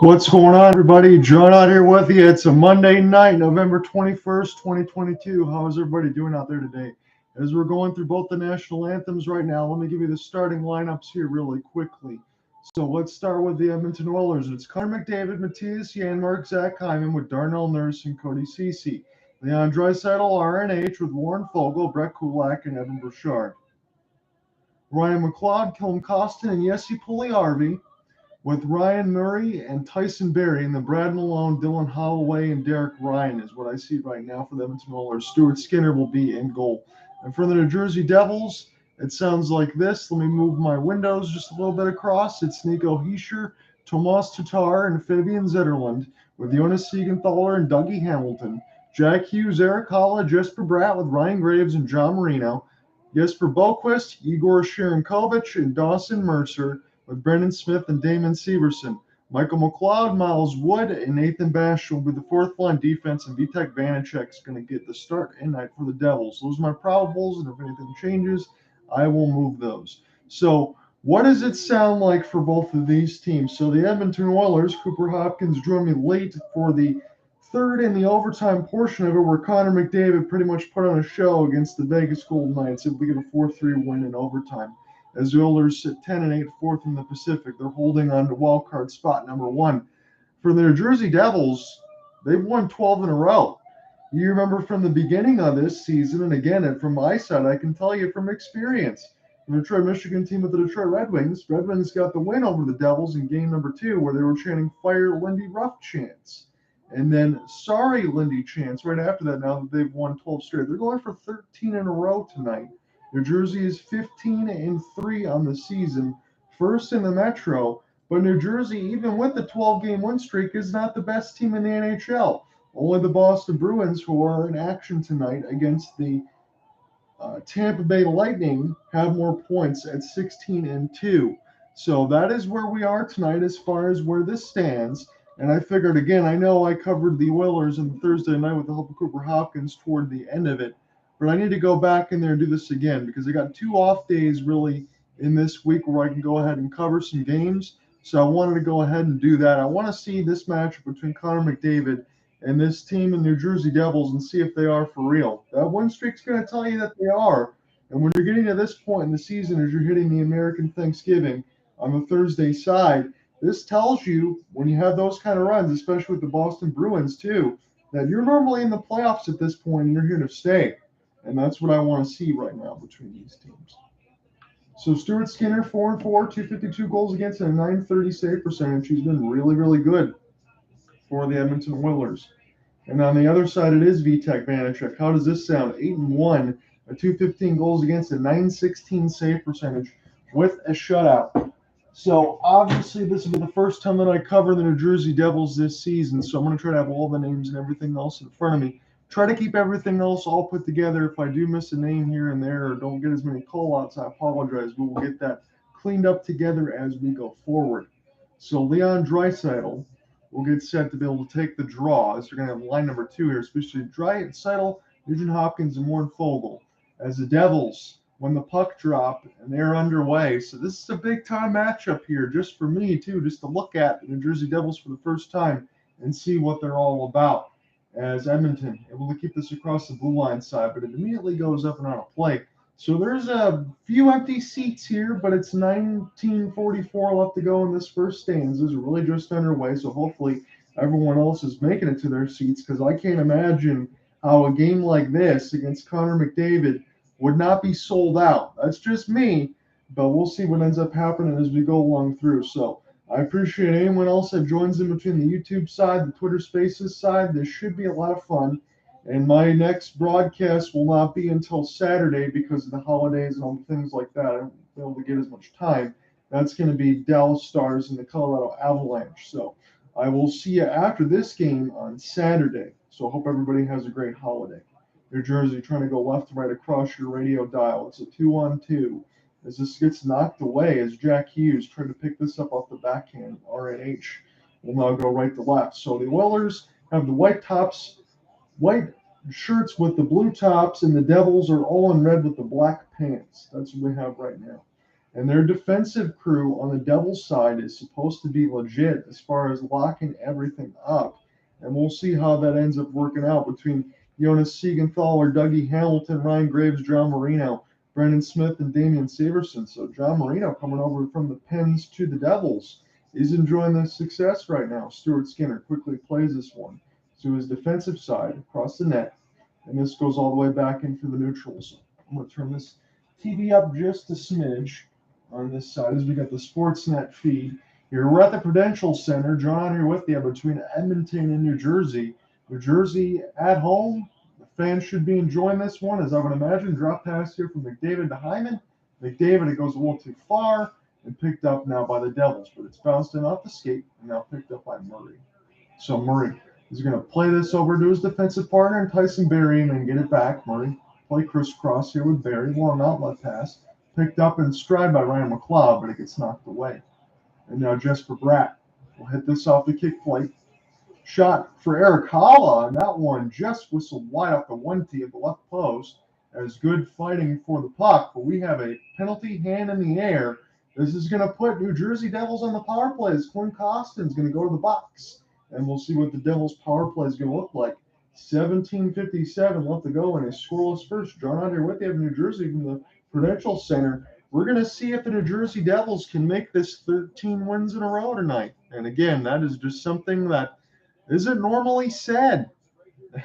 What's going on, everybody? John Ott here with you. It's a Monday night, November 21st, 2022. How is everybody doing out there today? As we're going through both the national anthems right now, let me give you the starting lineups here really quickly. So let's start with the Edmonton Oilers. It's Connor McDavid, Matthias Janmark, Zack Hyman with Darnell Nurse and Cody Ceci. Leon Draisaitl, RNH with Warren Foegele, Brett Kulak, and Evan Bouchard. Ryan McLeod, Kilm Costin, and Jesse Puljujärvi with Ryan Murray and Tyson Barrie, and then Brad Malone, Dylan Holloway, and Derek Ryan is what I see right now for the Edmonton Oilers. Stuart Skinner will be in goal. And for the New Jersey Devils, it sounds like this. Let me move my windows just a little bit across. It's Nico Hischier, Tomas Tatar, and Fabian Zetterlund with Jonas Siegenthaler and Dougie Hamilton. Jack Hughes, Eric Holla, Jesper Bratt with Ryan Graves and John Marino. Jesper Boquist, Igor Sharankovich, and Dawson Mercer with Brendan Smith and Damon Severson. Michael McLeod, Miles Wood, and Nathan Bash will be the fourth line defense, and Vitek Vanacek is going to get the start tonight for the Devils. Those are my probables, and if anything changes, I will move those. So what does it sound like for both of these teams? So the Edmonton Oilers, Cooper Hopkins joined me late for the third and the overtime portion of it, where Connor McDavid pretty much put on a show against the Vegas Golden Knights if we get a 4-3 win in overtime. As the Oilers sit 10-8, fourth in the Pacific, they're holding on to wildcard spot number one. For the New Jersey Devils, they've won 12 in a row. You remember from the beginning of this season, and again, from my side, I can tell you from experience, the Detroit, Michigan team with the Detroit Red Wings got the win over the Devils in game number 2, where they were chanting "Fire Lindy Ruff" chants. And then "Sorry Lindy" chants right after that, now that they've won 12 straight. They're going for 13 in a row tonight. New Jersey is 15-3 on the season, first in the Metro, but New Jersey, even with the 12-game win streak, is not the best team in the NHL. Only the Boston Bruins, who are in action tonight against the Tampa Bay Lightning, have more points at 16-2. So that is where we are tonight as far as where this stands. And I figured, again, I know I covered the Oilers on Thursday night with the help of Cooper Hopkins toward the end of it, but I need to go back in there and do this again because I got 2 off days really in this week where I can go ahead and cover some games. So I wanted to go ahead and do that. I want to see this matchup between Connor McDavid and this team in New Jersey Devils and see if they are for real. That win streak's going to tell you that they are. And when you're getting to this point in the season, as you're hitting the American Thanksgiving on the Thursday side, this tells you when you have those kind of runs, especially with the Boston Bruins too, that you're normally in the playoffs at this point and you're here to stay. And that's what I want to see right now between these teams. So Stuart Skinner, 4-4, 252 goals against, and a 930 save percentage. He's been really, really good for the Edmonton Oilers. And on the other side, it is Vitek Vanacek. How does this sound? 8-1, a 215 goals against, a 916 save percentage with a shutout. So obviously this will be the first time that I cover the New Jersey Devils this season. So I'm going to try to have all the names and everything else in front of me. Try to keep everything else all put together. If I do miss a name here and there or don't get as many call-outs, I apologize. But we'll get that cleaned up together as we go forward. So Leon Draisaitl will get set to be able to take the draw, as they're going to have line number 2 here, especially Draisaitl, Nugent Hopkins, and Warren Foegele. As the Devils, when the puck drop and they're underway. So this is a big-time matchup here just for me, too, just to look at the New Jersey Devils for the first time and see what they're all about. As Edmonton able to keep this across the blue line side, but it immediately goes up and on a play. So there's a few empty seats here, but it's 19:44 left to go in this first stanza. It's really just underway, so hopefully everyone else is making it to their seats, because I can't imagine how a game like this against Connor McDavid would not be sold out. That's just me, but we'll see what ends up happening as we go along through. So I appreciate anyone else that joins in between the YouTube side, the Twitter Spaces side. This should be a lot of fun. And my next broadcast will not be until Saturday because of the holidays and all the things like that. I won't be able to get as much time. That's going to be Dallas Stars and the Colorado Avalanche. So I will see you after this game on Saturday. So I hope everybody has a great holiday. New Jersey trying to go left to right across your radio dial. It's a 2-on-2. As this gets knocked away, as Jack Hughes tried to pick this up off the backhand, RNH will now go right to left. So the Oilers have the white tops, white shirts with the blue tops, and the Devils are all in red with the black pants. That's what we have right now. And their defensive crew on the Devils side is supposed to be legit as far as locking everything up. And we'll see how that ends up working out between Jonas Siegenthaler, Dougie Hamilton, Ryan Graves, John Marino, Brendan Smith, and Damian Severson. So John Marino coming over from the Pens to the Devils is enjoying the success right now. Stuart Skinner quickly plays this one to his defensive side across the net. And this goes all the way back in for the neutrals. I'm going to turn this TV up just a smidge on this side as we got the Sportsnet feed. Here we're at the Prudential Center. John here with you between Edmonton and New Jersey. New Jersey at home. The fans should be enjoying this one, as I would imagine. Drop pass here from McDavid to Hyman. McDavid, it goes a little too far and picked up now by the Devils, but it's bounced in off the skate and now picked up by Murray. So Murray is going to play this over to his defensive partner and Tyson Barrie and then get it back. Murray play crisscross here with Barrie. Long outlet pass. Picked up in stride by Ryan McLeod, but it gets knocked away. And now Jesper Bratt will hit this off the kick plate. Shot for Eric Halla, and that one just whistled wide off the 1T at the left post as good fighting for the puck. But we have a penalty, hand in the air. This is going to put New Jersey Devils on the power play as Quinn Costin's going to go to the box. And we'll see what the Devils' power play is going to look like. 17:57 left to go in a scoreless first. John Ott here with you in New Jersey from the Prudential Center. We're going to see if the New Jersey Devils can make this 13 wins in a row tonight. And again, that is just something that isn't normally said.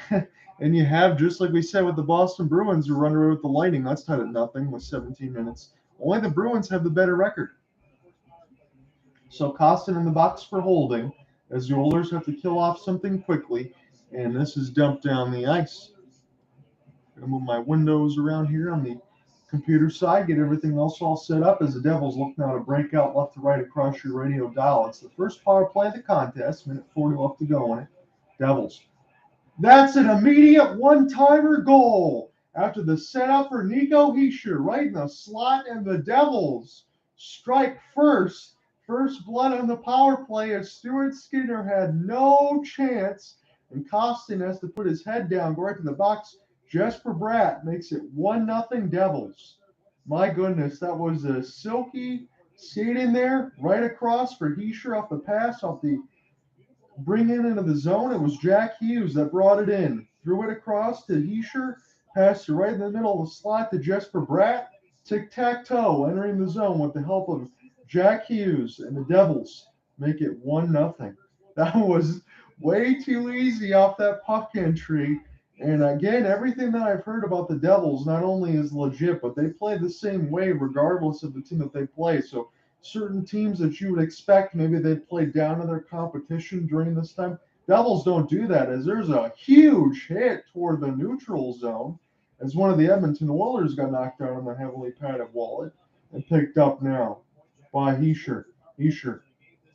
And you have, just like we said with the Boston Bruins, who run away with the Lightning. That's tied at nothing with 17 minutes. Only the Bruins have the better record. So Kostin in the box for holding, as the Oilers have to kill off something quickly. And this is dumped down the ice. I'm going to move my windows around here on the computer side, get everything else all set up as the Devils look now to break out left to right across your radio dial. It's the first power play of the contest, minute 40 left to go in it. Devils. That's an immediate one-timer goal after the setup for Nico Hischier right in the slot, and the Devils strike first. First blood on the power play as Stuart Skinner had no chance, and Kostin has to put his head down, go right to the box. Jesper Bratt makes it 1-0 Devils. My goodness, that was a silky skate in there, right across for Hischier off the pass, off the bring in into the zone. It was Jack Hughes that brought it in. Threw it across to Hischier, passed it right in the middle of the slot to Jesper Bratt. Tic-tac-toe, entering the zone with the help of Jack Hughes, and the Devils make it 1-0. That was way too easy off that puck entry. And again, everything that I've heard about the Devils not only is legit, but they play the same way regardless of the team that they play. So certain teams that you would expect, maybe they'd play down to their competition during this time. Devils don't do that, as there's a huge hit toward the neutral zone as one of the Edmonton Oilers got knocked out on the heavily padded wallet and picked up now by Hischier.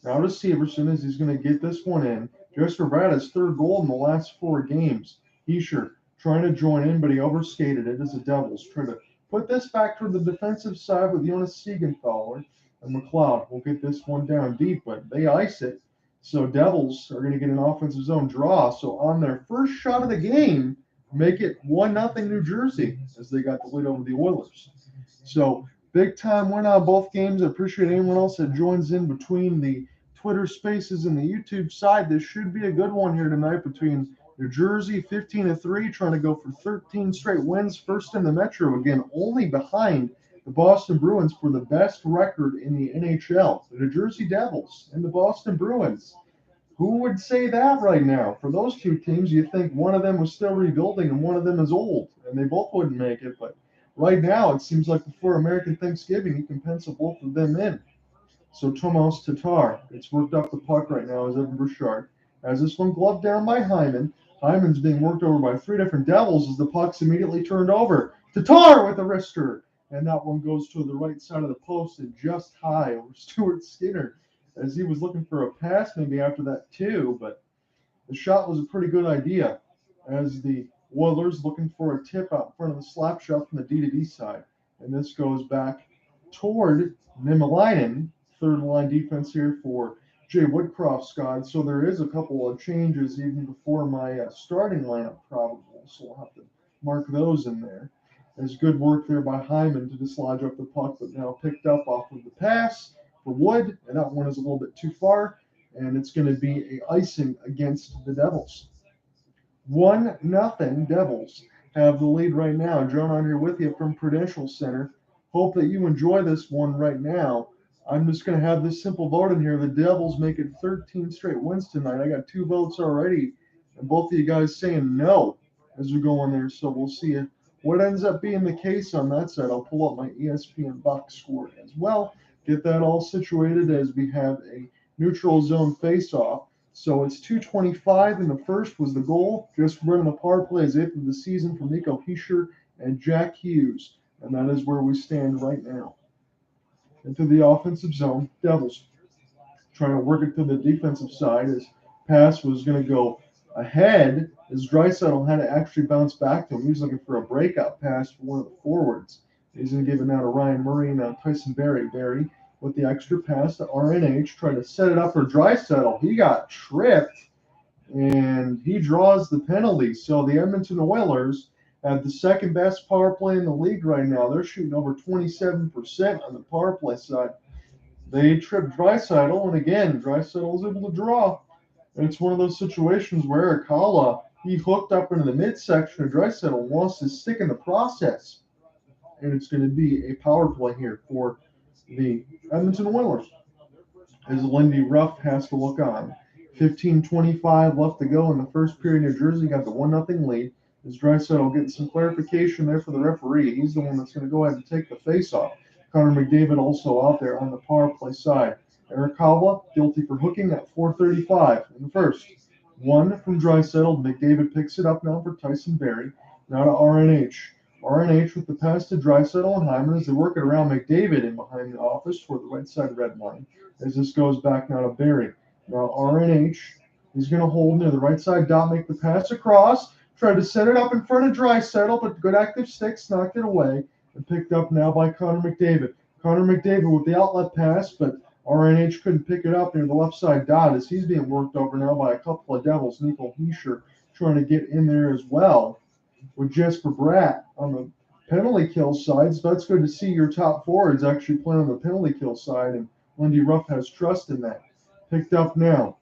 Now to Severson as he's going to get this one in. Jesper Bratt has third goal in the last 4 games. Hischier trying to join in, but he overskated it as the Devils try to put this back toward the defensive side with Jonas Siegenthaler. And McLeod will get this one down deep, but they ice it. So Devils are going to get an offensive zone draw. So on their first shot of the game, make it 1-0 New Jersey as they got the lead over the Oilers. So big time win on both games. I appreciate anyone else that joins in between the Twitter Spaces and the YouTube side. This should be a good one here tonight between New Jersey 15-3, trying to go for 13 straight wins, first in the Metro again, only behind the Boston Bruins for the best record in the NHL. The New Jersey Devils and the Boston Bruins. Who would say that right now? For those two teams, you think one of them was still rebuilding and one of them is old, and they both wouldn't make it. But right now, it seems like before American Thanksgiving, you can pencil both of them in. So Tomas Tatar, it's worked up the puck right now as Evan Bouchard. Has this one gloved down by Hyman. Hyman's being worked over by 3 different Devils as the puck's immediately turned over. Tatar with a wrister. And that one goes to the right side of the post and just high over Stuart Skinner as he was looking for a pass maybe after that too. But the shot was a pretty good idea as the Oilers looking for a tip out in front of the slap shot from the D-to-D side. And this goes back toward Niemelainen, third line defense here for Jay Woodcroft, Scott. So there is a couple of changes even before my starting lineup probable. So we'll have to mark those in there. There's good work there by Hyman to dislodge up the puck, but now picked up off of the pass for Wood, and that one is a little bit too far, and it's going to be a icing against the Devils. 1-0 Devils have the lead right now. John Ott here with you from Prudential Center. Hope that you enjoy this one right now. I'm just going to have this simple vote in here. The Devils make it 13 straight wins tonight. I got 2 votes already, and both of you guys saying no as we go on there. So we'll see what ends up being the case on that side. I'll pull up my ESPN box score as well. Get that all situated as we have a neutral zone face-off. So it's 2:25 in the first was the goal. Just running the power play is 8th of the season from Nico Hischier and Jack Hughes. And that is where we stand right now. Into the offensive zone, Devils trying to work it to the defensive side. His pass was going to go ahead as Draisaitl had to actually bounce back to him. He was looking for a breakout pass for one of the forwards. He's going to give it now to Ryan Murray and Tyson Barrie. Barrie with the extra pass to RNH, trying to set it up for Draisaitl. He got tripped, and he draws the penalty. So the Edmonton Oilers have the second best power play in the league right now. They're shooting over 27% on the power play side. They tripped Draisaitl, and again, Draisaitl was able to draw. And it's one of those situations where Akala, he hooked up into the midsection of Draisaitl, lost his stick in the process. And it's going to be a power play here for the Edmonton Oilers as Lindy Ruff has to look on. 15:25 left to go in the first period. New Jersey got the 1-0 lead. As Draisaitl getting some clarification there for the referee. He's the one that's going to go ahead and take the face-off. Connor McDavid also out there on the power play side. Eric Kavla guilty for hooking at 4:35 in the first. One from Draisaitl. McDavid picks it up now for Tyson Barrie. Now to RNH. RNH with the pass to Draisaitl and Hyman as they work it around McDavid in behind the office toward the right side red line. As this goes back now to Barrie. Now RNH, he's going to hold near the right side dot, make the pass across, tried to set it up in front of Draisaitl, but good active sticks knocked it away and picked up now by Connor McDavid. Connor McDavid with the outlet pass, but RNH couldn't pick it up near the left side dot as he's being worked over now by a couple of Devils. Nico Hischier trying to get in there as well with Jesper Bratt on the penalty kill side. So that's good to see your top forwards actually playing on the penalty kill side, and Lindy Ruff has trust in that. Picked up now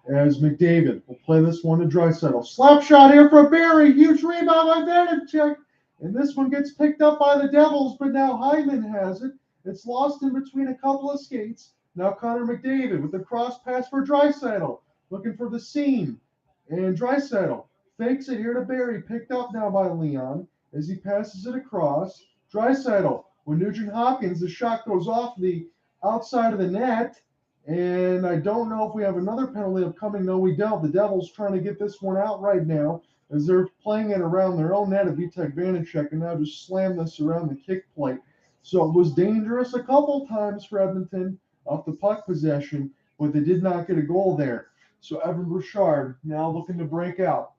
as McDavid will play this one to Draisaitl. Slap shot here for Barrie. Huge rebound by Vanacek. And this one gets picked up by the Devils, but now Hyman has it. It's lost in between a couple of skates. Now Connor McDavid with the cross pass for Draisaitl. Looking for the seam. And Draisaitl fakes it here to Barrie. Picked up now by Leon as he passes it across. Draisaitl with Nugent Hopkins. The shot goes off the outside of the net. And I don't know if we have another penalty upcoming. No, we don't. The Devils trying to get this one out right now as they're playing it around their own net of Vitek Vanacek and now just slam this around the kick plate. So it was dangerous a couple times for Edmonton off the puck possession, but they did not get a goal there. So Evan Bouchard now looking to break out.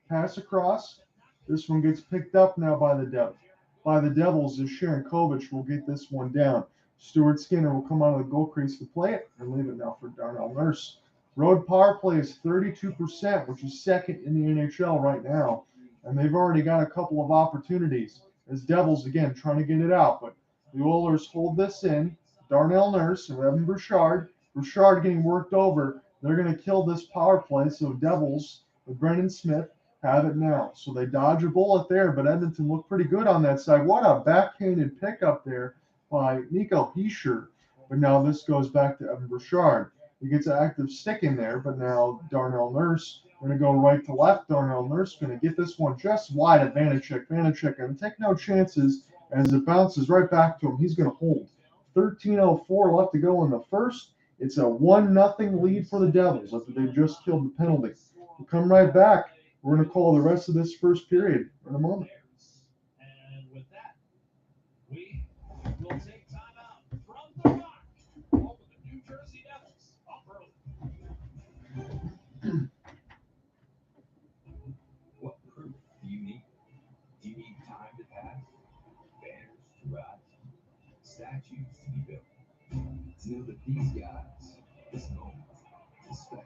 Pass across. This one gets picked up now by the Devils as Sharon Kovic will get this one down. Stuart Skinner will come out of the goal crease to play it and leave it now for Darnell Nurse. Road power play is 32%, which is second in the NHL right now. And they've already got a couple of opportunities as Devils, again, trying to get it out. But the Oilers hold this in. Darnell Nurse and Evan Bouchard. Bouchard getting worked over. They're going to kill this power play. So Devils with Brendan Smith have it now. So they dodge a bullet there, but Edmonton looked pretty good on that side. What a backhanded pickup there by Nico Hischier. But now this goes back to Evan Bouchard. He gets an active stick in there, but now Darnell Nurse going to go right to left. Darnell Nurse going to get this one just wide of Vanacek. Vanacek going to take no chances as it bounces right back to him. He's going to hold. 13:04 left to go in the first. It's a 1-0 lead for the Devils after they just killed the penalty. We'll come right back. We're going to call the rest of this first period in a moment. And with that, we will take time out from the rock. Home of the New Jersey Devils. Up early. What proof do you need? Do you need time to pass? Banners to rise? Statues to be built? To know that these guys, this moment, is special.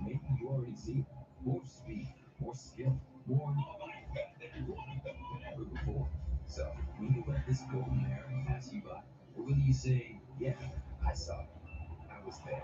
Maybe you already see it. More speed, more skill, more Never before. So, when you let this golden era pass you by, or whether you say, yeah, I saw it, I was there.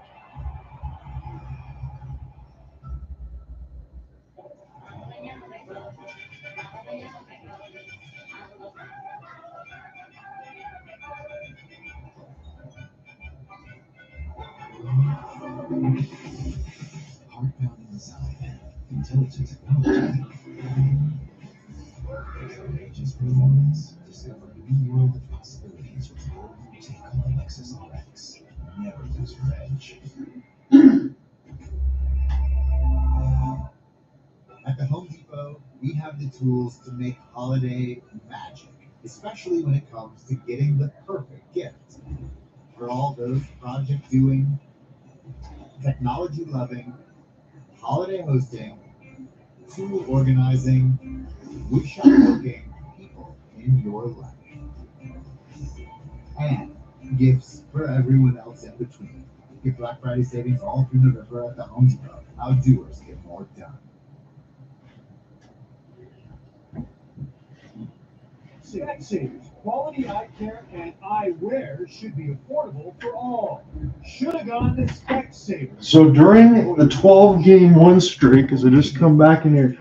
Heart pounding inside, intelligent technology, outrageous performance. Discover a new world of possibilities with all new take-on Lexus RX. Never lose your edge. At the Home Depot, we have the tools to make holiday magic, especially when it comes to getting the perfect gift. For all those project doing, technology loving, holiday hosting, tool organizing, woodshop working people in your life. And gifts for everyone else in between. Get Black Friday savings all through November at the Home Depot. How doers get more done. Specsavers, quality eye care and eyewear should be affordable for all. Should have gone to Specsavers. So during the 12-game win streak, as I just come back in here,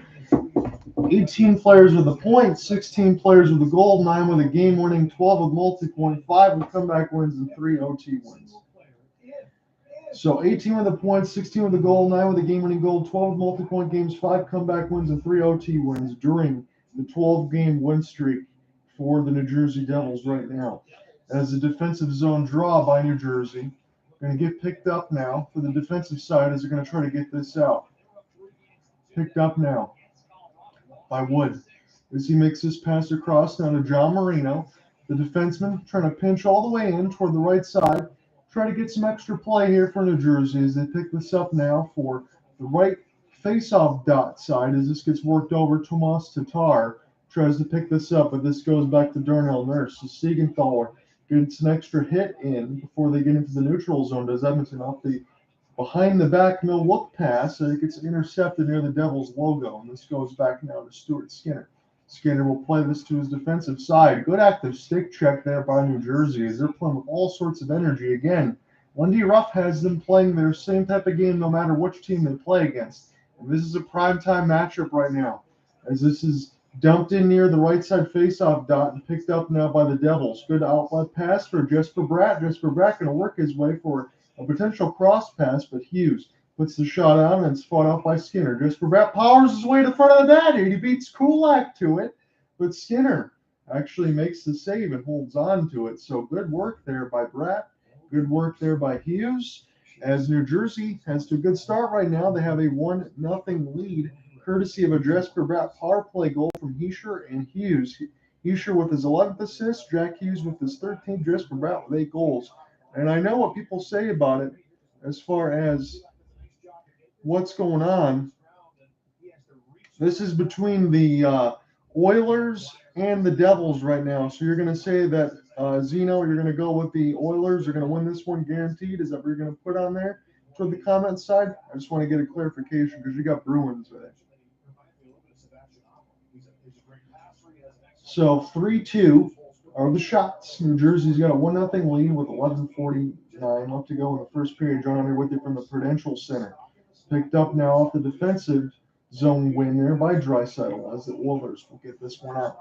18 players with a point, 16 players with a goal, 9 with a game-winning, 12 with multi-point, 5 with comeback wins, and 3 OT wins. So 18 with a point, 16 with a goal, 9 with a game-winning goal, 12 with multi-point games, 5 comeback wins, and 3 OT wins during the 12-game win streak for the New Jersey Devils right now. As a defensive zone draw by New Jersey, going to get picked up now for the defensive side as they're going to try to get this out. Picked up now by Wood as he makes this pass across now to John Marino, the defenseman, trying to pinch all the way in toward the right side. Try to get some extra play here for New Jersey as they pick this up now for the right face-off dot side as this gets worked over. Tomas Tatar tries to pick this up, but this goes back to Darnell Nurse. So Siegenthaler gets an extra hit in before they get into the neutral zone. Does Edmonton off the behind the back no look pass, and it gets intercepted near the Devils logo, and this goes back now to Stuart Skinner. Skinner will play this to his defensive side. Good active stick check there by New Jersey as they're playing with all sorts of energy. Again, Lundy Ruff has them playing their same type of game no matter which team they play against. And this is a primetime matchup right now as this is dumped in near the right side faceoff dot and picked up now by the Devils. Good outlet pass for Jesper Bratt. Jesper Bratt going to work his way for a potential cross pass, but Hughes puts the shot out and it's fought out by Skinner. Jesper Bratt powers his way to the front of the net. He beats Kulak to it, but Skinner actually makes the save and holds on to it. So good work there by Bratt. Good work there by Hughes. As New Jersey has to a good start right now, they have a 1-0 lead, courtesy of a Jesper Bratt power play goal from Hischier and Hughes. Hischier with his 11th assist, Jack Hughes with his 13th, Jesper Bratt with 8 goals. And I know what people say about it as far as what's going on. This is between the Oilers and the Devils right now. So you're going to say that, Zeno, you're going to go with the Oilers. You're going to win this one guaranteed. Is that what you're going to put on there for the comment side? I just want to get a clarification because you got Bruins with it. So 3-2 are the shots. New Jersey's got a 1-0 lead with 11:49 left to go in the first period. John, I'm here with you from the Prudential Center. Picked up now off the defensive zone win there by Draisaitl as the Oilers will get this one out.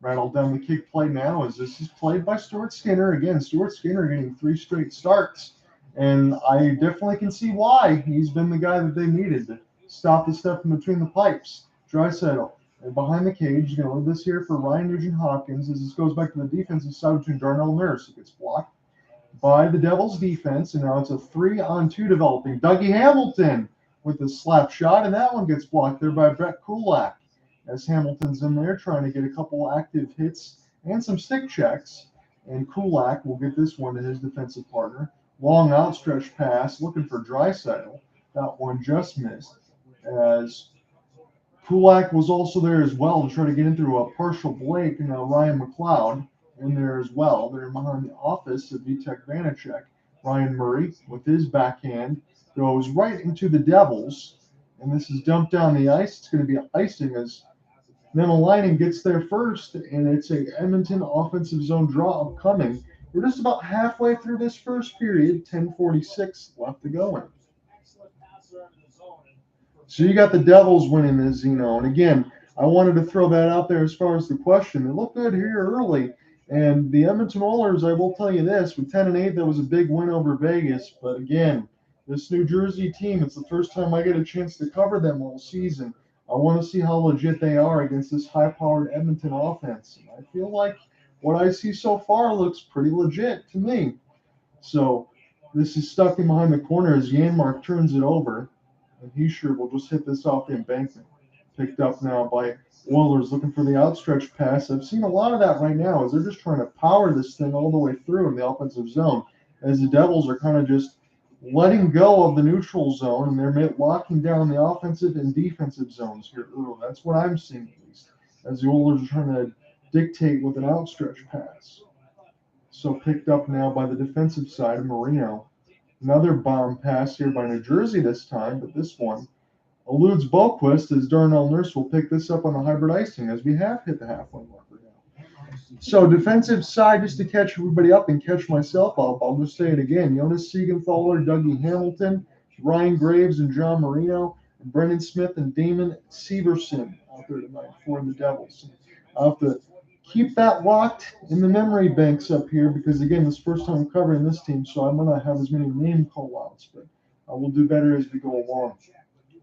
Rattled down the kick play now as this is played by Stuart Skinner. Again, Stuart Skinner getting 3 straight starts. And I definitely can see why. He's been the guy that they needed to stop the stuff in between the pipes. Draisaitl. And behind the cage, you're going to leave this here for Ryan Nugent-Hopkins as this goes back to the defensive side between Darnell Nurse. It gets blocked by the Devils defense, and now it's a 3-on-2 developing. Dougie Hamilton with the slap shot, and that one gets blocked there by Brett Kulak as Hamilton's in there trying to get a couple active hits and some stick checks, and Kulak will get this one to his defensive partner. Long outstretched pass looking for Draisaitl. That one just missed as Kulak was also there as well to try to get in through a partial Blake, and now Ryan McLeod in there as well. They're behind the office of Vitek Vanacek. Ryan Murray with his backhand goes right into the Devils, and this is dumped down the ice. It's going to be icing as then Alainen gets there first, and it's a Edmonton offensive zone draw upcoming. We're just about halfway through this first period, 10:46 left to go in. So you got the Devils winning this, and again, I wanted to throw that out there as far as the question. They look good here early, and the Edmonton Oilers, I will tell you this, with 10-8, that was a big win over Vegas. But again, this New Jersey team, it's the first time I get a chance to cover them all season. I want to see how legit they are against this high-powered Edmonton offense. And I feel like what I see so far looks pretty legit to me. So this is stuck in behind the corner as Janmark turns it over. And Hischier will just hit this off the embankment. Picked up now by Oilers looking for the outstretched pass. I've seen a lot of that right now as they're just trying to power this thing all the way through in the offensive zone. As the Devils are kind of just letting go of the neutral zone and they're locking down the offensive and defensive zones here. That's what I'm seeing at least. As the Oilers are trying to dictate with an outstretched pass. So picked up now by the defensive side of Marino. Another bomb pass here by New Jersey this time, but this one eludes Boquist as Darnell Nurse will pick this up on the hybrid icing as we have hit the halfway marker now. So defensive side, just to catch everybody up and catch myself up, I'll just say it again. Jonas Siegenthaler, Dougie Hamilton, Ryan Graves and John Marino, and Brendan Smith and Damon Severson out there tonight for the Devils. I'll have to keep that locked in the memory banks up here because, again, this is the first time I'm covering this team, so I'm going to have as many name call-outs, but I will do better as we go along.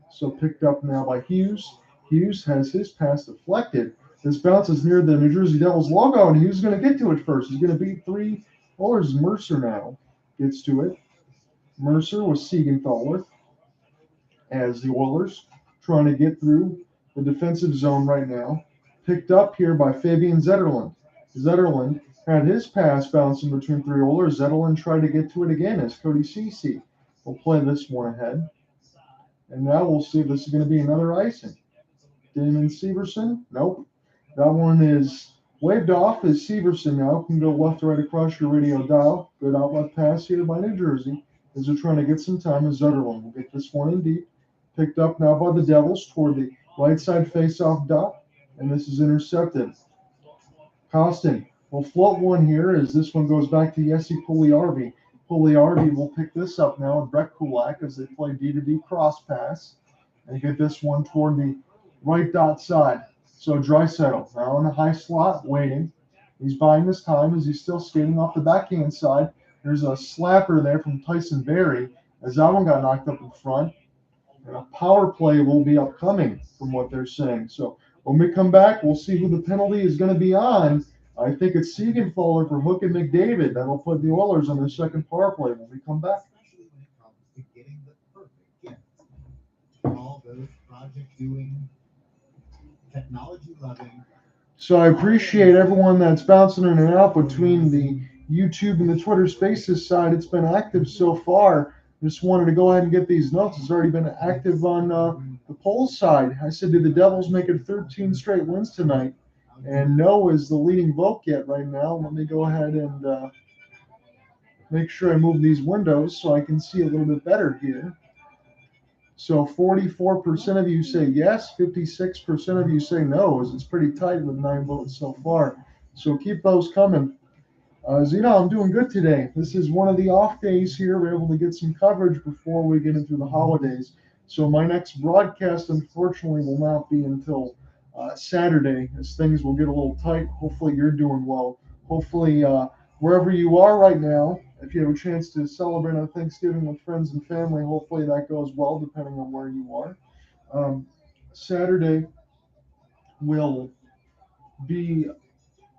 So picked up now by Hughes. Hughes has his pass deflected. This bounces near the New Jersey Devils logo, and Hughes is going to get to it first. He's going to beat three Oilers. Mercer now gets to it. Mercer with Siegenthaler as the Oilers trying to get through the defensive zone right now. Picked up here by Fabian Zetterlund. Zetterlund had his pass bouncing between three Oilers. Zetterlund tried to get to it again as Cody Ceci will play this one ahead. And now we'll see if this is going to be another icing. Damon Severson? Nope. That one is waved off as Severson now can go left to right across your radio dial. Good outlet pass here by New Jersey as they're trying to get some time as Zetterlund will get this one in deep. Picked up now by the Devils toward the right side face-off dot. And this is intercepted. Costin will float one here as this one goes back to Jesse Pugliarvi. Pugliarvi will pick this up now with Brett Kulak as they play D-to-D cross pass and get this one toward the right dot side. So Draisaitl now in a high slot waiting. He's buying his time as he's still skating off the backhand side. There's a slapper there from Tyson Berry as that one got knocked up in front. And a power play will be upcoming from what they're saying. So when we come back, we'll see who the penalty is going to be on. I think it's Siegenthaler for hooking McDavid. That'll put the Oilers on their second power play when we come back. Especially when it comes to getting the perfect gift. For all those project doing, technology loving. So I appreciate everyone that's bouncing in and out between the YouTube and the Twitter Spaces side. It's been active so far. Just wanted to go ahead and get these notes. It's already been active on the poll side. I said, did the Devils make it 13 straight wins tonight? And no is the leading vote yet right now. Let me go ahead and make sure I move these windows so I can see a little bit better here. So 44% of you say yes, 56% of you say no, as it's pretty tight with 9 votes so far. So keep those coming. As you know, I'm doing good today. This is one of the off days here. We're able to get some coverage before we get into the holidays. So my next broadcast, unfortunately, will not be until Saturday, as things will get a little tight. Hopefully you're doing well. Hopefully wherever you are right now, if you have a chance to celebrate on Thanksgiving with friends and family, hopefully that goes well, depending on where you are. Saturday will be,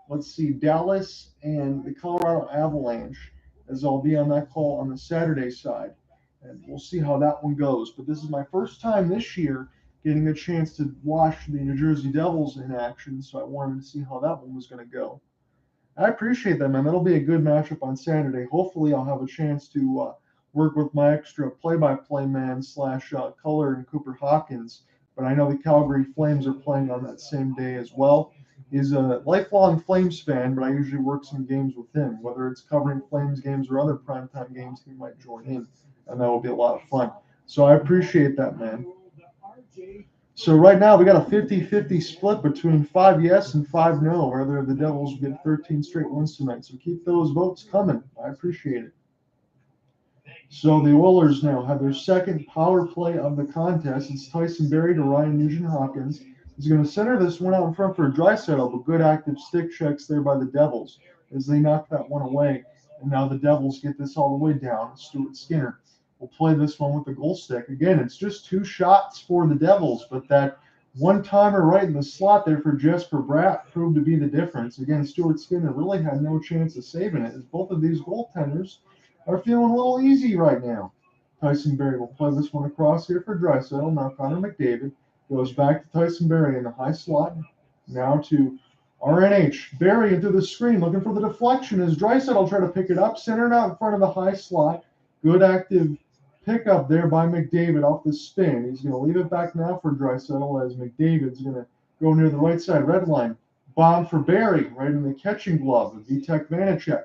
let's see, Dallas and the Colorado Avalanche, as I'll be on that call on the Saturday side. And we'll see how that one goes. But this is my first time this year getting a chance to watch the New Jersey Devils in action, so I wanted to see how that one was going to go. I appreciate that, man. That'll be a good matchup on Saturday. Hopefully I'll have a chance to work with my extra play-by-play man / color and Cooper Hawkins. But I know the Calgary Flames are playing on that same day as well. He's a lifelong Flames fan, but I usually work some games with him. Whether it's covering Flames games or other primetime games, he might join in, and that will be a lot of fun. So I appreciate that, man. So right now we got a 50-50 split between 5 yes and 5 no, whether the Devils will get 13 straight wins tonight. So keep those votes coming. I appreciate it. So the Oilers now have their second power play of the contest. It's Tyson Barrie to Ryan Nugent-Hopkins. He's going to center this one out in front for Draisaitl, but good active stick checks there by the Devils as they knock that one away. And now the Devils get this all the way down. Stuart Skinner will play this one with the goal stick. Again, it's just 2 shots for the Devils, but that one-timer right in the slot there for Jesper Bratt proved to be the difference. Again, Stuart Skinner really had no chance of saving it, as both of these goaltenders are feeling a little easy right now. Tyson Barrie will play this one across here for Draisaitl. Now Connor McDavid goes back to Tyson Barrie in the high slot. Now to RNH. Barrie into the screen, looking for the deflection as Draisaitl try to pick it up, centered out in front of the high slot. Good active pickup there by McDavid off the spin. He's going to leave it back now for Draisaitl as McDavid's going to go near the right side red line. Bomb for Barrie right in the catching glove of Vitek Vanacek.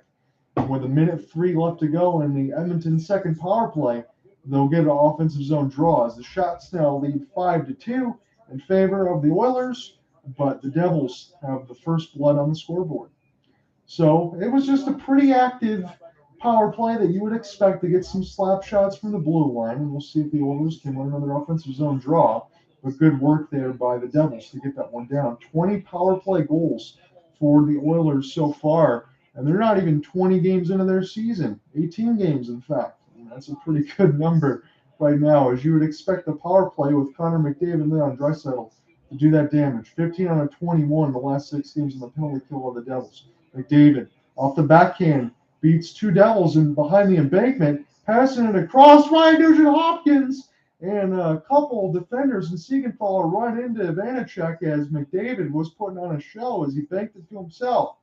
With 1:03 left to go in the Edmonton second power play, they'll get an offensive zone draw as the Shots now lead 5-2 in favor of the Oilers, but the Devils have the first blood on the scoreboard. So it was just a pretty active power play that you would expect to get some slap shots from the blue line, and we'll see if the Oilers can win another offensive zone draw. But good work there by the Devils to get that one down. 20 power play goals for the Oilers so far. And they're not even 20 games into their season, 18 games, in fact. And that's a pretty good number right now, as you would expect the power play with Connor McDavid and Leon Draisaitl to do that damage. 15 out of 21 the last 6 games in the penalty kill of the Devils. McDavid off the backhand beats 2 Devils and behind the embankment, passing it across Ryan Nugent-Hopkins. And a couple defenders in Siegenthaler run into Vanacek as McDavid was putting on a show as he banked it to himself.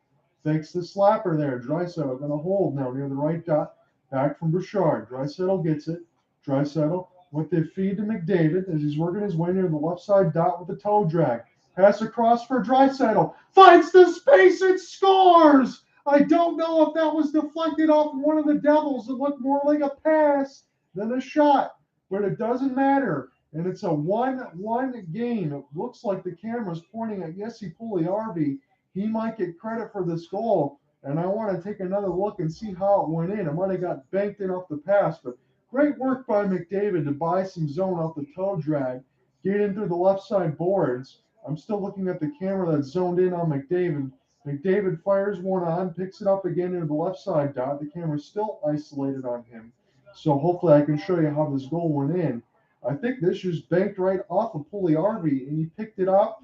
Fakes the slapper there. Draisaitl going to hold now near the right dot. Back from Bouchard. Draisaitl gets it. Draisaitl with the feed to McDavid as he's working his way near the left side dot with the toe drag. Pass across for Draisaitl. Finds the space and scores! I don't know if that was deflected off one of the Devils. It looked more like a pass than a shot, but it doesn't matter. And it's a 1-1 game. It looks like the camera's pointing at Jesse Puljujärvi. He might get credit for this goal, and I want to take another look and see how it went in. It might have got banked in off the pass, but great work by McDavid to buy some zone off the toe drag, get in through the left side boards. I'm still looking at the camera that's zoned in on McDavid. McDavid fires one on, picks it up again into the left side dot. The camera's still isolated on him, so hopefully I can show you how this goal went in. I think this just banked right off of Puljujärvi, and he picked it up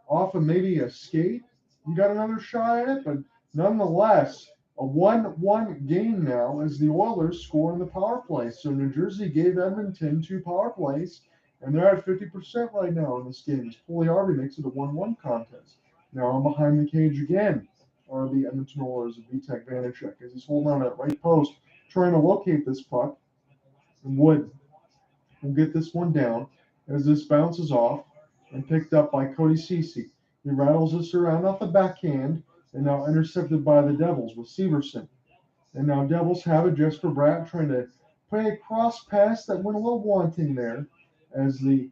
off of maybe a skate. You got another shot at it, but nonetheless, a 1-1 game now as the Oilers score in the power play. So New Jersey gave Edmonton 2 power plays, and they're at 50% right now in this game. As Puljujärvi makes it a 1-1 contest. Now I'm behind the cage again, are the Edmonton Oilers of Vitek Vanacek as he's holding on that right post, trying to locate this puck. And Wood will get this one down as this bounces off and picked up by Cody Ceci. He rattles this around off the backhand and now intercepted by the Devils with Severson. And now Devils have it. Jesper Bratt trying to play a cross pass that went a little wanting there as the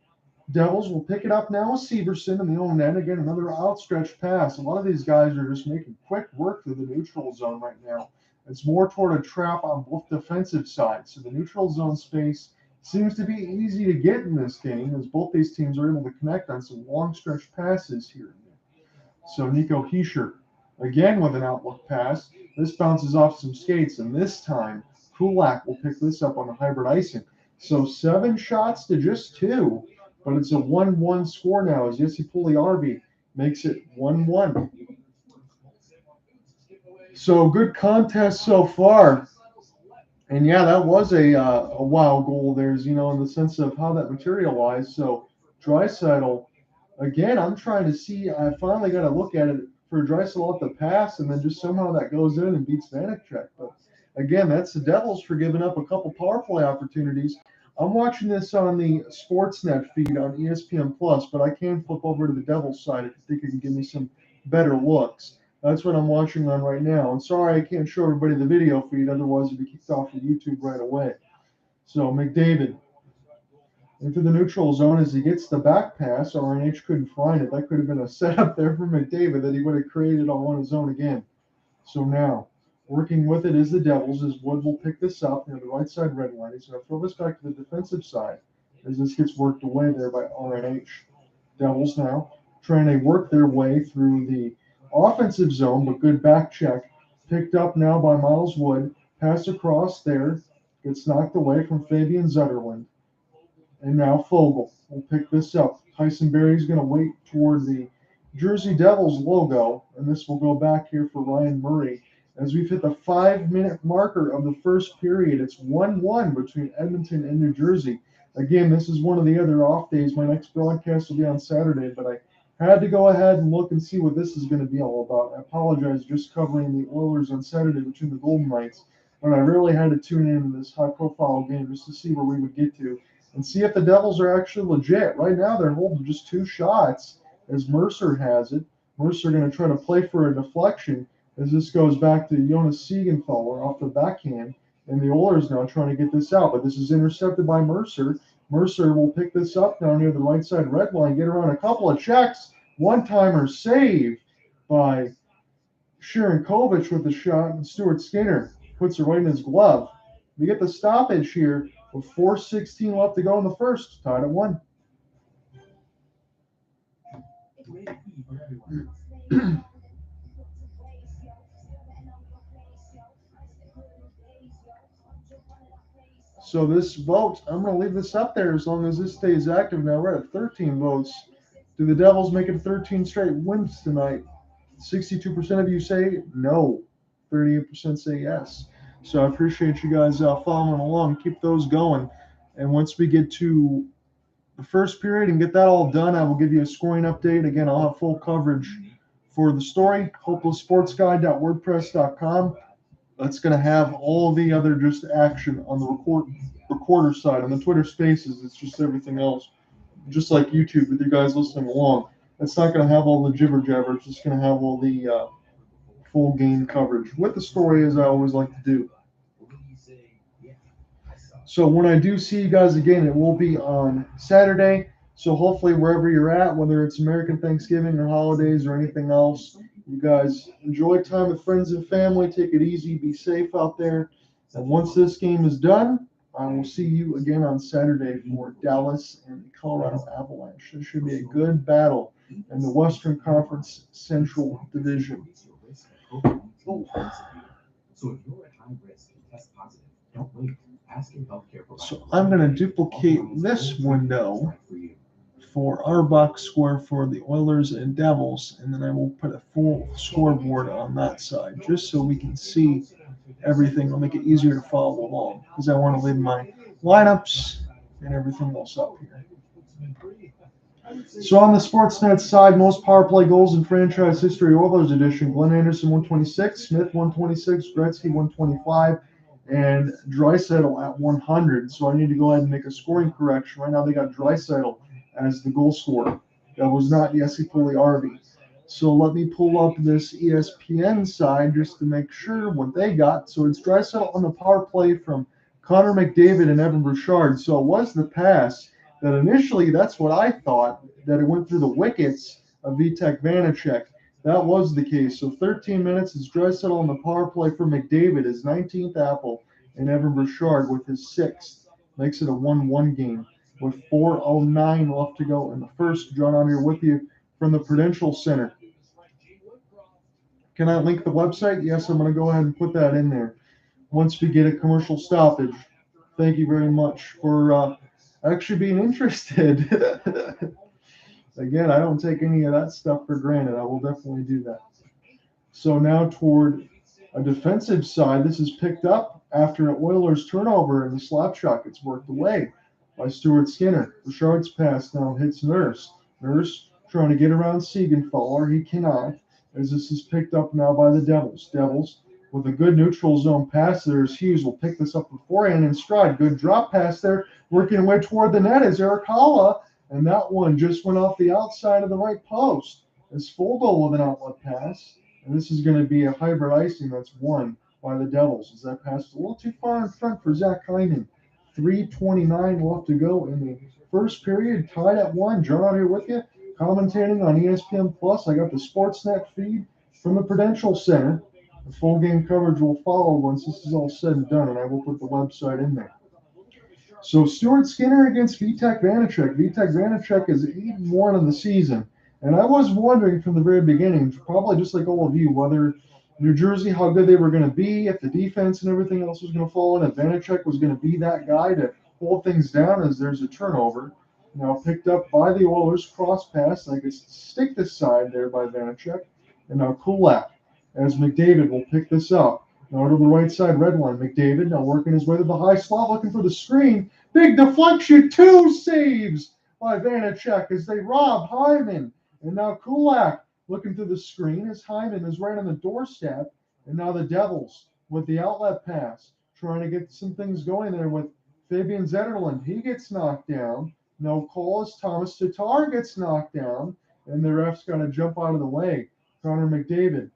Devils will pick it up now with Severson in the own end. Again, another outstretched pass. A lot of these guys are just making quick work through the neutral zone right now. It's more toward a trap on both defensive sides. So the neutral zone space seems to be easy to get in this game as both these teams are able to connect on some long stretch passes here and there. So Nico Hischier again with an outlook pass. This bounces off some skates, and this time Kulak will pick this up on the hybrid icing. So 7 shots to just 2, but it's a 1-1 score now as Jesse Puljujärvi makes it 1-1. So good contest so far. And yeah, that was a wow goal. There's, in the sense of how that materialized. So Draisaitl, again, I'm trying to see. I finally got to look at it for Draisaitl at the pass, and then just somehow that goes in and beats Vanacek. But again, that's the Devils for giving up a couple power play opportunities. I'm watching this on the Sportsnet feed on ESPN Plus, but I can flip over to the Devils side if you think it can give me some better looks. That's what I'm watching on right now. And sorry I can't show everybody the video feed, otherwise it'd be kicked off of YouTube right away. So McDavid into the neutral zone as he gets the back pass. RNH couldn't find it. That could have been a setup there for McDavid that he would have created all on his own again. So now, working with it is the Devils as Wood will pick this up near the right side red line. He's going to throw this back to the defensive side as this gets worked away there by RNH. Devils now trying to work their way through the offensive zone, but good back check. Picked up now by Miles Wood. Pass across there. Gets knocked away from Fabian Zetterlund. And now Fogle will pick this up. Tyson Berry's going to wait toward the Jersey Devils logo, and this will go back here for Ryan Murray. As we've hit the 5-minute marker of the first period, it's 1-1 between Edmonton and New Jersey. Again, this is one of the other off days. My next broadcast will be on Saturday, but I had to go ahead and look and see what this is going to be all about. I apologize just covering the Oilers on Saturday between the Golden Knights, but I really had to tune in to this high-profile game just to see where we would get to and see if the Devils are actually legit. Right now, they're holding just 2 shots as Mercer has it. Mercer going to try to play for a deflection as this goes back to Jonas Siegenthaler off the backhand. And the Oilers now trying to get this out, but this is intercepted by Mercer. Mercer will pick this up down near the right side red line, get around a couple of checks. One-timer save by Sharankovich with the shot, and Stuart Skinner puts it right in his glove. We get the stoppage here with 4:16 left to go in the first, tied at 1. So this vote, I'm going to leave this up there as long as this stays active. Now we're at 13 votes. Do the Devils make it 13 straight wins tonight? 62% of you say no. 38% say yes. So I appreciate you guys following along. Keep those going. And once we get to the first period and get that all done, I will give you a scoring update. Again, I'll have full coverage for the story. hopelesssportsguy.wordpress.com. That's going to have all the other just action on the recorder side. On the Twitter Spaces, it's just everything else. Just like YouTube with you guys listening along. It's not going to have all the jibber jabber. It's just going to have all the full game coverage with the story, as I always like to do. So when I do see you guys again, it will be on Saturday. So hopefully wherever you're at, whether it's American Thanksgiving or holidays or anything else, you guys enjoy time with friends and family. Take it easy. Be safe out there. And once this game is done, I will see you again on Saturday for Dallas and the Colorado Avalanche. This should be a good battle in the Western Conference Central Division. So if you're at high risk and test positive, don't wait. Ask your healthcare provider. So I'm going to duplicate this window for our box score for the Oilers and Devils, and then I will put a full scoreboard on that side just so we can see everything. It'll make it easier to follow along because I want to leave my lineups and everything else up here. So on the Sportsnet side, most power play goals in franchise history, Oilers edition: Glenn Anderson 126, Smith 126, Gretzky 125, and Draisaitl at 100. So I need to go ahead and make a scoring correction. Right now they got Draisaitl as the goal scorer. That was not Jesse Puljujärvi. So let me pull up this ESPN side just to make sure what they got. So it's Draisaitl on the power play from Connor McDavid and Evan Bouchard. So it was the pass that initially, that's what I thought, that it went through the wickets of Vitek Vanacek. That was the case. So 13 minutes is Draisaitl on the power play for McDavid, his 19th apple, and Evan Bouchard with his 6th. Makes it a 1-1 game with 4:09 left to go in the first. John, I'm here with you from the Prudential Center. Can I link the website? Yes, I'm going to go ahead and put that in there once we get a commercial stoppage. Thank you very much for actually being interested. Again, I don't take any of that stuff for granted. I will definitely do that. So now toward a defensive side, this is picked up after an Oilers turnover, and the slap shot gets worked away by Stuart Skinner. Bouchard's pass now hits Nurse. Nurse trying to get around Siegenthaler. He cannot, as this is picked up now by the Devils. Devils with a good neutral zone pass. There's Hughes will pick this up beforehand in stride. Good drop pass there, working away toward the net is Eric Haula, and that one just went off the outside of the right post. As Fogle with an outlet pass, and this is going to be a hybrid icing that's won by the Devils, as that pass is a little too far in front for Zack Hyman. 3:29 left to go in the First period tied at 1. John Ott here with you, commentating on ESPN Plus. I got the Sportsnet feed from the Prudential Center. The full game coverage will follow once this is all said and done, and I will put the website in there. So Stuart Skinner against Vitek Vanacek. Vitek Vanacek is 8-1 in the season. And I was wondering from the very beginning, probably just like all of you, whether New Jersey, how good they were going to be, if the defense and everything else was going to fall in, if Vanacek was going to be that guy to hold things down as there's a turnover. Now picked up by the Oilers, cross pass. I could stick this side there by Vanacek. And now Kulak as McDavid will pick this up. Now to the right side, red line. McDavid now working his way to the high slot, looking for the screen. Big deflection, 2 saves by Vanacek as they rob Hyman. And now Kulak looking through the screen as Hyman is right on the doorstep. And now the Devils with the outlet pass, trying to get some things going there with Fabian Zetterlund. He gets knocked down. No call as Thomas Tatar gets knocked down. And the ref's got to jump out of the way. Connor McDavid,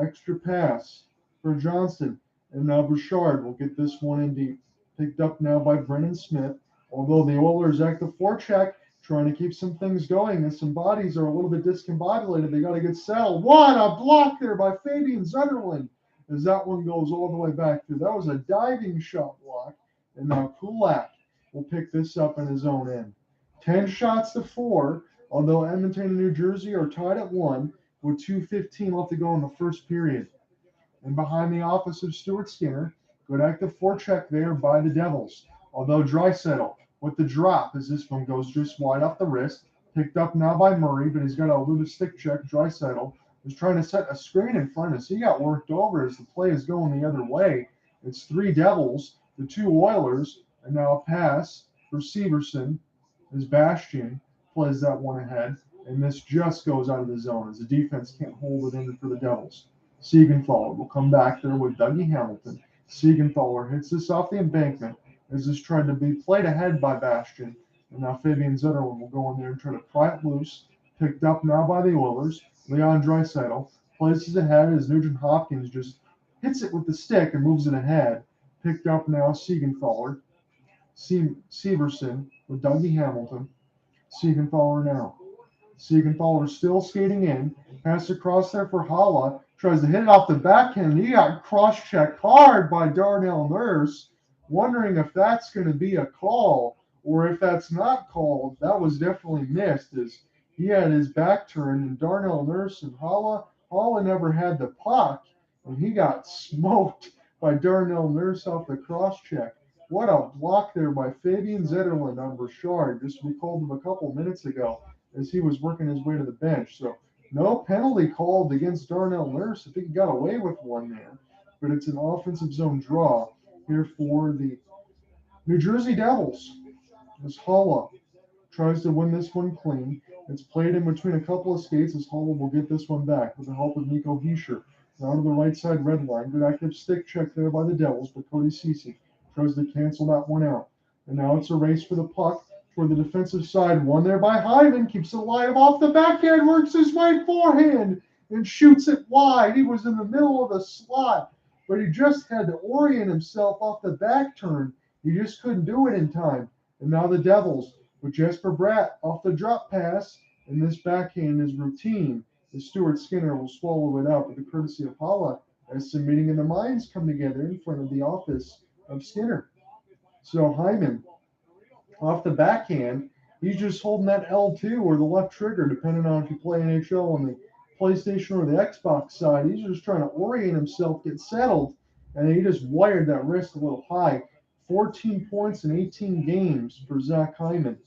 extra pass for Johnston. And now Bouchard will get this one in deep. Picked up now by Brendan Smith. Although the Oilers act the forecheck, trying to keep some things going, and some bodies are a little bit discombobulated. They got to get settled. What a block there by Fabian Zetterlund as that one goes all the way back through. That was a diving shot block. And now Kulak will pick this up in his own end. 10 shots to 4, although Edmonton and New Jersey are tied at 1 with 2:15 left to go in the first period. And behind the office of Stuart Skinner, good active forecheck there by the Devils. Although Draisaitl with the drop as this one goes just wide off the wrist. Picked up now by Murray, but he's got to elude a stick check. Draisaitl is trying to set a screen in front of us. He got worked over as the play is going the other way. It's 3 Devils, the 2 Oilers, and now a pass for Severson as Bastian plays that one ahead. And this just goes out of the zone as the defense can't hold it in for the Devils. Siegenthaler will come back there with Dougie Hamilton. Siegenthaler hits this off the embankment as this tried to be played ahead by Bastian. And now Fabian Zetterlund will go in there and try to pry it loose. Picked up now by the Oilers. Leon Draisaitl places ahead as Nugent Hopkins just hits it with the stick and moves it ahead. Picked up now Siegenthaler. Severson with Dougie Hamilton. Siegenthaler now. Siegenthaler still skating in. Pass across there for Hala. Tries to hit it off the backhand. He got cross-checked hard by Darnell Nurse. Wondering if that's going to be a call or if that's not called. That was definitely missed as he had his back turned and Darnell Nurse and Hala never had the puck and he got smoked by Darnell Nurse off the cross-check. What a block there by Fabian Zetterlund on Bouchard. Just recalled him a couple minutes ago as he was working his way to the bench. So no penalty called against Darnell Nurse. I think he got away with one there, but it's an offensive zone draw here for the New Jersey Devils. As Hala tries to win this one clean. It's played in between a couple of skates as Hala will get this one back with the help of Nico Hischier. Now to the right side red line. Good active stick check there by the Devils, but Cody Ceci tries to cancel that one out. And now it's a race for the puck for the defensive side. One there by Hyman. Keeps it alive off the backhand. Works his way forehand and shoots it wide. He was in the middle of the slot, but he just had to orient himself off the back turn. He just couldn't do it in time. And now the Devils with Jesper Bratt off the drop pass. And this backhand is routine. The Stuart Skinner will swallow it up with the courtesy of Hala as some meeting in the minds come together in front of the office of Skinner. So Hyman off the backhand, he's just holding that L2 or the left trigger, depending on if you play NHL on the PlayStation or the Xbox side. He's just trying to orient himself, get settled, and he just wired that wrist a little high. 14 points in 18 games for Zack Hyman.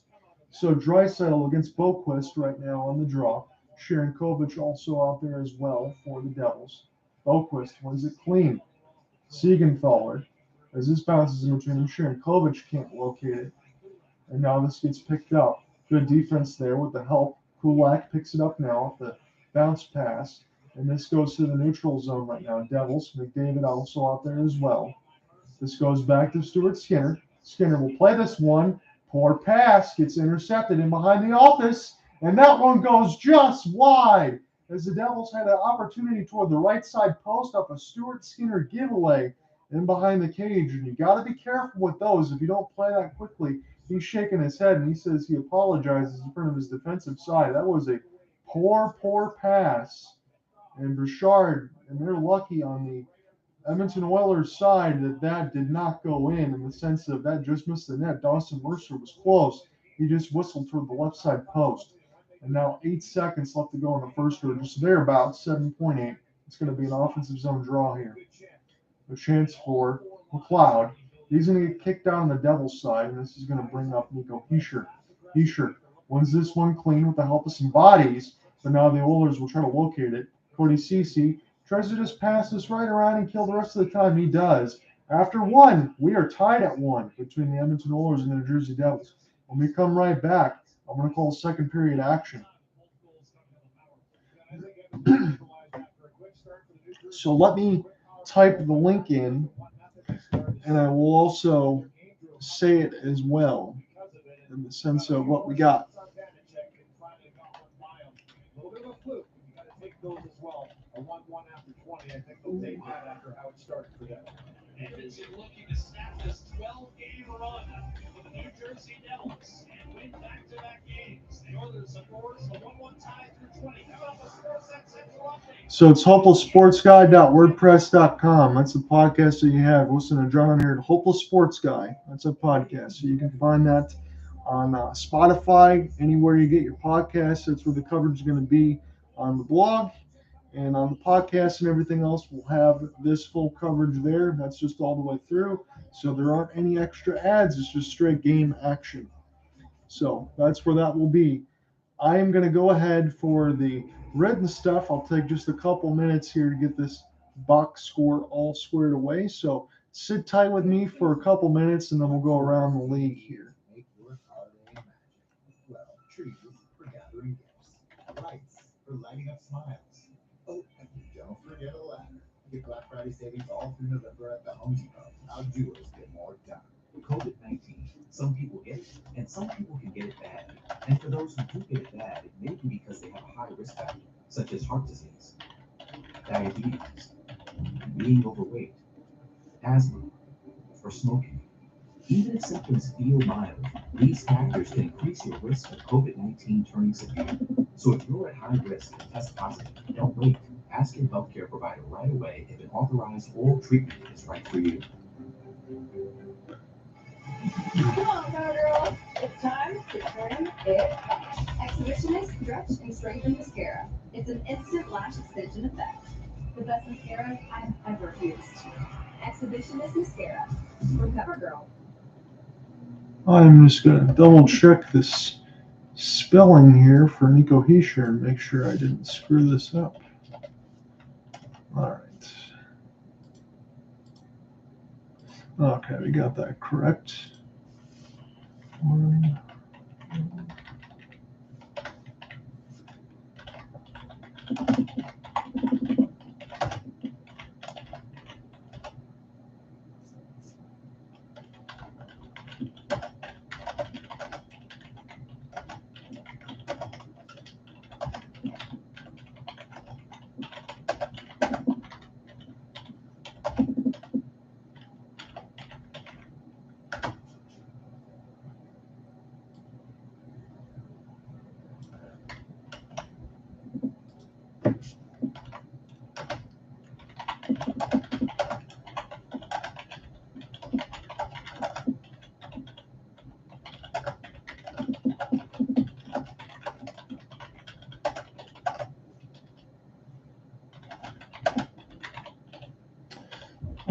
So Draisaitl against Boquist right now on the draw. Sharankovic also out there as well for the Devils. Boquist wins it clean. Siegenthaler, as this bounces in between him, Sharankovic can't locate it. And now this gets picked up. Good defense there with the help. Kulak picks it up now with the bounce pass. And this goes to the neutral zone right now. Devils, McDavid also out there as well. This goes back to Stuart Skinner. Skinner will play this one. Poor pass gets intercepted in behind the office. And that one goes just wide as the Devils had an opportunity toward the right side post up a Stuart Skinner giveaway in behind the cage. And you got to be careful with those. If you don't play that quickly, he's shaking his head and he says he apologizes in front of his defensive side. That was a poor pass. And Bouchard, and they're lucky on the Edmonton Oilers side that did not go in the sense of that just missed the net. Dawson Mercer was close. He just whistled toward the left side post. And now 8 seconds left to go in the first period. So they're about 7.8. It's going to be an offensive zone draw here. A chance for McLeod. He's going to get kicked out on the Devils side, and this is going to bring up Nico Hischier. Hischier wins this one clean with the help of some bodies, but now the Oilers will try to locate it. Cody Ceci tries to just pass this right around and kill the rest of the time. He does. After one, we are tied at 1 between the Edmonton Oilers and the New Jersey Devils. When we come right back, I'm going to call second period action. So let me type the link in, and I will also say it as well in the sense of what we got. A 1-1 after 20, I think they'll take that after how it started for them. Edmonton looking to snap this 12-game run with the New Jersey Devils and win back-to-back games. The Oilers, of course, a 1-1 tie through 20. How about the Sportsnet Central update? So it's hopelesssportsguy.wordpress.com. That's the podcast that you have. Listen to John here at Hopeless Sports Guy. That's a podcast. So you can find that on Spotify, anywhere you get your podcasts. That's where the coverage is going to be on the blog. And on the podcast and everything else, we'll have this full coverage there. That's just all the way through. So there aren't any extra ads. It's just straight game action. So that's where that will be. I am going to go ahead for the written stuff. I'll take just a couple minutes here to get this box score all squared away. So sit tight with me for a couple minutes, and then we'll go around the league here. Make your holiday magic. Well, trees for gathering gifts. Lights for lighting up smiles. Oh, and don't forget a ladder. Get Black Friday savings all through November at the Home Depot. Our doers get more done. COVID-19. Some people get it, and some people can get it bad. And for those who do get it bad, it may be because they have a high risk factor, such as heart disease, diabetes, being overweight, asthma, or smoking. Even if symptoms feel mild, these factors can increase your risk of COVID-19 turning severe. So if you're at high risk and test positive, don't wait. Ask your healthcare provider right away if an authorized oral treatment is right for you. Come on, cowgirl. It's time to trim it up. Exhibitionist Stretch and Strengthen Mascara. It's an instant lash extension effect. The best mascara I've ever used. Exhibitionist Mascara from CoverGirl. I'm just going to double check this spelling here for Nico Hischier and make sure I didn't screw this up. All right. Okay, we got that correct.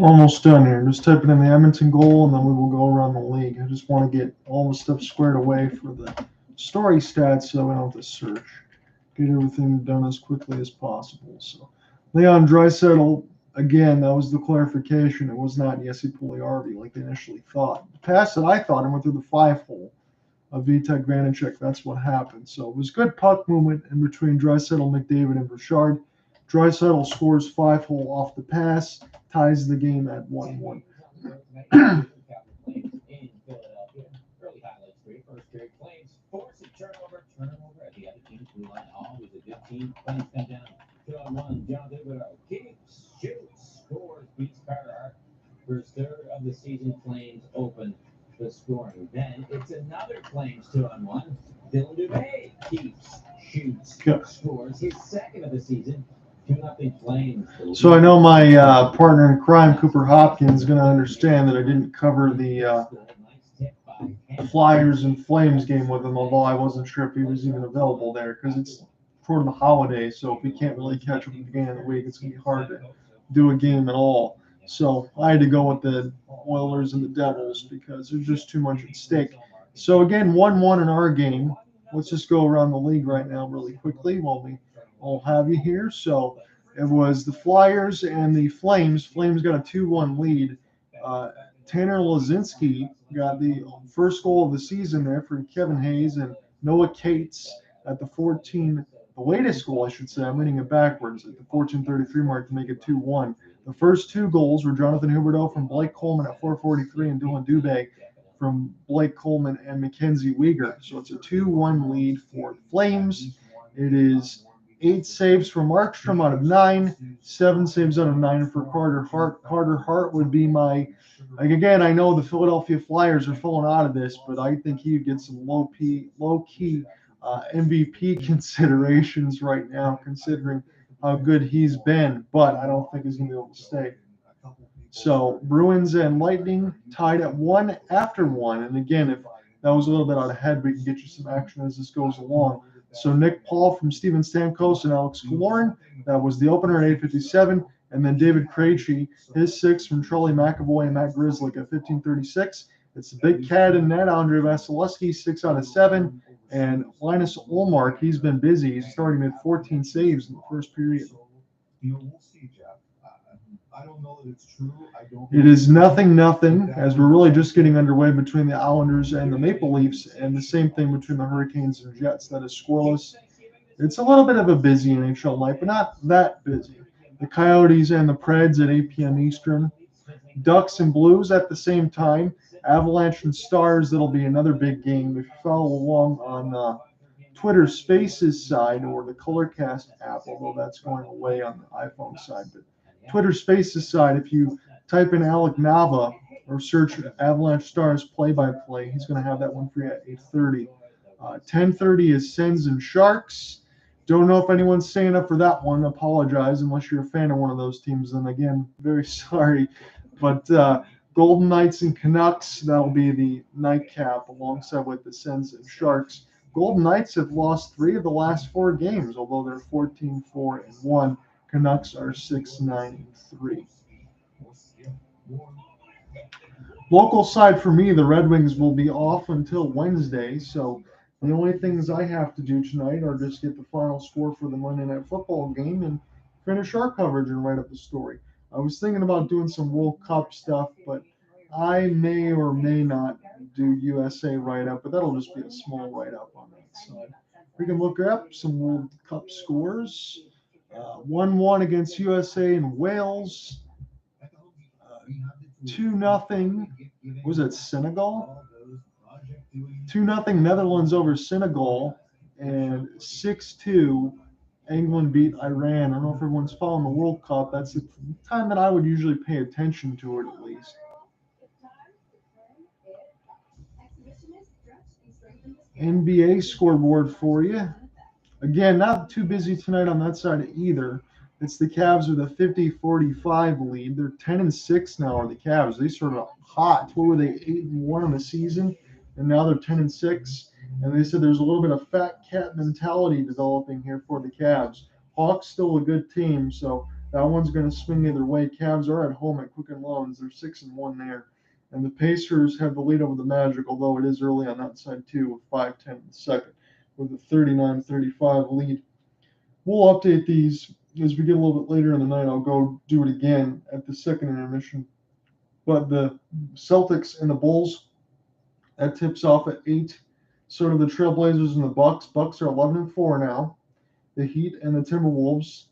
Almost done here. Just typing in the Edmonton goal, and then we will go around the league. I just want to get all the stuff squared away for the story stats so we don't have to search. Get everything done as quickly as possible. So Leon Draisaitl, again, that was the clarification. It was not Jesse Puljujärvi like they initially thought. The pass that I thought, I went through the 5-hole of Vitek Vanacek. That's what happened. So it was good puck movement in between Draisaitl, McDavid, and Bouchard. Draisaitl scores 5-hole off the pass, ties the game at 1-1. Early highlights for your first period. Flames force a turnover at the other team's blue line. Always a good team. Flames come down 2-on-1. John Ott keeps, shoots, scores, beats Carter. First third of the season, Flames open the scoring. Then it's another Flames 2-on-1. Dylan Dubé shoots, Okay. scores his second of the season. 2-0 Flames. So I know my partner in crime, Cooper Hopkins, is going to understand that I didn't cover the Flyers and Flames game with him, although I wasn't sure if he was even available there because it's toward the holiday. So if we can't really catch up at the beginning of the week, it's going to be hard to do a game at all. So I had to go with the Oilers and the Devils because there's just too much at stake. So again, 1-1 in our game. Let's just go around the league right now really quickly while we all have you here. So it was the Flyers and the Flames. Flames got a 2-1 lead. Tanner Lazinski got the first goal of the season there for Kevin Hayes, and Noah Cates at the 14, the latest goal, I should say. I'm reading it backwards, at the 14:33 mark to make it 2-1. The first two goals were Jonathan Huberdeau from Blake Coleman at 4:43 and Dylan Dubé from Blake Coleman and Mackenzie Weegar. So it's a 2-1 lead for the Flames. It is 8 saves for Markstrom out of 9, 7 saves out of 9 for Carter Hart. Carter Hart would be my, like, again, I know the Philadelphia Flyers are falling out of this, but I think he would get some low-key MVP considerations right now, considering how good he's been, but I don't think he's going to be able to stay. So Bruins and Lightning tied at 1 after 1. And again, if that was a little bit out ahead, we can get you some action as this goes along. So Nick Paul from Steven Stamkos and Alex Killorn, that was the opener at 8:57. And then David Krejci, his 6 from Charlie McAvoy and Matt Grzelcyk at 15:36. It's the big cat in net, Andre Vasilevsky, 6 out of 7. And Linus Ullmark, he's been busy. He's starting at 14 saves in the first period. We'll see, Jeff. I don't know that it's true. It is 0-0, as we're really just getting underway between the Islanders and the Maple Leafs, and the same thing between the Hurricanes and Jets. That is scoreless. It's a little bit of a busy NHL night, but not that busy. The Coyotes and the Preds at 8 p.m. Eastern. Ducks and Blues at the same time. Avalanche and Stars, that'll be another big game. If you follow along on Twitter Spaces side or the Colorcast app, although that's going away on the iPhone side, but Twitter Spaces side, if you type in Alec Nava or search Avalanche Stars play-by-play, he's going to have that one for you at 8:30. 10:30 is Sens and Sharks. Don't know if anyone's staying up for that one. Apologize unless you're a fan of one of those teams. Then again, very sorry. But Golden Knights and Canucks, that'll be the nightcap alongside with the Sens and Sharks. Golden Knights have lost 3 of the last 4 games, although they're 14-4-1. Canucks are 6-9-3. Local side for me, the Red Wings will be off until Wednesday, so the only things I have to do tonight are just get the final score for the Monday Night Football game and finish our coverage and write up the story. I was thinking about doing some World Cup stuff, but I may or may not do USA write-up, but that'll just be a small write-up on that side. We can look up some World Cup scores. 1-1 against USA and Wales. 2-0. Was it Senegal? 2-0 Netherlands over Senegal, and 6-2 England beat Iran. I don't know if everyone's following the World Cup. That's the time that I would usually pay attention to it, at least. NBA scoreboard for you. Again, not too busy tonight on that side either. It's the Cavs with a 50-45 lead. They're 10-6 now, are the Cavs. They started hot. What were they, 8-1 in the season? And now they're 10-6. And they said there's a little bit of fat cat mentality developing here for the Cavs. Hawks still a good team, so that one's going to swing either way. Cavs are at home at Quicken Loans. They're 6-1 there. And the Pacers have the lead over the Magic, although it is early on that side too, with 5-10 in the second, with a 39-35 lead. We'll update these as we get a little bit later in the night. I'll go do it again at the second intermission. But the Celtics and the Bulls, that tips off at 8. Sort of the Trailblazers and the Bucks. Bucks are 11-4 now. The Heat and the Timberwolves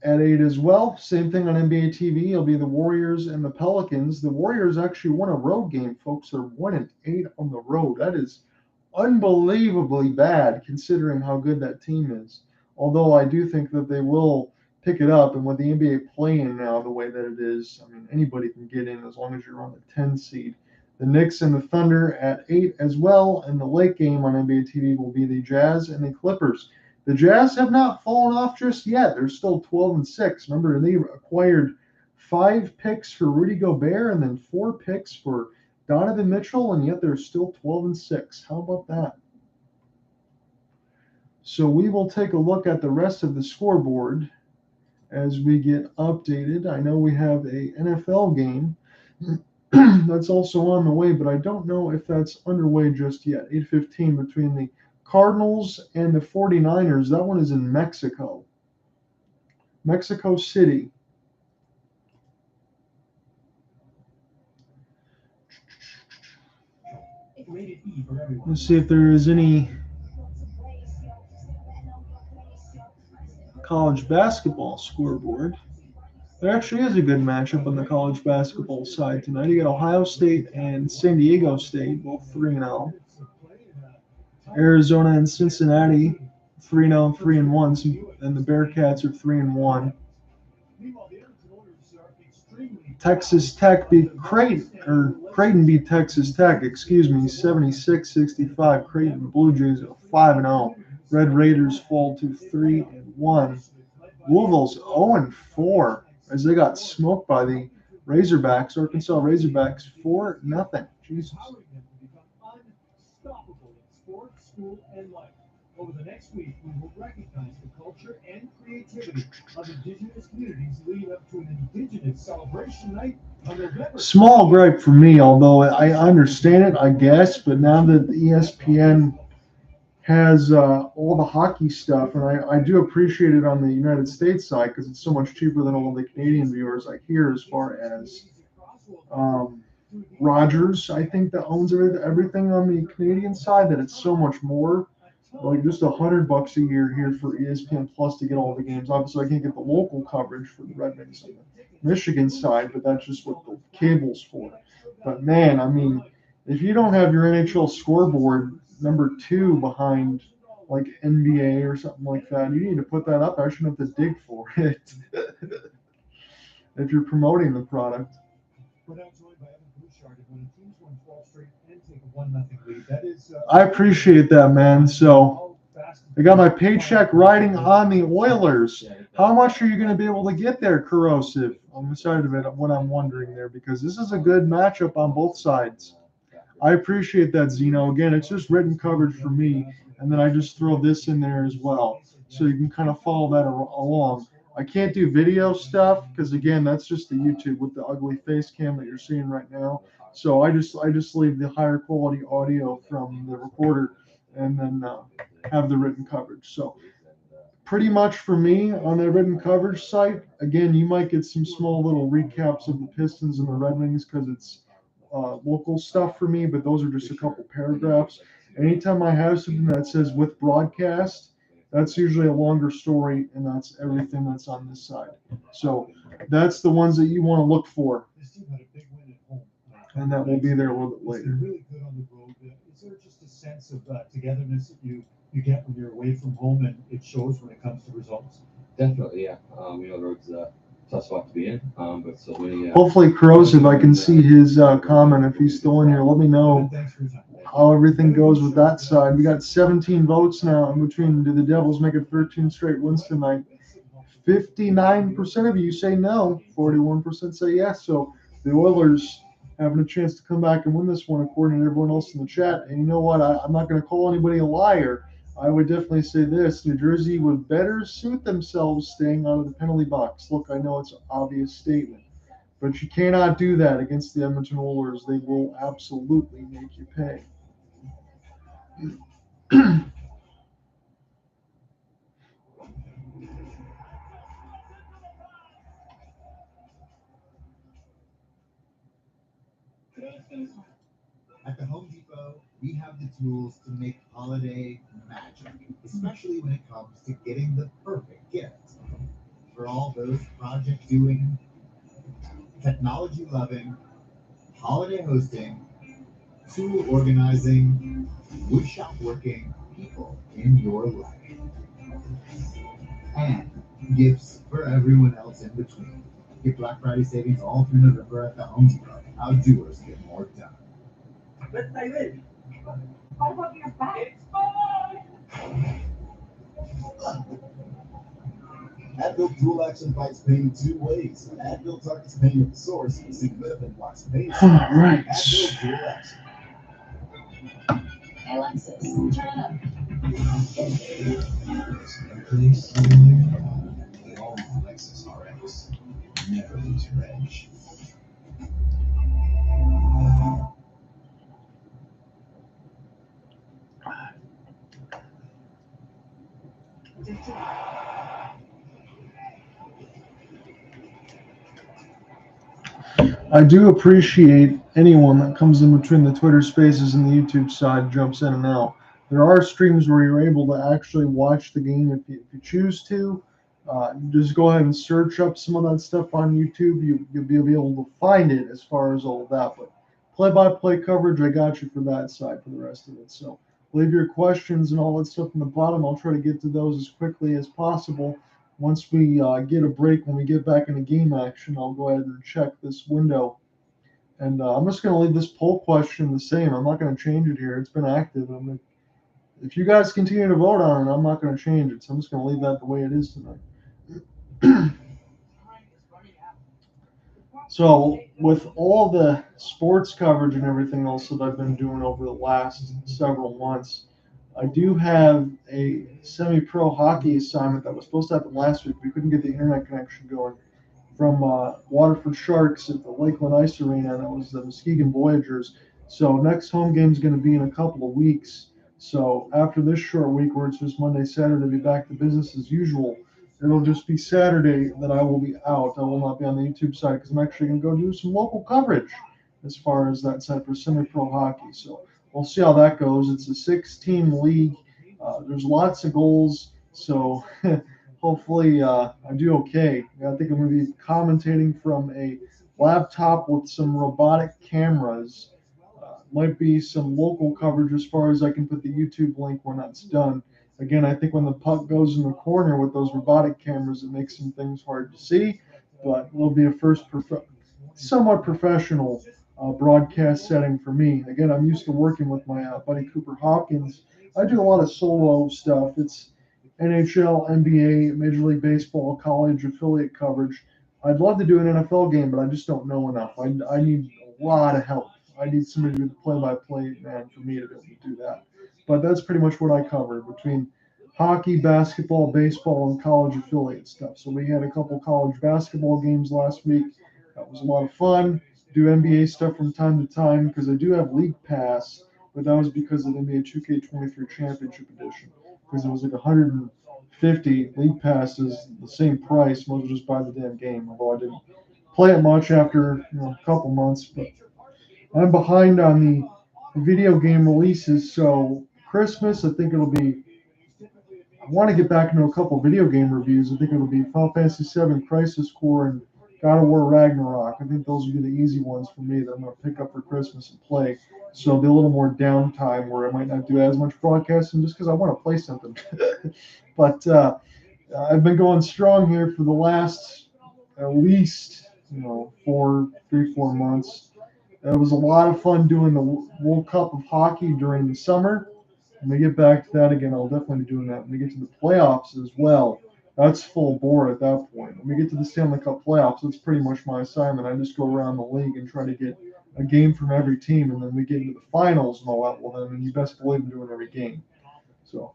at 8 as well. Same thing on NBA TV. It'll be the Warriors and the Pelicans. The Warriors actually won a road game, folks. They're 1-8 on the road. That is unbelievably bad considering how good that team is. Although I do think that they will pick it up. And with the NBA playing now the way that it is, I mean, anybody can get in as long as you're on the 10 seed. The Knicks and the Thunder at 8 as well. And the late game on NBA TV will be the Jazz and the Clippers. The Jazz have not fallen off just yet. They're still 12-6. Remember, they acquired 5 picks for Rudy Gobert and then 4 picks for Donovan Mitchell, and yet they're still 12-6. How about that? So we will take a look at the rest of the scoreboard as we get updated. I know we have a NFL game that's also on the way, but I don't know if that's underway just yet. 8:15 between the Cardinals and the 49ers. That one is in Mexico. Mexico City. Let's see if there is any college basketball scoreboard. There actually is a good matchup on the college basketball side tonight. You got Ohio State and San Diego State, both 3-0. Arizona and Cincinnati, 3-0, 3-1, and the Bearcats are 3-1. Texas Tech beat Creighton beat Texas Tech, 76-65. Creighton Blue Jays are 5-0. Red Raiders fall to 3-1. Louisville's 0-4 as they got smoked by the Razorbacks. Arkansas Razorbacks 4-0. Jesus. Over the next week, we will recognize the culture and creativity of Indigenous communities leading up to an Indigenous celebration night on November. Small gripe for me, although I understand it, I guess, but now that ESPN has all the hockey stuff, and I do appreciate it on the United States side because it's so much cheaper than all the Canadian viewers I hear, as far as Rogers, I think, that owns everything on the Canadian side, that it's so much more. Like just $100 a year here for ESPN Plus to get all the games. Obviously, I can't get the local coverage for the Red Wings on the Michigan side, but that's just what the cable's for. But man, I mean, if you don't have your NHL scoreboard number 2 behind like NBA or something like that, you need to put that up. I shouldn't have to dig for it if you're promoting the product. I appreciate that, man. So I got my paycheck riding on the Oilers. How much are you going to be able to get there, Corrosive? I'm excited about what I'm wondering there, because this is a good matchup on both sides. I appreciate that, Zeno. Again, it's just written coverage for me, and then I just throw this in there as well, so you can kind of follow that along. I can't do video stuff because, again, that's just the YouTube with the ugly face cam that you're seeing right now. So I just leave the higher quality audio from the recorder and then have the written coverage. So pretty much for me on the written coverage site, again, you might get some small little recaps of the Pistons and the Red Wings because it's local stuff for me, but those are just a couple paragraphs. Anytime I have something that says with broadcast, that's usually a longer story, and that's everything that's on this side. So that's the ones that you want to look for. And that will be there a little bit later. Really good on the road. Is there just a sense of togetherness that you get when you're away from home, and it shows when it comes to results? Definitely, yeah. The road's a tough spot to be in, but still winning. Hopefully, Corrosive, I can see his comment. If he's still in here, let me know how everything goes with that side. We got 17 votes now in between. Do the Devils make it 13 straight wins tonight? 59% of you say no. 41% say yes. So the Oilers having a chance to come back and win this one, according to everyone else in the chat. And you know what? I'm not going to call anybody a liar. I would definitely say this. New Jersey would better suit themselves staying out of the penalty box. Look, I know it's an obvious statement, but you cannot do that against the Edmonton Oilers. They will absolutely make you pay. At the Home Depot, we have the tools to make holiday magic, especially when it comes to getting the perfect gift. For all those project-doing, technology-loving, holiday hosting, tool organizing, woodshop working people in your life. And gifts for everyone else in between. Get Black Friday savings all through November at the Home Depot. How doers get more done. What about your back? It's fine. Advil Dual Action fights pain two ways. Advil targets pain at the source. Significant blocks pain. All right. Advil Dual Action. Alexis, turn it up. Place with all Lexus RX. Never lose your edge. I do appreciate anyone that comes in between the Twitter spaces and the YouTube side, jumps in and out. There are streams where you're able to actually watch the game if you choose to. Just go ahead and search up some of that stuff on YouTube. You'll be able to find it as far as all of that. But play-by-play coverage, I got you for that side for the rest of it. So leave your questions and all that stuff in the bottom. I'll try to get to those as quickly as possible. Once we get a break, when we get back into game action, I'll go ahead and check this window. And I'm just going to leave this poll question the same. I'm not going to change it here. It's been active. If you guys continue to vote on it, I'm not going to change it. So I'm just going to leave that the way it is tonight. So with all the sports coverage and everything else that I've been doing over the last several months, I do have a semi-pro hockey assignment that was supposed to happen last week. We couldn't get the internet connection going from Waterford Sharks at the Lakeland Ice Arena, and it was the Muskegon Voyagers. So next home game is going to be in a couple of weeks. So after this short week where it's just Monday, Saturday, be back to business as usual, it'll just be Saturday that I will be out. I will not be on the YouTube side because I'm actually going to go do some local coverage as far as that side for semi-pro hockey. So we'll see how that goes. It's a 6-team league. There's lots of goals, so hopefully I do okay. I think I'm going to be commentating from a laptop with some robotic cameras. Might be some local coverage as far as I can put the YouTube link when that's done. Again, I think when the puck goes in the corner with those robotic cameras, it makes some things hard to see, but it'll be a first somewhat professional broadcast setting for me. Again, I'm used to working with my buddy Cooper Hopkins. I do a lot of solo stuff. It's NHL, NBA, Major League Baseball, college affiliate coverage. I'd love to do an NFL game, but I just don't know enough. I need a lot of help. I need somebody to be the play-by-play man for me to be able to do that. But that's pretty much what I cover between hockey, basketball, baseball, and college affiliate stuff. So we had a couple college basketball games last week. That was a lot of fun. Do NBA stuff from time to time because I do have League Pass, but that was because of the NBA 2K23 Championship Edition. Because it was like 150 League Passes, the same price. Most just buy the damn game, although I didn't play it much after a couple months. But I'm behind on the video game releases, so Christmas, I think it'll be. I want to get back into a couple video game reviews. I think it'll be Final Fantasy VII Crisis Core and God of War Ragnarok. I think those will be the easy ones for me that I'm going to pick up for Christmas and play. So it'll be a little more downtime where I might not do as much broadcasting just because I want to play something. But I've been going strong here for the last at least 3-4 months. It was a lot of fun doing the World Cup of Hockey during the summer. When we get back to that again, I'll definitely be doing that. When we get to the playoffs as well, that's full bore at that point. When we get to the Stanley Cup playoffs, that's pretty much my assignment. I just go around the league and try to get a game from every team, and then we get into the finals and all that. Well, then you best believe I'm doing every game. So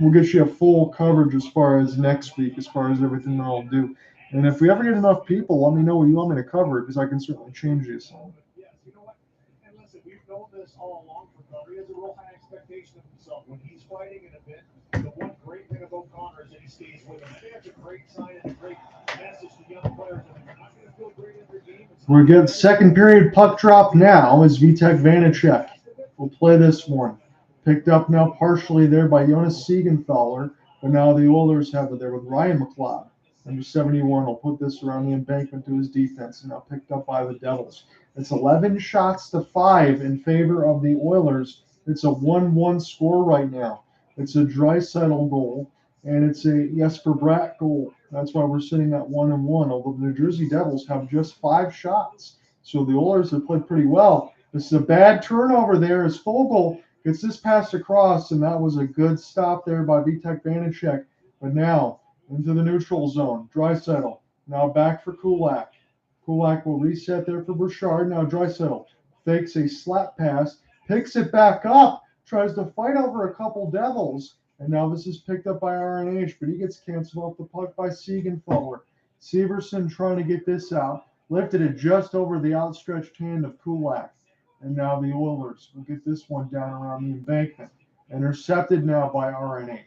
we'll get you a full coverage as far as next week, as far as everything that I'll do. And if we ever get enough people, let me know what you want me to cover because I can certainly change the assignment. Yes, you know what? And listen, we've known this all along for Connor. He has a real high expectation of himself. When he's fighting in a bit, the one great thing about Connor is that he stays with him. I think that's a great sign and a great message to young players. If you're not going to feel great in their game, We're getting second period puck drop now as Vitek Vanacek will play this one. Picked up now partially there by Jonas Siegenthaler, but now the Oilers have it there with Ryan McLeod. Number 71 will put this around the embankment to his defense, and now picked up by the Devils. It's 11 shots to 5 in favor of the Oilers. It's a 1-1 score right now. It's a Draisaitl goal, and it's a Jesper Bratt goal. That's why we're sitting at 1-1, although the New Jersey Devils have just 5 shots. So the Oilers have played pretty well. This is a bad turnover there as Fogel gets this pass across, and that was a good stop there by Vitek Vanacek. But now into the neutral zone. Draisaitl now back for Kulak. Kulak will reset there for Bouchard. Now Draisaitl fakes a slap pass, picks it back up, tries to fight over a couple Devils. And now this is picked up by RNH, but he gets canceled off the puck by Siegenthaler. Severson trying to get this out. Lifted it just over the outstretched hand of Kulak. And now the Oilers will get this one down around the embankment. Intercepted now by RNH.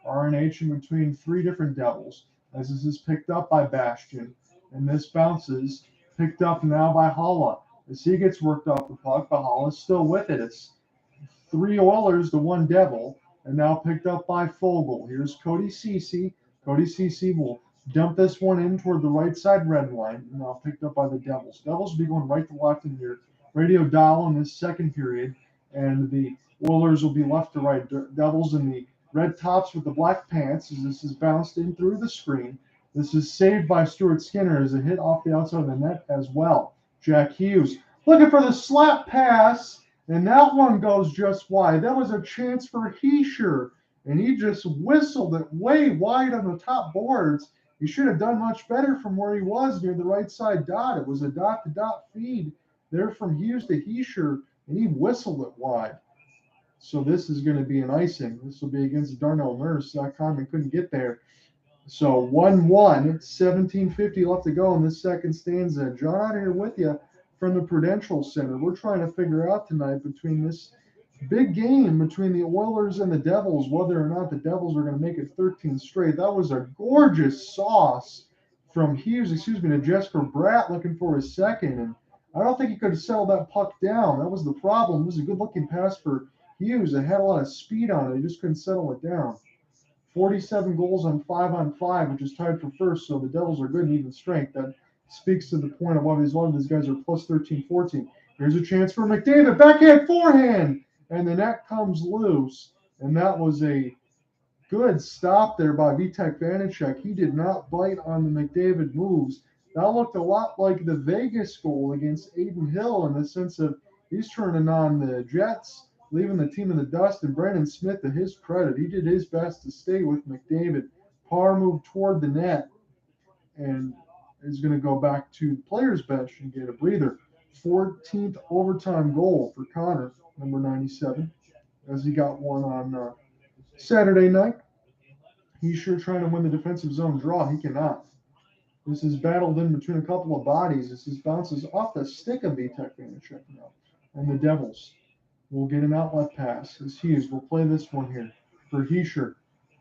RNH in between three different Devils, as this is picked up by Bastian. And this bounces, picked up now by Halla. As he gets worked off the puck, but Halla's still with it. It's 3 Oilers to 1 Devil, and now picked up by Fogel. Here's Cody Ceci. Cody Ceci will dump this one in toward the right side red line, and now picked up by the Devils. Devils will be going right to left in your radio dial in this second period, and the Oilers will be left to right. Devils in the red tops with the black pants, as this is bounced in through the screen. This is saved by Stuart Skinner as a hit off the outside of the net as well. Jack Hughes looking for the slap pass, and that one goes just wide. That was a chance for Hischier, and he just whistled it way wide on the top boards. He should have done much better from where he was near the right side dot. It was a dot-to-dot feed there from Hughes to Hischier, and he whistled it wide. So this is going to be an icing. This will be against Darnell Nurse. Zack Hyman couldn't get there. So 1-1, 17:50 left to go in this second stanza. John Ott here with you from the Prudential Center. We're trying to figure out tonight between this big game between the Oilers and the Devils, whether or not the Devils are going to make it 13 straight. That was a gorgeous sauce from Hughes, to Jesper Bratt looking for his second. And I don't think he could have settled that puck down. That was the problem. It was a good-looking pass for Hughes. It had a lot of speed on it. He just couldn't settle it down. 47 goals on 5-on-5, which is tied for first, so the Devils are good in even strength. That speaks to the point of why a lot of these guys are plus 13, 14. Here's a chance for McDavid. Backhand forehand, and the net comes loose. And that was a good stop there by Vitek Vanacek. He did not bite on the McDavid moves. That looked a lot like the Vegas goal against Aiden Hill in the sense of he's turning on the Jets, leaving the team in the dust. And Brandon Smith, to his credit, he did his best to stay with McDavid. Parr moved toward the net and is going to go back to the players' bench and get a breather. 14th overtime goal for Connor, number 97, as he got one on Saturday night. He's sure trying to win the defensive zone draw. He cannot. This is battled in between a couple of bodies. This is bounces off the stick of Vitek Vanacek now. And the Devils will get an outlet pass as Hughes will play this one here for Hischier.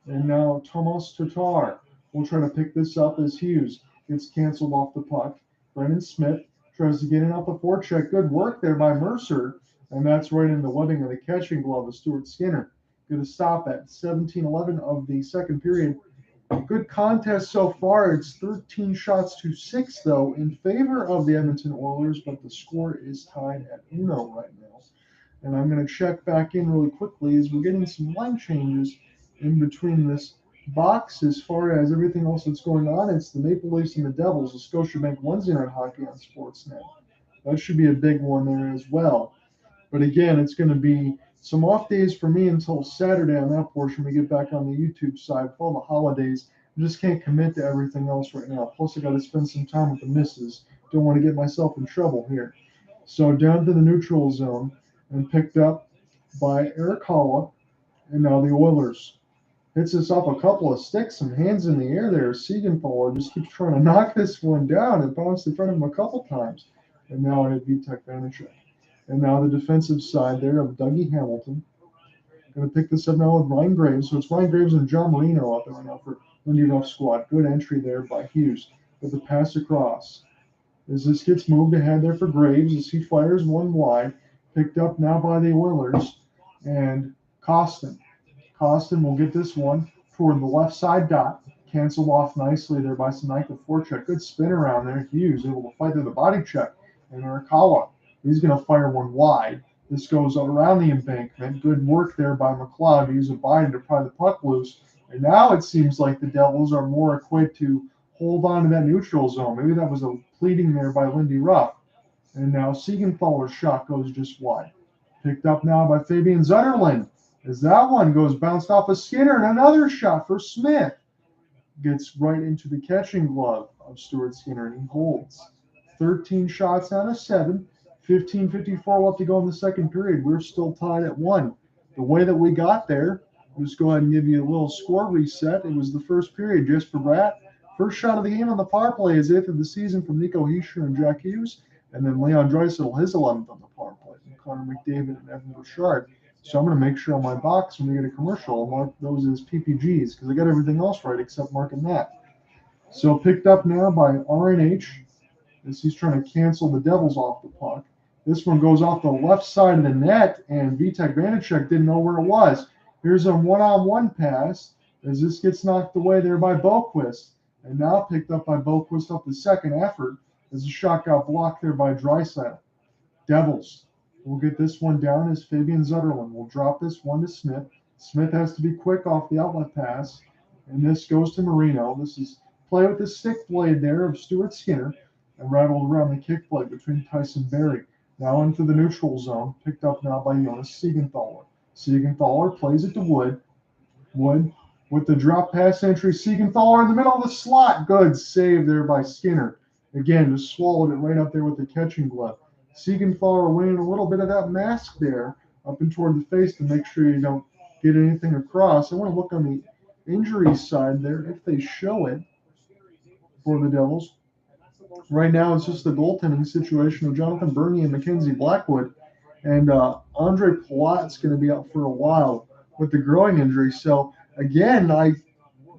And now Tomas Tatar will try to pick this up as Hughes gets canceled off the puck. Brendan Smith tries to get in off the forecheck. Good work there by Mercer. And that's right in the webbing of the catching glove of Stuart Skinner. Going to stop at 17-11 of the second period. Good contest so far. It's 13 shots to 6, though, in favor of the Edmonton Oilers, but the score is tied at 1 right now. And I'm going to check back in really quickly as we're getting some line changes in between this box as far as everything else that's going on. It's the Maple Leafs and the Devils, the Scotiabank Wednesday Night Hockey on Sportsnet. That should be a big one there as well. But again, it's going to be some off days for me until Saturday on that portion. We get back on the YouTube side for all the holidays. I just can't commit to everything else right now. Plus, I got to spend some time with the missus. Don't want to get myself in trouble here. So down to the neutral zone and picked up by Eric Halla. And now the Oilers. Hits us off a couple of sticks, some hands in the air there. Siegenthaler just keeps trying to knock this one down and bounced in front of him a couple times. And now it hit Vitek Vanacek. And now the defensive side there of Dougie Hamilton. Going to pick this up now with Ryan Graves. So it's Ryan Graves and John Marino out there right now for Lindy Ruff squad. Good entry there by Hughes with the pass across. As this gets moved ahead there for Graves as he fires one wide. Picked up now by the Oilers. And Costin. Costin will get this one toward the left side dot. Canceled off nicely there by Nico forecheck. Good spin around there. Hughes able to fight through the body check. And Arakawa. He's going to fire one wide. This goes around the embankment. Good work there by McLeod to use a body to pry the puck loose. And now it seems like the Devils are more equipped to hold on to that neutral zone. Maybe that was a pleading there by Lindy Ruff. And now Siegenthaler's shot goes just wide. Picked up now by Fabian Zetterlund. As that one goes bounced off of Skinner, and another shot for Smith. Gets right into the catching glove of Stuart Skinner, and he holds. 13 shots out of 7. 15:54 left to go in the second period. We're still tied at 1. The way that we got there, I'll just go ahead and give you a little score reset. It was the first period. Jesper Bratt, first shot of the game on the power play, his 8th of the season from Nico Hischier and Jack Hughes. And then Leon Draisaitl, his 11th on the power play from Connor McDavid and Evan Bouchard. So I'm going to make sure on my box when we get a commercial, I'll mark those as PPGs because I got everything else right except marking that. So picked up now by RNH as he's trying to cancel the Devils off the puck. This one goes off the left side of the net, and Vitek Vanacek didn't know where it was. Here's a one-on-one pass as this gets knocked away there by Boquist. And now picked up by Boquist off the second effort as the shot got blocked there by Draisaitl. Devils will get this one down as Fabian Zetterlund will drop this one to Smith. Smith has to be quick off the outlet pass, and this goes to Marino. This is play with the stick blade there of Stuart Skinner and rattled around the kick blade between Tyson Berry. Now into the neutral zone, picked up now by Jonas Siegenthaler. Siegenthaler plays it to Wood. Wood with the drop pass entry. Siegenthaler in the middle of the slot. Good save there by Skinner. Again, just swallowed it right up there with the catching glove. Siegenthaler winning a little bit of that mask there up and toward the face to make sure you don't get anything across. I want to look on the injury side there if they show it for the Devils. Right now, it's just the goaltending situation of Jonathan Burney and Mackenzie Blackwood. And Andre Palat's going to be out for a while with the growing injury. So, again,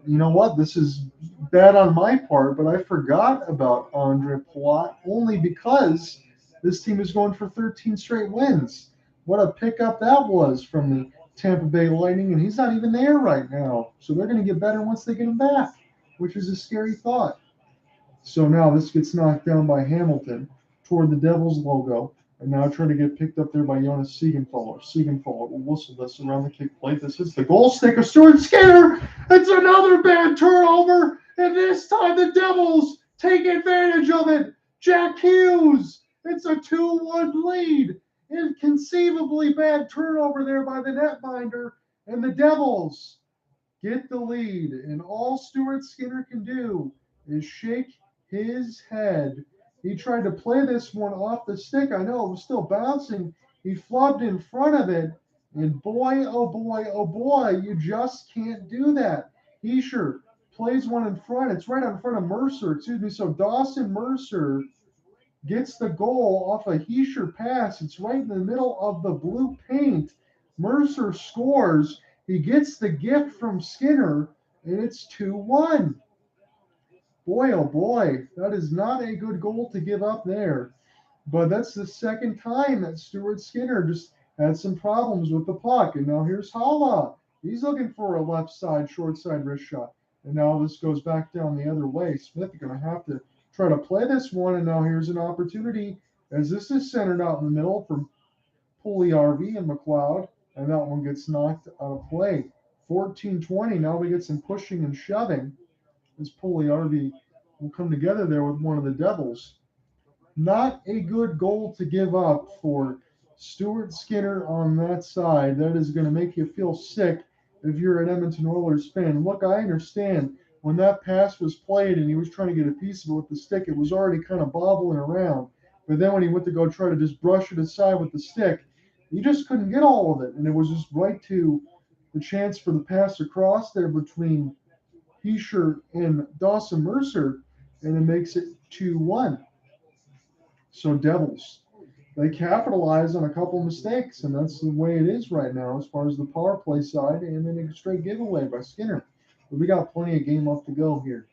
you know what? This is bad on my part, but I forgot about Andre Palat only because this team is going for 13 straight wins. What a pickup that was from the Tampa Bay Lightning, and he's not even there right now. So they're going to get better once they get him back, which is a scary thought. So now this gets knocked down by Hamilton toward the Devils logo, and now trying to get picked up there by Jonas Siegenthaler. Siegenthaler will whistle this around the kick plate. This is the goal stick of Stuart Skinner. It's another bad turnover, and this time the Devils take advantage of it. Jack Hughes. It's a 2-1 lead. Inconceivably bad turnover there by the netminder, and the Devils get the lead. And all Stuart Skinner can do is shake his head. He tried to play this one off the stick. I know it was still bouncing. He flubbed in front of it. And boy, oh boy, oh boy, you just can't do that. Hischier plays one in front. It's right in front of Mercer. So Dawson Mercer gets the goal off a Hischier pass. It's right in the middle of the blue paint. Mercer scores. He gets the gift from Skinner, and it's 2-1. Boy, oh boy, that is not a good goal to give up there. But that's the second time that Stuart Skinner just had some problems with the puck. And now here's Hala. He's looking for a left side, short side wrist shot. And now this goes back down the other way. Smith is going to have to try to play this one. And now here's an opportunity as this is centered out in the middle from Puljujärvi and McLeod. And that one gets knocked out of play. 14-20. Now we get some pushing and shoving. As Puljujärvi will come together there with one of the Devils. Not a good goal to give up for Stuart Skinner on that side. That is going to make you feel sick if you're an Edmonton Oilers fan. Look, I understand when that pass was played and he was trying to get a piece of it with the stick, it was already kind of bobbling around. But then when he went to go try to just brush it aside with the stick, he just couldn't get all of it. And it was just right to the chance for the pass across there between Hischier and Dawson Mercer, and it makes it 2-1. So Devils, they capitalize on a couple mistakes, and that's the way it is right now as far as the power play side, and then a straight giveaway by Skinner. But we got plenty of game left to go here.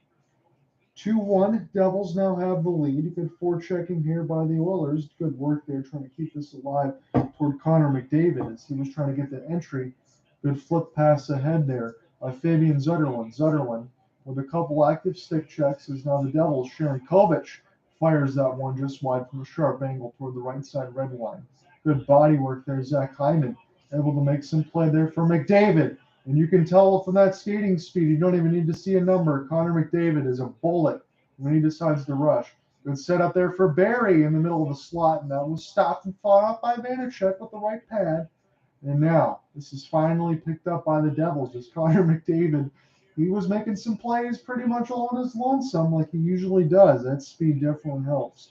2-1, Devils now have the lead. Good forechecking here by the Oilers. Good work there trying to keep this alive toward Connor McDavid as he was trying to get the entry. Good flip pass ahead there by Fabian Zetterlund. Zetterlund with a couple active stick checks is now the Devils. Sharon Kovic fires that one just wide from a sharp angle toward the right side red line. Good body work there, Zack Hyman, able to make some play there for McDavid. And you can tell from that skating speed, you don't even need to see a number. Connor McDavid is a bullet when he decides to rush. Good set up there for Barry in the middle of the slot, and that was stopped and fought off by Vanacek with the right pad. And now this is finally picked up by the Devils. As Connor McDavid, he was making some plays pretty much all on his lonesome like he usually does. That speed definitely helps.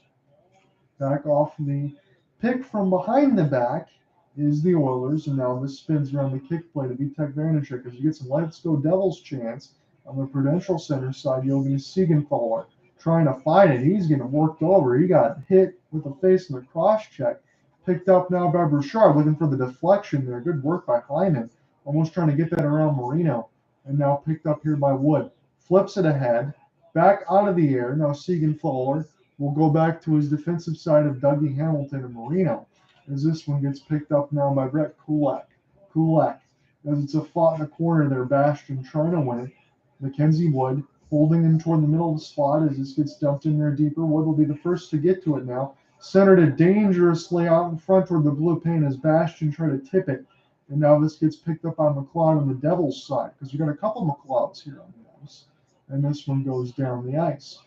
Back off the pick from behind the back is the Oilers, and now this spins around the kick play to Vitek Vanacek as you get some Let's Go Devils chance on the Prudential Center side. Jovan Siegenthaler trying to fight it. He's getting worked over. He got hit with the face in the cross check. Picked up now by Bouchard, looking for the deflection there. Good work by Hyman. Almost trying to get that around Marino. And now picked up here by Wood. Flips it ahead. Back out of the air. Now Siegenthaler will go back to his defensive side of Dougie Hamilton and Marino. As this one gets picked up now by Brett Kulak. As it's a fought in the corner there. Bastian trying to win it. Mackenzie Wood holding him toward the middle of the slot as this gets dumped in there deeper. Wood will be the first to get to it now. Centered it dangerously out in front toward the blue paint as Bastian tried to tip it. And now this gets picked up on McLeod on the Devils side because we've got a couple McLeods here on the ice. And this one goes down the ice.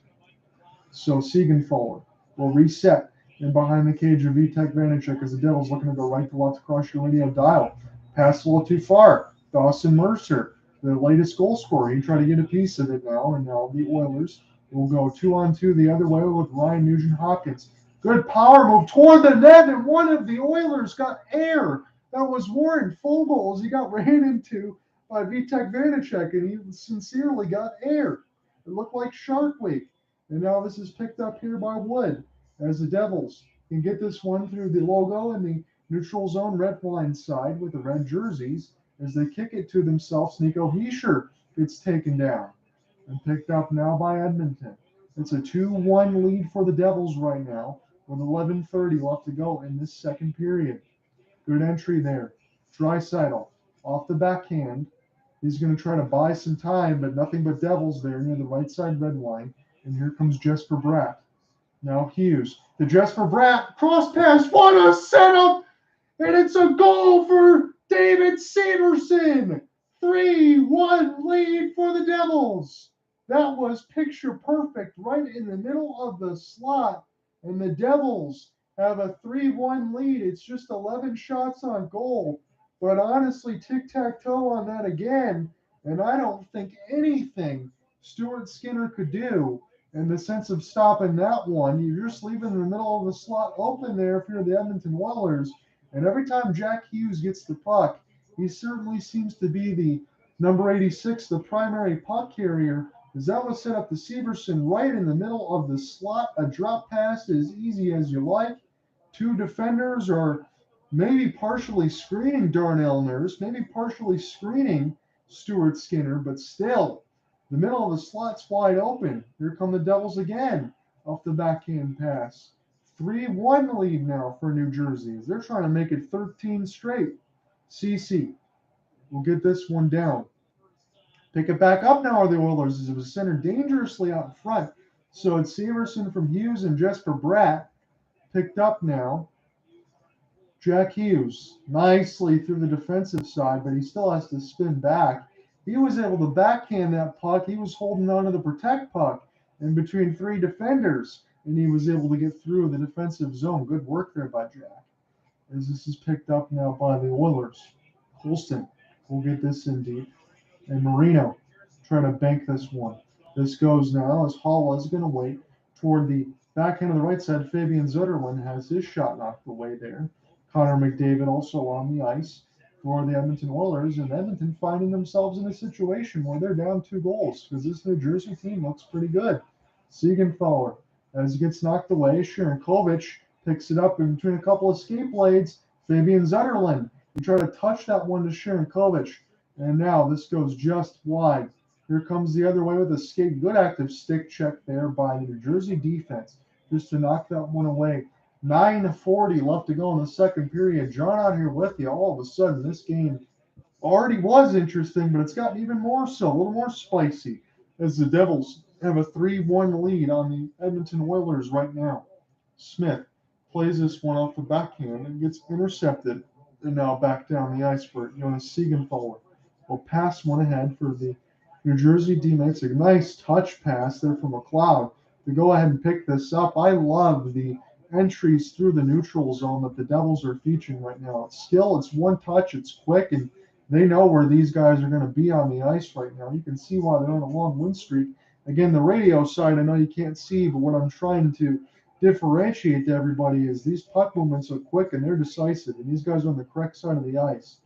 So Siegenthaler will reset in behind the cage of Vitek Vanacek as the Devils looking to go right to left across your radio dial. Pass a little too far. Dawson Mercer, the latest goal scorer. He tried to get a piece of it now, and now the Oilers will go 2-on-2 the other way with Ryan Nugent-Hopkins. Good power move toward the net, and one of the Oilers got air. That was Warren Fogle as he got ran into by Vitek Vanacek, and he sincerely got air. It looked like Shark Week. And now this is picked up here by Wood as the Devils can get this one through the logo in the neutral zone red line side with the red jerseys as they kick it to themselves. Nico Hischier gets taken down and picked up now by Edmonton. It's a 2-1 lead for the Devils right now with 11:30 left to go in this second period. Good entry there. Draisaitl off the backhand. He's going to try to buy some time, but nothing but Devils there near the right side red line. And here comes Jesper Bratt. Now Hughes. The Jesper Bratt cross pass. What a setup! And it's a goal for David Severson. 3-1 lead for the Devils. That was picture perfect right in the middle of the slot. And the Devils have a 3-1 lead. It's just 11 shots on goal. But honestly, tic-tac-toe on that again. And I don't think anything Stuart Skinner could do in the sense of stopping that one. You're just leaving the middle of the slot open there if you're the Edmonton Oilers. And every time Jack Hughes gets the puck, he certainly seems to be the number 86, the primary puck carrier. As that was set up to Severson right in the middle of the slot. A drop pass as easy as you like. Two defenders are maybe partially screening Darnell Nurse, maybe partially screening Stuart Skinner, but still, the middle of the slot's wide open. Here come the Devils again off the backhand pass. 3-1 lead now for New Jersey. They're trying to make it 13 straight. CC will get this one down. Pick it back up now are the Oilers as it was centered dangerously out in front. So it's Severson from Hughes and Jesper Bratt. Picked up now. Jack Hughes nicely through the defensive side, but he still has to spin back. He was able to backhand that puck. He was holding on to the protect puck in between three defenders, and he was able to get through the defensive zone. Good work there by Jack. As this is picked up now by the Oilers. Holston will get this in deep. And Marino trying to bank this one. This goes now as Halla is going to wait toward the backhand of the right side. Fabian Zetterlund has his shot knocked away there. Connor McDavid also on the ice for the Edmonton Oilers, and Edmonton finding themselves in a situation where they're down 2 goals because this New Jersey team looks pretty good. Siegenthaler, as he gets knocked away, Sharankovic picks it up in between a couple of skate blades. Fabian Zetterlund, he tried to touch that one to Sharankovic, and now this goes just wide. Here comes the other way with a skate. Good active stick check there by the New Jersey defense just to knock that one away. 9:40 left to go in the second period. John Ott here with you. All of a sudden, this game already was interesting, but it's gotten even more so, a little more spicy, as the Devils have a 3-1 lead on the Edmonton Oilers right now. Smith plays this one off the backhand and gets intercepted, and now back down the ice for Jonas Siegenthaler. Will pass one ahead for the New Jersey teammates. A nice touch pass there from McLeod. to go ahead and pick this up. I love the entries through the neutral zone that the Devils are featuring right now. It's skill, it's one touch, it's quick, and they know where these guys are going to be on the ice right now. You can see why they're on a long win streak. Again, the radio side, I know you can't see, but what I'm trying to differentiate to everybody is these puck movements are quick and they're decisive, and these guys are on the correct side of the ice.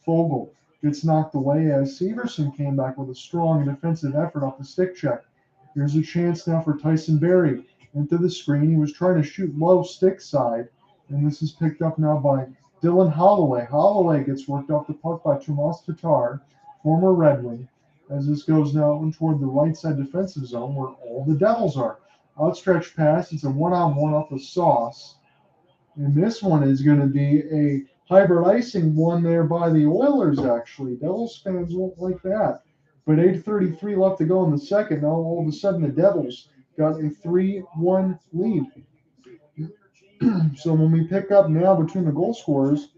Fogle gets knocked away as Severson came back with a strong defensive effort off the stick check. Here's a chance now for Tyson Berry into the screen. He was trying to shoot low stick side, and this is picked up now by Dylan Holloway. Holloway gets worked off the puck by Tomas Tatar, former Red Wing, as this goes now in toward the right side defensive zone where all the Devils are. Outstretched pass. It's a one-on-one off the Sauce. And this one is going to be a hybrid icing one there by the Oilers, actually. Devils fans won't like that. But 8:33 left to go in the second. Now all of a sudden the Devils got a 3-1 lead. So when we pick up now between the goal scorers,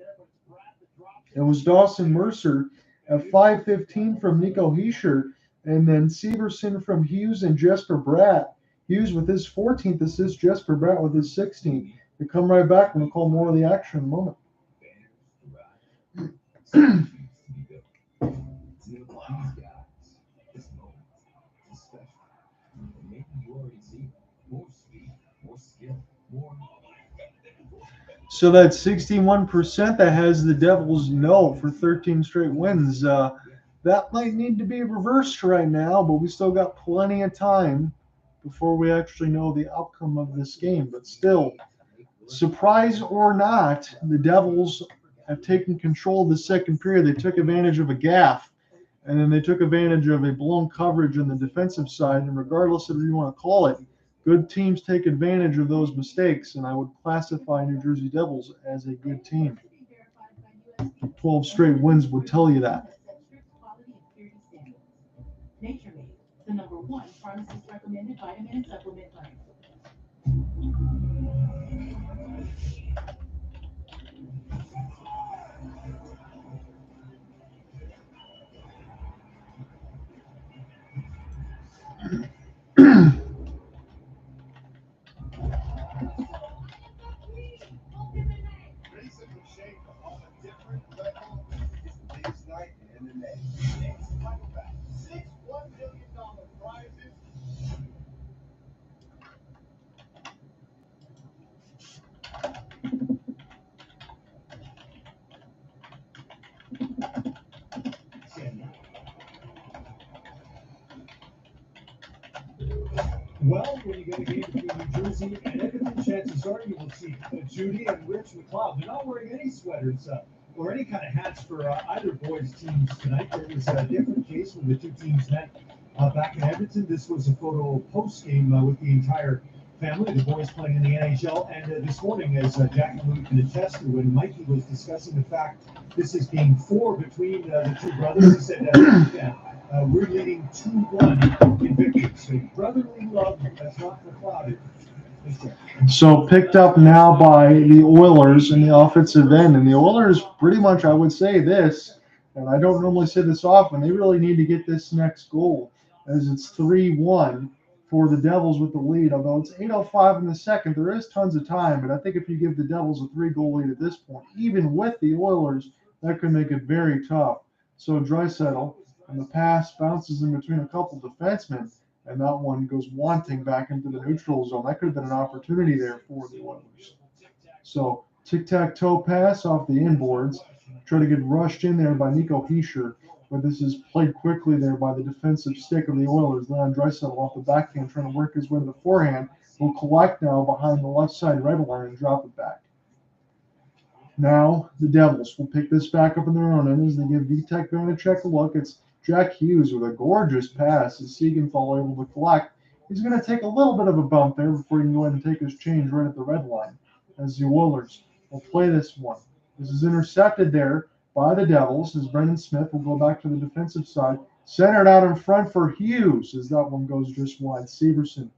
it was Dawson Mercer at 5:15 from Nico Hischier, and then Severson from Hughes and Jesper Bratt. Hughes with his 14th assist, Jesper Bratt with his 16th. We come right back and we'll call more of the action in a moment. So that's 61% that has the Devils no for 13 straight wins. That might need to be reversed right now, but we still got plenty of time before we actually know the outcome of this game. But still, surprise or not, the Devils have taken control of the second period. They took advantage of a gaffe, and then they took advantage of a blown coverage on the defensive side. And regardless of what you want to call it, good teams take advantage of those mistakes, and I would classify New Jersey Devils as a good team. 12 straight wins would tell you that. Nature Made, the #1 pharmacist recommended vitamin and supplement brand. Well, when you get a game between New Jersey and Edmonton, chances are you will see Judy and Rich McLeod. They're not wearing any sweaters or any kind of hats for either boys' teams tonight. There was a different case when the two teams met back in Edmonton. This was a photo post-game with the entire family, the boys playing in the NHL. And this morning, as Jack and Luke can attest to, when Mikey was discussing the fact this is game 4 between the two brothers, he said, we're leading 2-1 in victory. So brotherly love that's not clouded. So picked up now by the Oilers in the offensive end. And the Oilers pretty much, I would say this, and I don't normally say this often, they really need to get this next goal as it's 3-1 for the Devils with the lead. Although it's 8:05 in the second, there is tons of time. But I think if you give the Devils a 3-goal lead at this point, even with the Oilers, that could make it very tough. So Draisaitl, and the pass bounces in between a couple defensemen, and that one goes wanting back into the neutral zone. That could have been an opportunity there for the Oilers. So tic-tac-toe pass off the inboards. Try to get rushed in there by Nico Hischier, but this is played quickly there by the defensive stick of the Oilers. Then Draisaitl off the backhand trying to work his way to the forehand. Will collect now behind the left side red line and drop it back. Now the Devils will pick this back up in their own end as they give Vitek Vanacek a look. It's Jack Hughes with a gorgeous pass as Siegenthal able to collect. He's going to take a little bit of a bump there before he can go ahead and take his change right at the red line as the Oilers will play this one. This is intercepted there by the Devils as Brendan Smith will go back to the defensive side. Centered out in front for Hughes as that one goes just wide. Severson,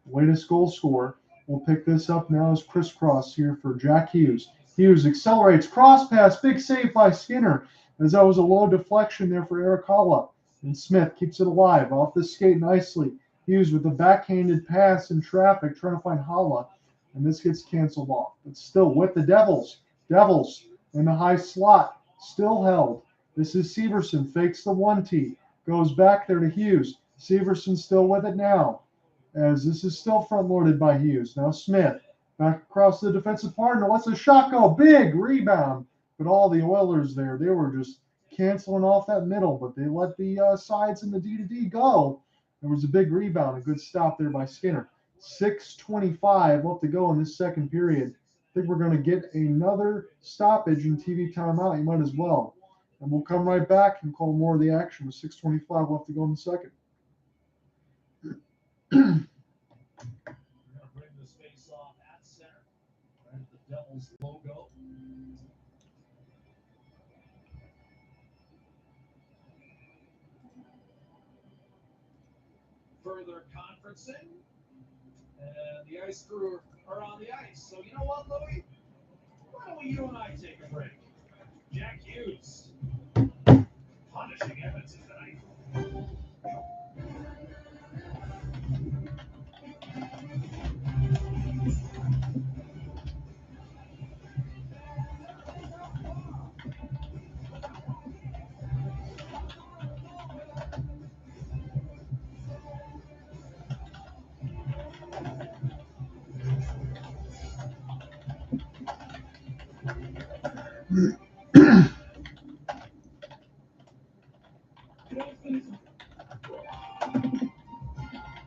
latest goal scorer, will pick this up now as crisscross here for Jack Hughes. Hughes accelerates, cross pass, big save by Skinner, as that was a low deflection there for Eric Halla. And Smith keeps it alive off the skate nicely. Hughes with the backhanded pass in traffic, trying to find Hala, and this gets canceled off. But still with the Devils. Devils in the high slot, still held. This is Severson, fakes the 1T, goes back there to Hughes. Severson still with it now, as this is still front-loaded by Hughes. Now Smith, back across the defensive partner, lets a shot go, big rebound. But all the Oilers there, they were just canceling off that middle, but they let the sides in the D-to-D go. There was a big rebound, a good stop there by Skinner. 6:25 left to go in this second period. I think we're going to get another stoppage and TV timeout. You might as well. And we'll come right back and call more of the action with 6:25 left to go in the second. We're going to bring this face off at center. Right at the Devils logo. Further conferencing. And the ice crew are on the ice. So you know what, Louie? Why don't you and I take a break? Jack Hughes punishing Edmonton tonight.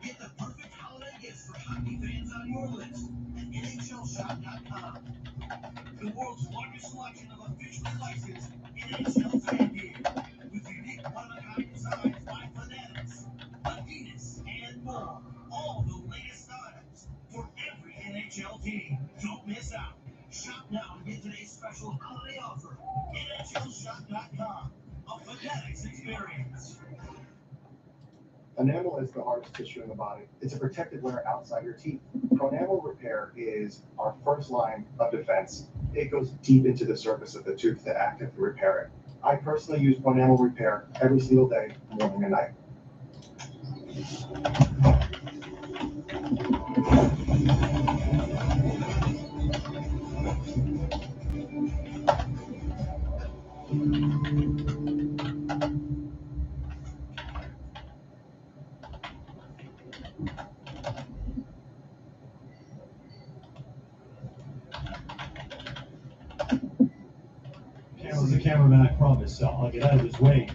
Get the perfect holiday gifts for hockey fans on your list at NHLShop.com. The world's largest selection of officially licensed NHL fan gear with unique one-of-a-kind designs by Fanatics, Adidas, and more. All the latest styles for every NHL team. Don't miss out. Shop now and get today's special holiday offer. NHLShop.com. A Fanatics experience. Enamel is the hardest tissue in the body. It's a protective layer outside your teeth. Pronamel repair is our first line of defense. It goes deep into the surface of the tooth to actively repair it. I personally use Pronamel repair every single day, morning and night. The cameraman, I promise, I'll get out of his way.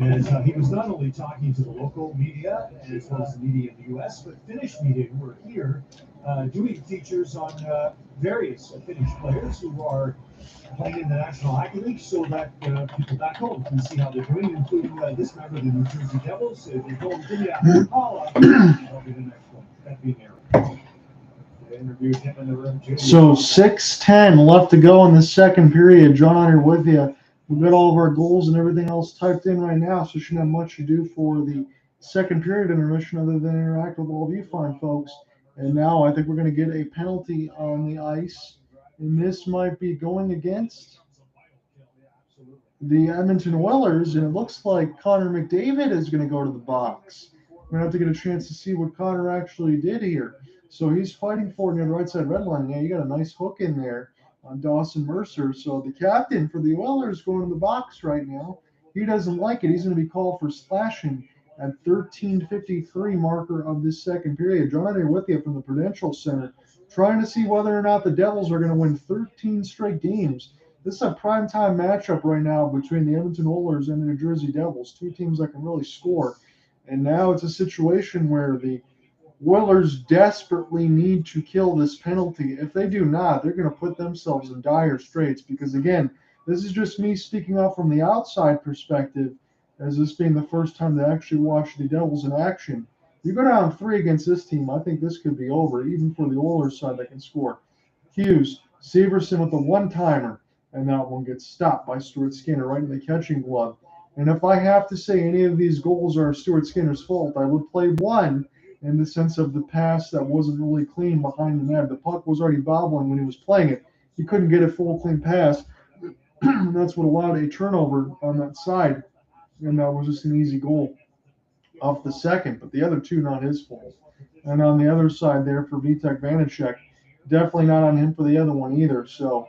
As he was not only talking to the local media as well as the media in the U.S., but Finnish media who are here doing features on various Finnish players who are playing in the National Hockey League, so that people back home can see how they're doing, including this member of the New Jersey Devils, the Golden Jimmy Paula. That'll be the next one. That being Aaron. They interviewed him in the room too. So 6:10 left to go in the second period. John Ott here with you. We've got all of our goals and everything else typed in right now, so shouldn't have much to do for the second period intermission other than interact with all of you fine folks. And now I think we're going to get a penalty on the ice, and this might be going against the Edmonton Oilers, and it looks like Connor McDavid is going to go to the box. We're going to have to get a chance to see what Connor actually did here. So he's fighting for it near the right side red line. Yeah, you got a nice hook in there on Dawson Mercer. So the captain for the Oilers going to the box right now. He doesn't like it. He's going to be called for slashing at 13:53 marker of this second period. John Ott here with you from the Prudential Center, trying to see whether or not the Devils are going to win 13 straight games. This is a primetime matchup right now between the Edmonton Oilers and the New Jersey Devils, two teams that can really score. And now it's a situation where the Oilers desperately need to kill this penalty. If they do not, they're going to put themselves in dire straits because, again, this is just me speaking out from the outside perspective, as this being the first time to actually watch the Devils in action. You go down 3 against this team, I think this could be over, even for the Oilers side that can score. Hughes, Severson with the one-timer, and that one gets stopped by Stuart Skinner right in the catching glove. And if I have to say any of these goals are Stuart Skinner's fault, I would play one in the sense of the pass that wasn't really clean behind the net. The puck was already bobbling when he was playing it. He couldn't get a full clean pass. That's what allowed a turnover on that side, and that was just an easy goal. off the second, but the other two not his fault. And on the other side there for Vitek Vanacek, definitely not on him for the other one either. So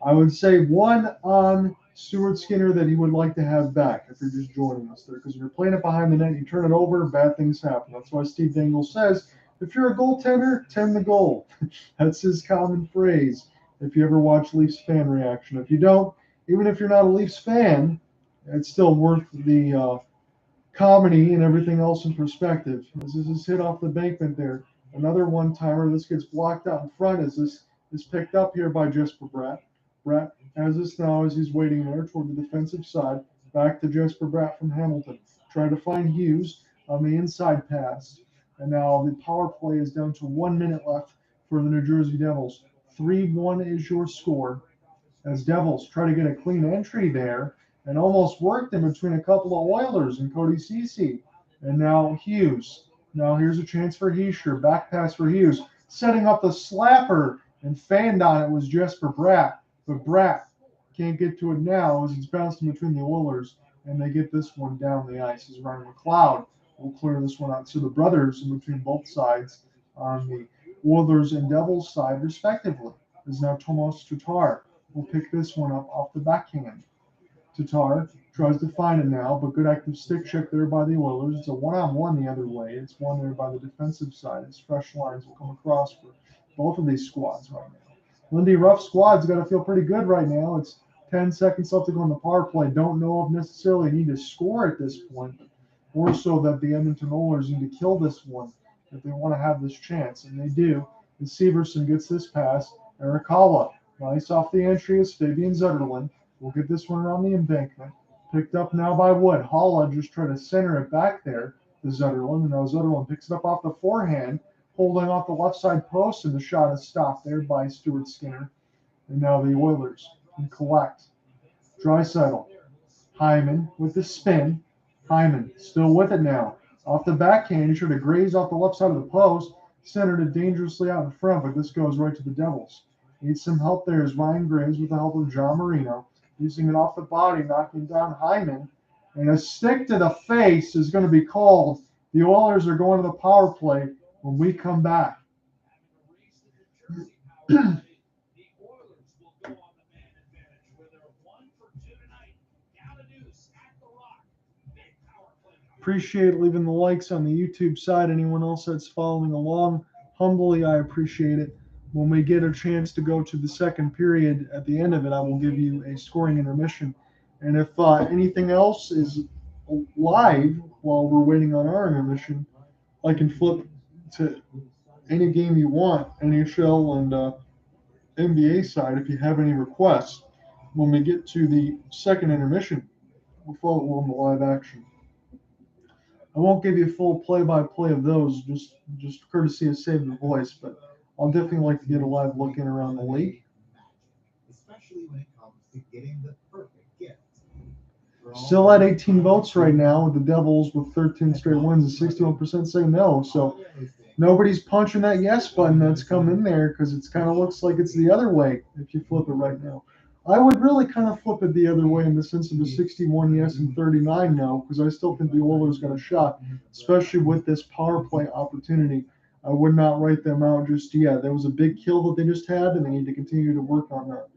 I would say one on Stuart Skinner that he would like to have back if you're just joining us there. Because if you're playing it behind the net, you turn it over, bad things happen. That's why Steve Dangle says, if you're a goaltender, tend the goal. That's his common phrase. If you ever watch Leafs fan reaction. If you don't, even if you're not a Leafs fan, it's still worth the comedy and everything else in perspective. This is hit off the bankment there. Another one-timer. This gets blocked out in front as this is picked up here by Jesper Bratt. Bratt has this now as he's waiting there toward the defensive side. Back to Jesper Bratt from Hamilton. Trying to find Hughes on the inside pass. And now the power play is down to 1 minute left for the New Jersey Devils. 3-1 is your score as Devils try to get a clean entry there and almost worked in between a couple of Oilers and Cody Ceci. And now Hughes. Now here's a chance for Hischier. Back pass for Hughes. Setting up the slapper and fanned on it was Jesper Bratt. But Bratt can't get to it now as it's bounced in between the Oilers. And they get this one down the ice as Ryan McLeod will clear this one out. So the brothers in between both sides on the Oilers and Devils side respectively is now Tomas Tatar. Will pick this one up off the backhand. Tatar tries to find it now, but good active stick check there by the Oilers. It's a one-on-one the other way. It's one there by the defensive side. As fresh lines will come across for both of these squads right now. Lindy Ruff squad's got to feel pretty good right now. It's 10 seconds left to go on the power play. Don't know if necessarily need to score at this point, but more so that the Edmonton Oilers need to kill this one if they want to have this chance, and they do. And Severson gets this pass. Arakawa, nice off the entry is Fabian Zetterlund. We'll get this one around the embankment. Picked up now by Wood. Holla just trying to center it back there to Zetterlund. And now Zetterlund picks it up off the forehand, holding off the left side post, and the shot is stopped there by Stuart Skinner. And now the Oilers can collect. Draisaitl. Hyman with the spin. Hyman still with it now. Off the backhand, he tried to graze off the left side of the post, centered it dangerously out in front, but this goes right to the Devils. Needs some help there as Ryan Graves with the help of John Marino. Using it off the body, knocking down Hyman. And a stick to the face is going to be called. The Oilers are going to the power play when we come back. Appreciate leaving the likes on the YouTube side. Anyone else that's following along, humbly, I appreciate it. When we get a chance to go to the second period, at the end of it, I will give you a scoring intermission. And if anything else is live while we're waiting on our intermission, I can flip to any game you want, NHL and NBA side, if you have any requests. When we get to the second intermission, we'll follow along the live action. I won't give you a full play-by-play of those, just courtesy of Save the Voice, but I'll definitely like to get a live look in around the league. Especially when it comes to getting the perfect gift. Still at 18 votes right now with the Devils with 13 straight wins and 61% say no. So nobody's punching that yes button that's come in there because it kind of looks like it's the other way if you flip it right now. I would really kind of flip it the other way in the sense of a 61 yes and 39 no, because I still think the Oilers got a shot, especially with this power play opportunity. I would not write them out just yet. There was a big kill that they just had, and they need to continue to work on that.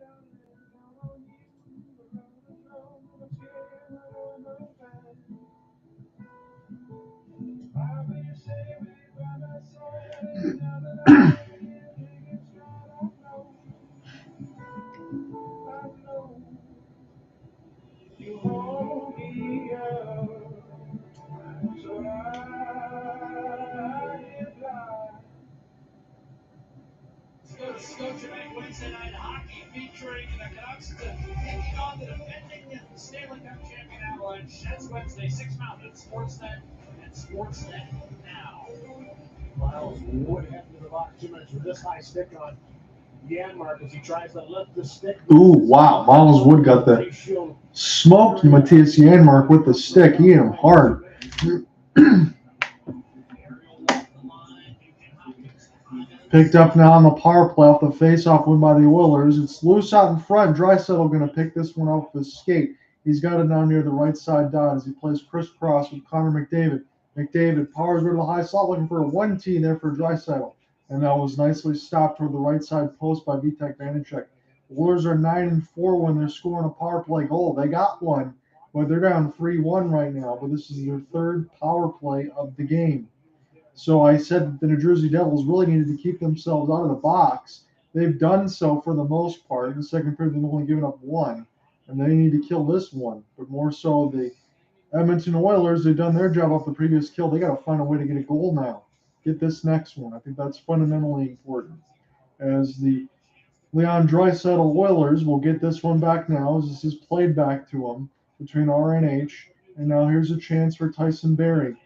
Scotiabank Wednesday night hockey featuring the Canucks taking on the defending Stanley Cup champion Avalanche. That's Wednesday, 6 Mountain, Sportsnet and Sportsnet Now. Miles Wood heading to the box 2 minutes with this high stick on Janmark as he tries to lift the stick. Ooh, wow. Miles Wood got the smoked Matthias Janmark with the stick. He hit him hard. Picked up now on the power play off the face-off win by the Oilers. It's loose out in front. Draisaitl going to pick this one off the skate. He's got it down near the right side dot as he plays crisscross with Connor McDavid. McDavid powers over to the high slot looking for a 1T there for Draisaitl. And that was nicely stopped toward the right side post by Vitek Vanacek. Oilers are 9-4 when they're scoring a power play goal. They got one, but they're down 3-1 right now. But this is their third power play of the game. So I said that the New Jersey Devils really needed to keep themselves out of the box. They've done so for the most part. In the second period, they've only given up one, and they need to kill this one. But more so, the Edmonton Oilers, they've done their job off the previous kill. They got to find a way to get a goal now. Get this next one. I think that's fundamentally important. As the Leon Draisaitl Oilers will get this one back now, as this is played back to them between R and H. And now here's a chance for Tyson Barrie.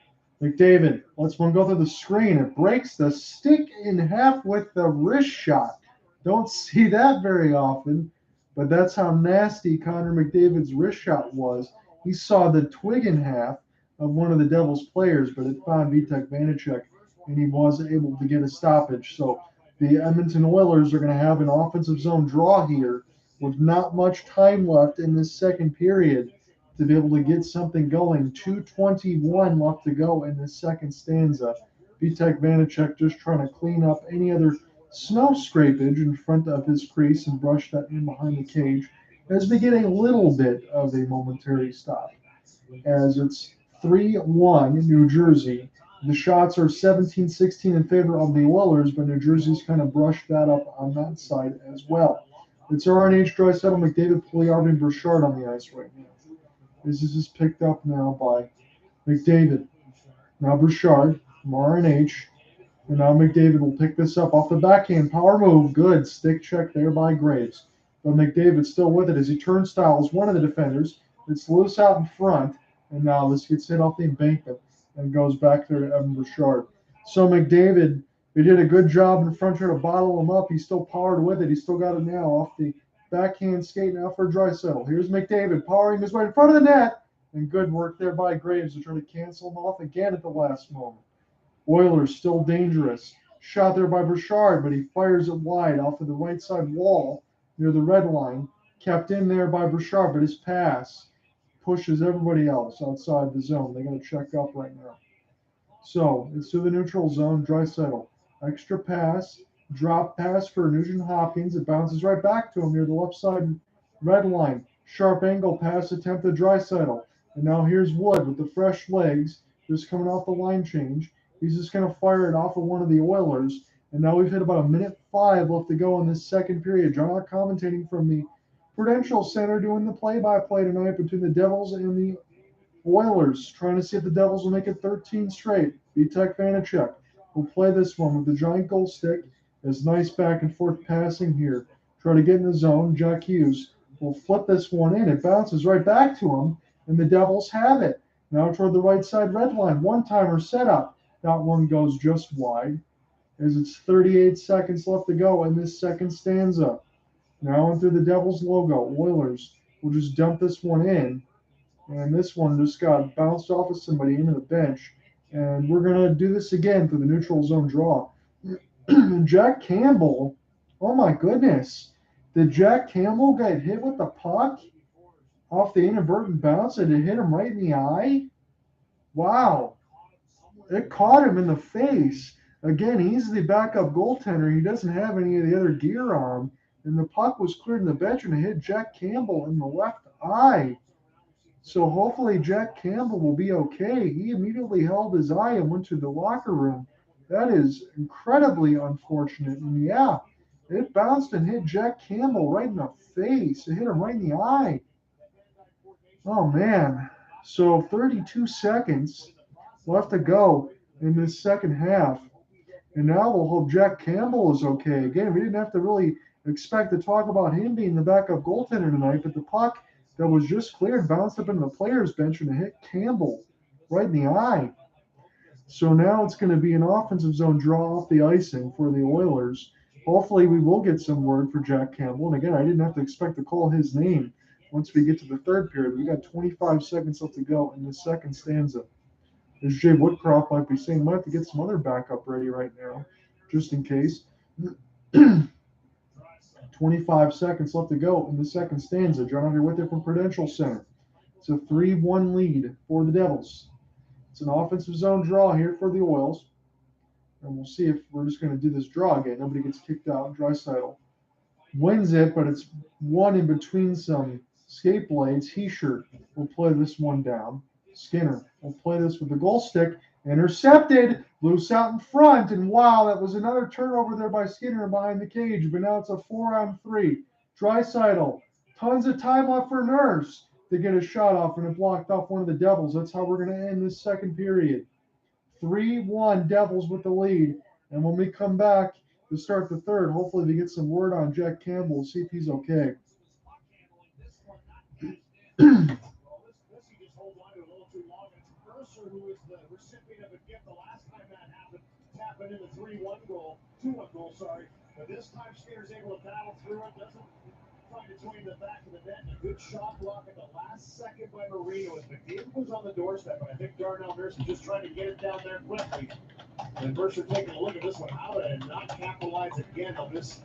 McDavid lets one go through the screen. It breaks the stick in half with the wrist shot. Don't see that very often, but that's how nasty Connor McDavid's wrist shot was. He saw the twig in half of one of the Devils players, but it found Vitek Vanacek, and he was able to get a stoppage. So the Edmonton Oilers are going to have an offensive zone draw here with not much time left in this second period to be able to get something going. 2:21 left to go in the second stanza. Vitek Vanacek just trying to clean up any other snow scrapage in front of his crease and brush that in behind the cage. As we get a little bit of a momentary stop. As it's 3-1 in New Jersey. The shots are 17-16 in favor of the Oilers, but New Jersey's kind of brushed that up on that side as well. It's RNH, Draisaitl, McDavid, Puljujärvi, and Bouchard on the ice right now. This is picked up now by McDavid. Now Bouchard from RNH. And now McDavid will pick this up off the backhand. Power move. Good. Stick check there by Graves. But McDavid's still with it as he turnstiles one of the defenders. It's loose out in front. And now this gets hit off the embankment and goes back there to Evan Bouchard. So McDavid, he did a good job in front trying to bottle him up. He's still powered with it. He's still got it now off the backhand skate now for Draisaitl. Here's McDavid powering his way in front of the net. And good work there by Graves to try to cancel him off again at the last moment. Oilers still dangerous. Shot there by Bouchard, but he fires it wide off of the right side wall near the red line. Kept in there by Bouchard, but his pass pushes everybody else outside the zone. They got to check up right now. So it's to the neutral zone. Draisaitl. Extra pass. Drop pass for Nugent Hopkins. It bounces right back to him near the left side red line. Sharp angle pass attempt to Draisaitl. And now here's Wood with the fresh legs, just coming off the line change. He's just going to fire it off of one of the Oilers. And now we've hit about 1:05 left to go in this second period. John Ott commentating from the Prudential Center, doing the play-by-play tonight between the Devils and the Oilers, trying to see if the Devils will make it 13 straight. Vitek Vanacek will play this one with the giant goal stick. There's nice back and forth passing here. Try to get in the zone. Jack Hughes will flip this one in. It bounces right back to him, and the Devils have it. Now toward the right side red line. One-timer setup. That one goes just wide, as it's 38 seconds left to go in this second stanza. Now into the Devils logo. Oilers will just dump this one in, and this one just got bounced off of somebody into the bench. And we're going to do this again for the neutral zone draw. Jack Campbell, oh my goodness. Did Jack Campbell get hit with the puck off the inadvertent bounce and it hit him right in the eye? Wow. It caught him in the face. Again, he's the backup goaltender. He doesn't have any of the other gear on. And the puck was cleared in the bench and it hit Jack Campbell in the left eye. So hopefully Jack Campbell will be okay. He immediately held his eye and went to the locker room. That is incredibly unfortunate. And yeah, it bounced and hit Jack Campbell right in the face. It hit him right in the eye. Oh, man. So 32 seconds left to go in this second half. And now we'll hope Jack Campbell is okay. Again, we didn't have to really expect to talk about him being the backup goaltender tonight, but the puck that was just cleared bounced up into the players' bench and it hit Campbell right in the eye. So now it's going to be an offensive zone draw off the icing for the Oilers. Hopefully we will get some word for Jack Campbell. And again, I didn't have to expect to call his name once we get to the third period. We got 25 seconds left to go in the second stanza. As Jay Woodcroft might be saying, might have to get some other backup ready right now, just in case. 25 seconds left to go in the second stanza. John Ott with it from Prudential Center. It's a 3-1 lead for the Devils. It's an offensive zone draw here for the Oils. And we'll see if we're just going to do this draw again. Nobody gets kicked out. Draisaitl wins it, but it's one in between some skate blades. Hischier will play this one down. Skinner will play this with the goal stick. Intercepted, loose out in front, and wow, that was another turnover there by Skinner behind the cage, but now it's a 4-on-3. Draisaitl, tons of time left for Nurse to get a shot off, and it blocked off one of the Devils. That's how we're going to end this second period. 3-1 Devils with the lead, and when we come back to start the third, hopefully we get some word on Jack Campbell, see if he's okay. Who is the recipient of a gift the last time that happened, happened in the 2-1 goal, sorry. But this time Skinner's able to battle through it, doesn't find its way in the back of the net, and a good shot block at the last second by Marino as McDavid was on the doorstep, and I think Darnell Nurse is just trying to get it down there quickly. And Mercer taking a look at this one, how to not capitalize again on this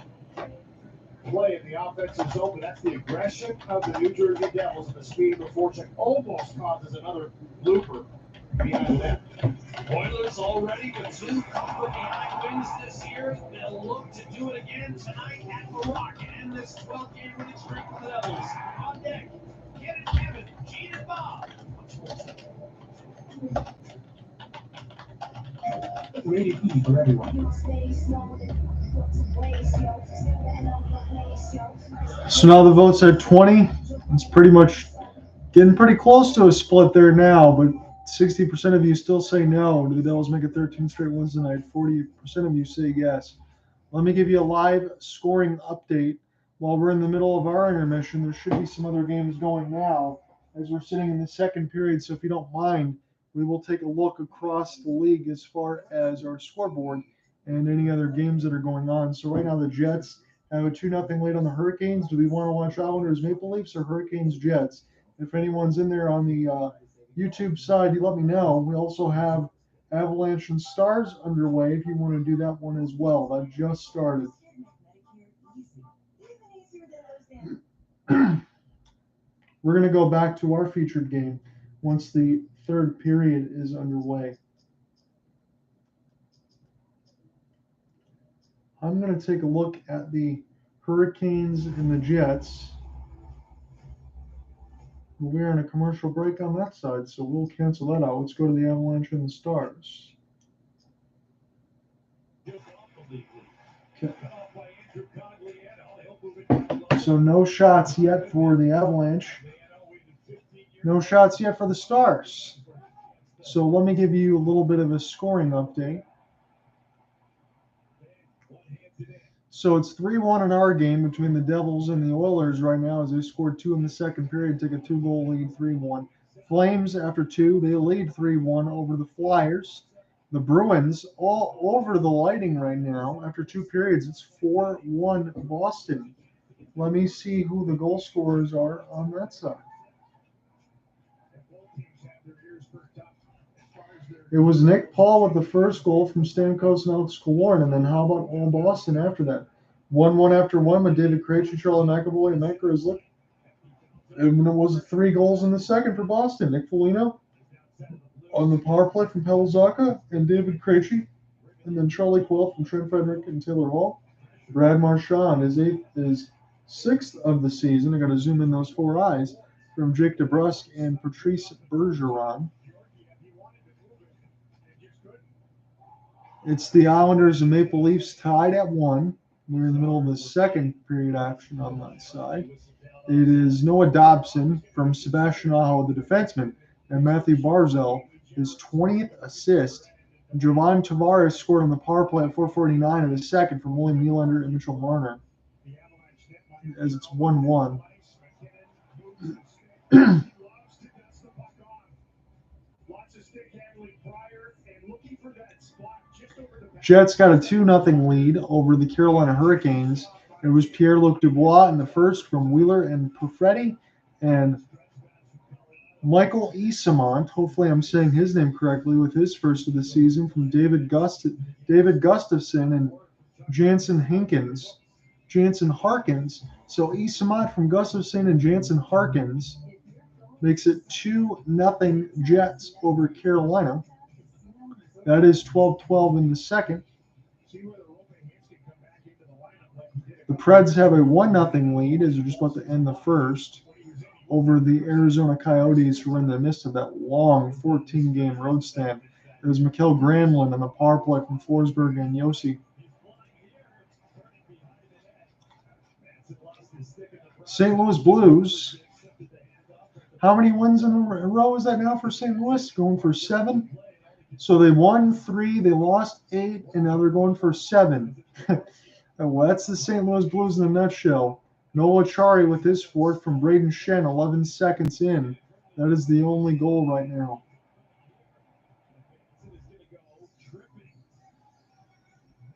play in the offensive zone, but that's the aggression of the New Jersey Devils, and the speed of the forecheck almost causes another blooper behind that. Oilers already with 2 come-from-behind wins this year. They'll look to do it again tonight at the Rock and end this 12th game winning streak for the Devils. On deck, get it, Kevin, Gene, and Bob. Rated E for everyone. So now the votes are 20. It's pretty much getting pretty close to a split there now, but 60% of you still say no. Do the Devils make it 13 straight wins tonight? 40% of you say yes. Let me give you a live scoring update. While we're in the middle of our intermission, there should be some other games going now as we're sitting in the second period. So if you don't mind, we will take a look across the league as far as our scoreboard and any other games that are going on. So right now the Jets have a 2-0 lead on the Hurricanes. Do we want to watch Islanders Maple Leafs or Hurricanes Jets? If anyone's in there on the YouTube side, you let me know. We also have Avalanche and Stars underway if you want to do that one as well. That just started. We're going to go back to our featured game once the third period is underway. I'm going to take a look at the Hurricanes and the Jets. We're on a commercial break on that side, so we'll cancel that out. Let's go to the Avalanche and the Stars. Okay. So no shots yet for the Avalanche. No shots yet for the Stars. So let me give you a little bit of a scoring update. So it's 3-1 in our game between the Devils and the Oilers right now as they scored 2 in the second period, take a 2-goal lead, 3-1. Flames, after 2, they lead 3-1 over the Flyers. The Bruins all over the Lightning right now. After 2 periods, it's 4-1 Boston. Let me see who the goal scorers are on that side. It was Nick Paul with the first goal from Stamkos and Alex Killorn, and then how about all Boston after that? 1-1 after 1 with David Krejci, Charlie McAvoy, and Mike Grizzly. And it was 3 goals in the second for Boston. Nick Foligno on the power play from Pavel Zacha and David Krejci, and then Charlie Quill from Trent Frederick and Taylor Hall. Brad Marchand is 6th of the season. I got to zoom in those 4 eyes from Jake DeBrusk and Patrice Bergeron. It's the Islanders and Maple Leafs tied at 1. We're in the middle of the second period action on that side. It is Noah Dobson from Sebastian Aho, the defenseman, and Matthew Barzal, his 20th assist. Jovan Tavares scored on the power play at 4:49 in the second from William Nylander and Mitchell Marner, as it's 1-1. Jets got a 2-0 lead over the Carolina Hurricanes. It was Pierre-Luc Dubois in the first from Wheeler and Perfetti, and Michael Esamont, hopefully I'm saying his name correctly, with his first of the season from David Gustafson and Jansen Harkins. So Esamont from Gustafson and Jansen Harkins. makes it 2-0 Jets over Carolina. That is 12-12 in the second. The Preds have a 1-0 lead as they're just about to end the first over the Arizona Coyotes, who are in the midst of that long 14-game road stand. It was Mikael Granlund on the power play from Forsberg and Yossi. St. Louis Blues. How many wins in a row is that now for St. Louis? Going for 7. So they won 3, they lost 8, and now they're going for 7. Well, that's the St. Louis Blues in a nutshell. Noah Chari with his fourth from Braden Shen, 11 seconds in. That is the only goal right now.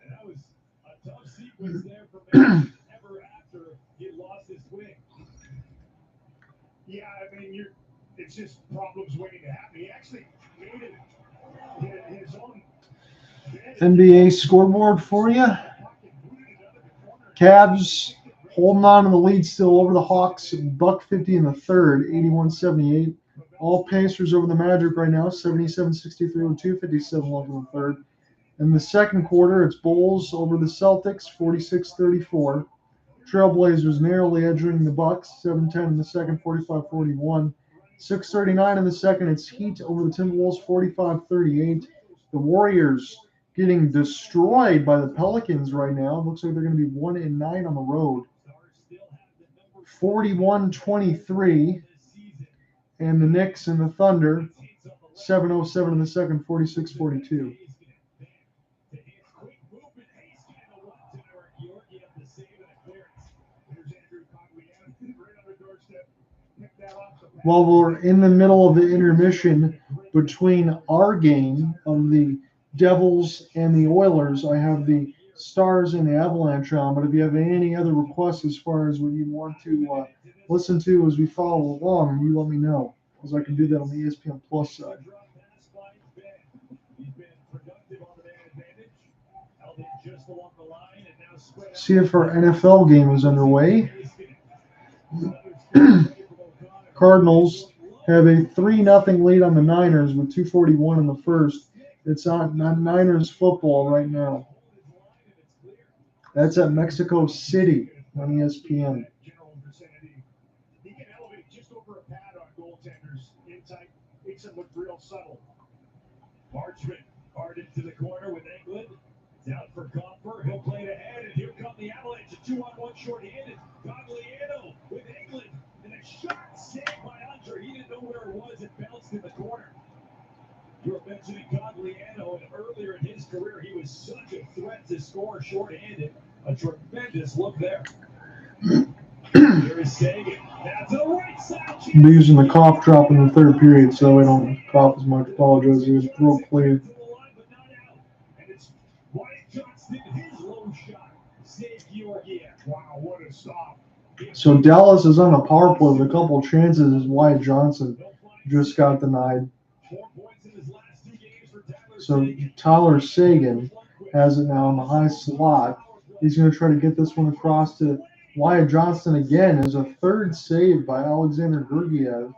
That was a tough sequence there for Mason ever after he lost his swing. Yeah, I mean, it's just problems waiting to happen. He actually made it his own. NBA scoreboard for you. Cavs holding on to the lead still over the Hawks. $1.50 in the third, 81-78. All Pacers over the Magic right now, 77-63 with 2:57 left in the third. In the second quarter, it's Bulls over the Celtics, 46-34. Trailblazers narrowly edging the Bucks, 7-10 in the second, 45-41. 6:39 in the second, it's Heat over the Timberwolves, 45-38. The Warriors getting destroyed by the Pelicans right now. Looks like they're going to be 1-9 on the road. 41-23. And the Knicks and the Thunder, 7:07 in the second, 46-42. While we're in the middle of the intermission between our game of the Devils and the Oilers, I have the Stars and the Avalanche on. But if you have any other requests as far as what you want to listen to as we follow along, you let me know, because I can do that on the ESPN Plus side. See if our NFL game is underway. Cardinals have a 3-0 lead on the Niners with 2:41 in the first. It's on Niners football right now. That's at Mexico City on ESPN. He can elevate just over a pad on goaltenders in tight. Makes it look real subtle. Marchment hard into the corner with England. It's out for Comfer. He'll play it ahead, and here come the Avalanche. A 2-on-1 short-handed. Gagliano with England. And a shot saved by Andre. He didn't know where it was. It bounced in the corner. You were mentioning Gagliano, and earlier in his career, he was such a threat to score short-handed. A tremendous look there. Here is Sagan. That's a right side. I'm using the cough drop in the third period, so I don't cough as much. Apologize. It was throat clear. And it's Wyatt Johnston, his low shot. Save Georgiev. Wow, what a stop. So Dallas is on a power play with a couple chances as Wyatt Johnson just got denied. 4 points in his last 2 games for Tyler So Sagan. Tyler Sagan has it now in the high slot. He's going to try to get this one across to Wyatt Johnston again as a third save by Alexander Georgiev.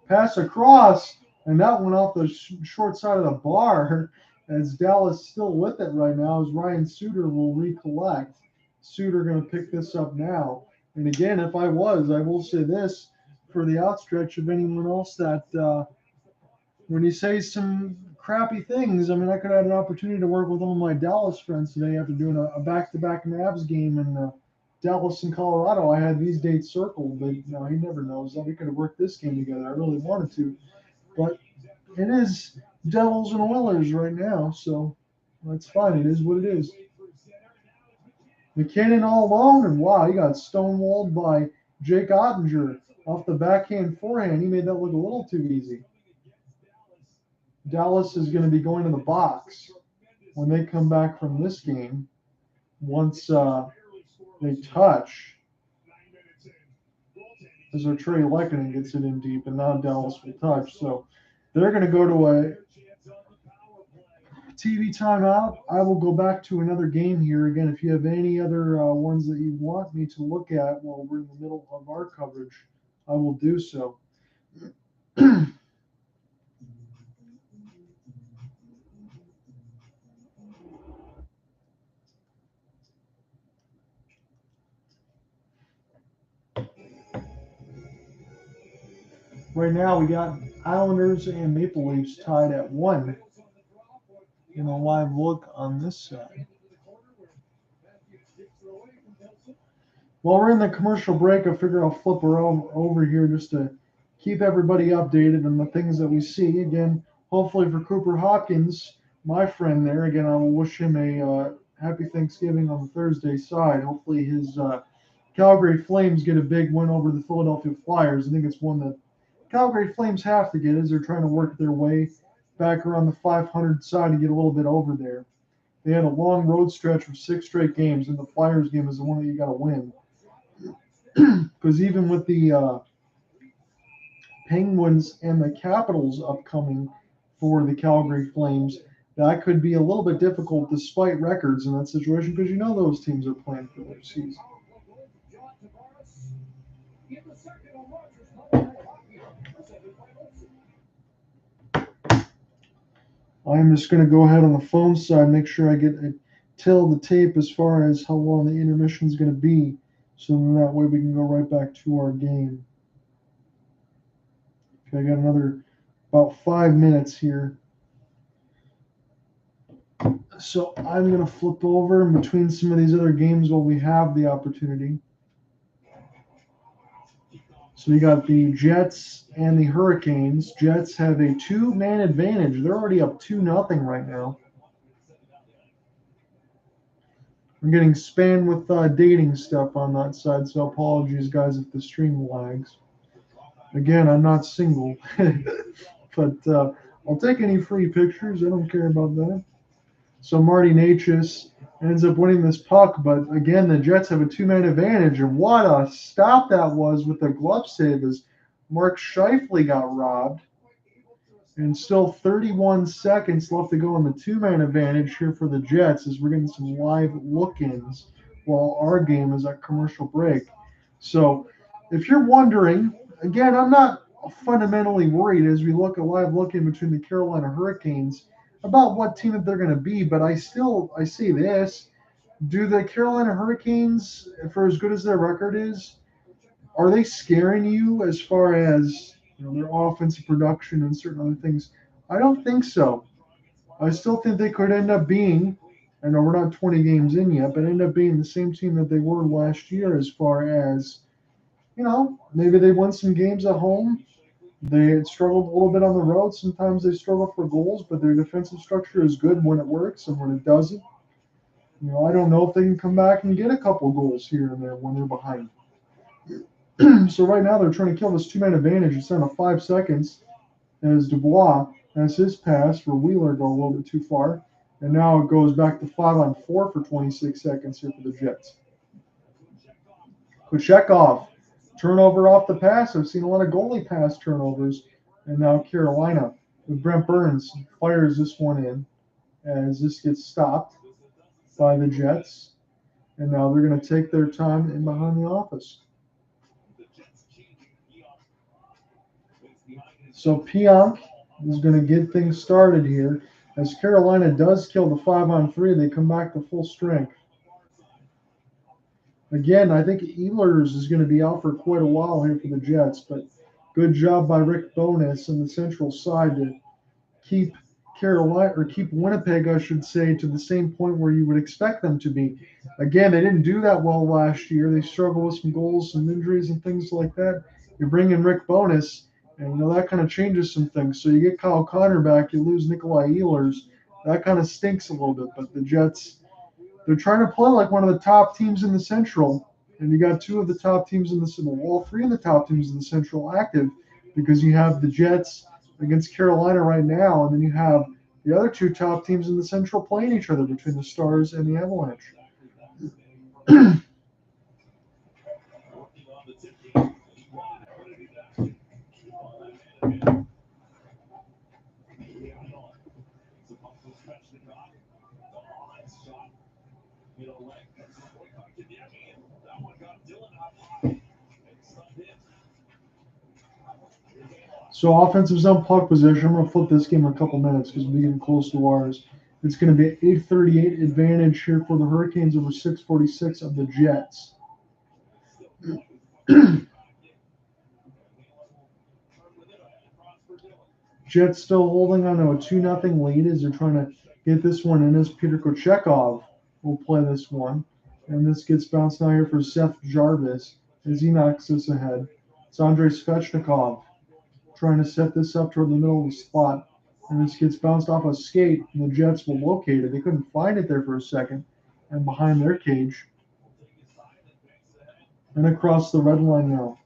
Pass across, and that went off the short side of the bar as Dallas still with it right now as Ryan Suter will recollect. Suter going to pick this up now. And again, if I will say this for the outstretch of anyone else that when you say some crappy things, I mean, I could have had an opportunity to work with one of my Dallas friends today after doing a back-to-back Mavs game in Dallas and Colorado. I had these dates circled, but he never knows that we could have worked this game together. I really wanted to, but it is Devils and Oilers right now, so that's fine. It is what it is. McKinnon all alone, and wow, he got stonewalled by Jake Ottinger off the backhand forehand. He made that look a little too easy. Dallas is going to be going to the box when they come back from this game. Once they touch, as our Trey Lehkonen gets it in deep, and now Dallas will touch. So they're going to go to a TV timeout. I will go back to another game here. Again, if you have any other ones that you want me to look at while we're in the middle of our coverage, I will do so. Right now, we got Islanders and Maple Leafs tied at 1 in a live look on this side. While we're in the commercial break, I figure I'll flip around over here just to keep everybody updated on the things that we see. Again, hopefully for Cooper Hopkins, my friend there, again, I will wish him a happy Thanksgiving on the Thursday side. Hopefully his Calgary Flames get a big win over the Philadelphia Flyers. I think it's one that Calgary Flames have to get as they're trying to work their way back around the 500 side to get a little bit over there. They had a long road stretch of 6 straight games, and the Flyers game is the one that you got to win. Because even with the Penguins and the Capitals upcoming for the Calgary Flames, that could be a little bit difficult despite records in that situation because you know those teams are playing for their season. I'm just going to go ahead on the phone side, make sure I get a tell the tape as far as how long the intermission is going to be, so then that way we can go right back to our game. Okay, I got another about 5 minutes here. So I'm going to flip over in between some of these other games while we have the opportunity. So we got the Jets and the Hurricanes. Jets have a 2-man advantage. They're already up 2-0 right now. I'm getting spammed with dating stuff on that side, so apologies, guys, if the stream lags. Again, I'm not single, but I'll take any free pictures. I don't care about that. So Marty Natchez ends up winning this puck, but again, the Jets have a 2-man advantage, and what a stop that was with the glove save as Mark Scheifele got robbed. And still 31 seconds left to go in the 2-man advantage here for the Jets as we're getting some live look-ins while our game is at commercial break. So if you're wondering, again, I'm not fundamentally worried as we look at live look-in between the Carolina Hurricanes about what team that they're going to be, but I see this. Do the Carolina Hurricanes, for as good as their record is, are they scaring you as far as their offensive production and certain other things? I don't think so. I still think they could end up being, I know we're not 20 games in yet, but end up being the same team that they were last year as far as, maybe they won some games at home. They had struggled a little bit on the road. Sometimes they struggle for goals, but their defensive structure is good when it works and when it doesn't. I don't know if they can come back and get a couple goals here and there when they're behind. So right now they're trying to kill this 2-man advantage. It's down to 5 seconds as Dubois has his pass for Wheeler go a little bit too far. And now it goes back to 5-on-4 for 26 seconds here for the Jets. Kuchekov, turnover off the pass. I've seen a lot of goalie pass turnovers. And now Carolina with Brent Burns fires this one in as this gets stopped by the Jets. And now they're going to take their time in behind the office. So Pionk is going to get things started here. As Carolina does kill the 5-on-3, they come back to full strength. Again, I think Ehlers is going to be out for quite a while here for the Jets, but good job by Rick Bowness on the central side to keep Winnipeg, I should say, to the same point where you would expect them to be. Again, they didn't do that well last year. They struggled with some goals, some injuries, and things like that. You bring in Rick Bowness, and that kind of changes some things. So you get Kyle Connor back, you lose Nikolai Ehlers. That kind of stinks a little bit. But the Jets, they're trying to play like one of the top teams in the Central. And you got 2 of the top teams in the Central, all 3 of the top teams in the Central active, because you have the Jets against Carolina right now, and then you have the other 2 top teams in the Central playing each other between the Stars and the Avalanche. So offensive zone puck possession. I'm going to flip this game in a couple minutes because we're getting close to ours. It's going to be an 838 advantage here for the Hurricanes over 646 of the Jets. Jets still holding on to a 2-0 lead as they're trying to get this one in as Peter Kochekov will play this one. And this gets bounced now here for Seth Jarvis as he knocks this ahead. It's Andrei Svechnikov trying to set this up toward the middle of the slot. And this gets bounced off a skate, and the Jets will locate it. They couldn't find it there for a second. And behind their cage. And across the red line now.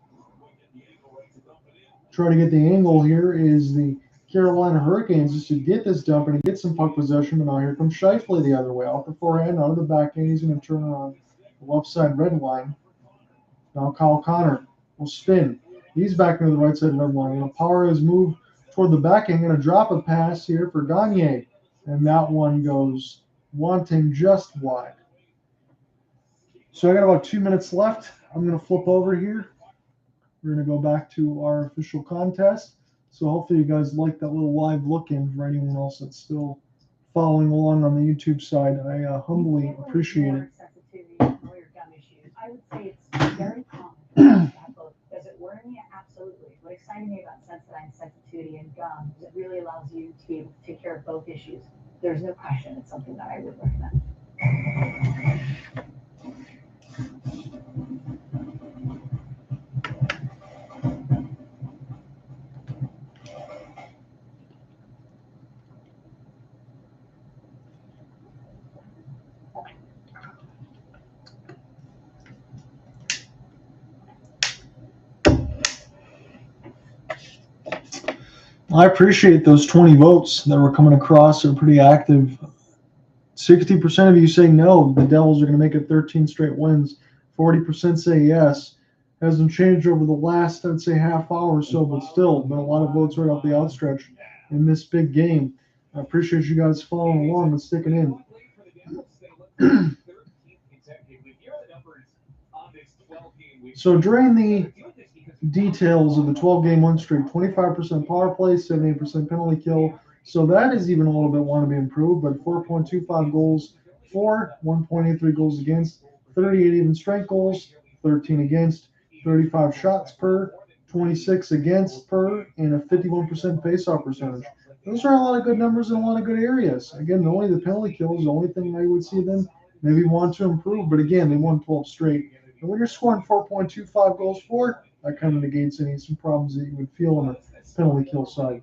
Trying to get the angle here is the Carolina Hurricanes just to get this dump and get some puck possession. And now here comes Scheifele the other way. Off the forehand, out of the backhand. He's going to turn around the left side red line. Now Kyle Connor will spin. He's back into the right side of the red line. Going to power his move toward the backhand. Going to drop a pass here for Gagne. And that one goes wanting just wide. So I got about 2 minutes left. I'm going to flip over here. We're going to go back to our official contest. So hopefully you guys like that little live look-in for anyone else that's still following along on the YouTube side. I humbly appreciate it. I would say it's very common. Does it worry me? Absolutely. What excited me about Sensodyne sensitivity and gum is it really allows you to be able to take care of both issues. There's no question it's something that I would recommend. I appreciate those 20 votes that were coming across. They're pretty active. 60% of you say no, the Devils are going to make it 13 straight wins. 40% say yes. Hasn't changed over the last, I'd say, half hour or so, but still, been a lot of votes right off the outstretch in this big game. I appreciate you guys following along and sticking in. So during the details of the 12-game win streak, 25% power play, 78% penalty kill. So that is even a little bit want to be improved, but 4.25 goals for, 1.83 goals against, 38 even strength goals, 13 against, 35 shots per, 26 against per, and a 51% faceoff percentage. Those are a lot of good numbers in a lot of good areas. Again, only the penalty kill is the only thing I would see them maybe want to improve, but again, they won 12 straight. And when you're scoring 4.25 goals for, that kind of negates some problems that you would feel on the penalty kill side.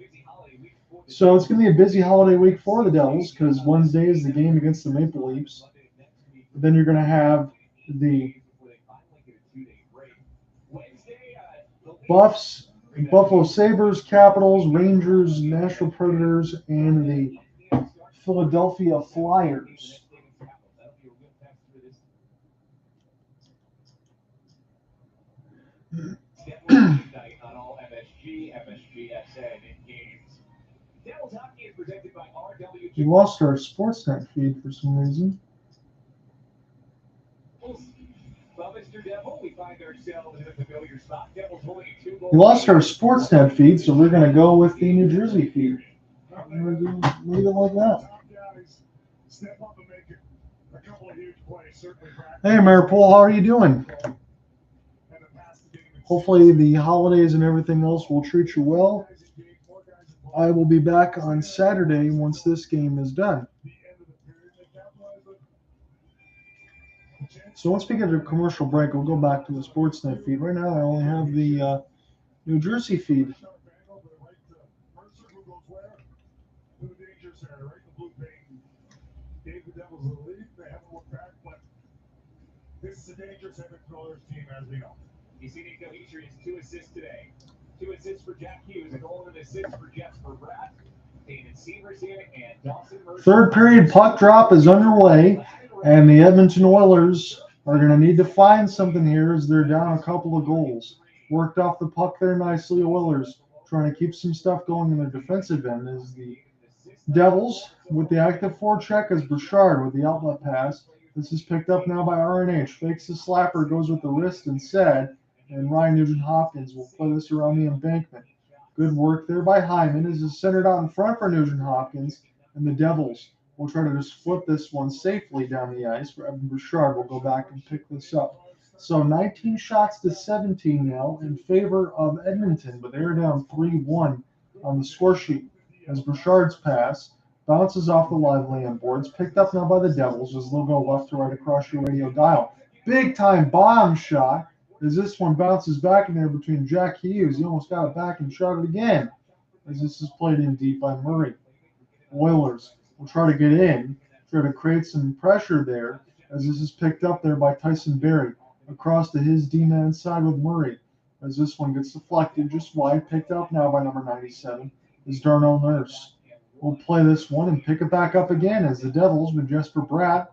So it's going to be a busy holiday week for the Devils because Wednesday is the game against the Maple Leafs. Then you're going to have the Buffs, Buffalo Sabres, Capitals, Rangers, Nashville Predators, and the Philadelphia Flyers. On all MSG, MSGSN in games. Devils hockey is presented by RW. We lost our Sportsnet feed for some reason. Well, Mr. Devil, we find ourselves in a familiar spot. Devils holding a 2-goal. We lost our Sportsnet feed, so we're going to go with the New Jersey feed. I'm going to leave it like that. Step up and make it a couple of huge plays. Certainly. Hey, Mayor Paul, how are you doing? Hopefully the holidays and everything else will treat you well. I will be back on Saturday once this game is done. So once we get to a commercial break, we'll go back to the Sportsnet feed. Right now I only have the New Jersey feed. This is a dangerous Edmonton Oilers team, as we know. You see Nico Hischier has 2 assists today. 2 assists for Jack Hughes, a goal and an assist for Jesper Bratt. David Severson and Dawson Mercer. Third period puck drop is underway, and the Edmonton Oilers are going to need to find something here as they're down a couple of goals. Worked off the puck there nicely, Oilers trying to keep some stuff going in their defensive end as the Devils with the active forecheck as Bouchard with the outlet pass. This is picked up now by RNH. Fakes the slapper, goes with the wrist instead, and Ryan Nugent-Hopkins will play this around the embankment. Good work there by Hyman as it's centered out in front for Nugent Hopkins. And the Devils will try to just flip this one safely down the ice. For Evan Bouchard will go back and pick this up. So 19 shots to 17 now in favor of Edmonton, but they're down 3-1 on the score sheet as Bouchard's pass bounces off the live lay-in boards, picked up now by the Devils as they'll go left to right across your radio dial. Big time bomb shot as this one bounces back in there between Jack Hughes. He almost got it back and shot it again as this is played in deep by Murray. Oilers will try to get in, try to create some pressure there as this is picked up there by Tyson Barrie across to his D-man side with Murray as this one gets deflected just wide, picked up now by number 97 is Darnell Nurse. We'll play this one and pick it back up again as the Devils with Jesper Bratt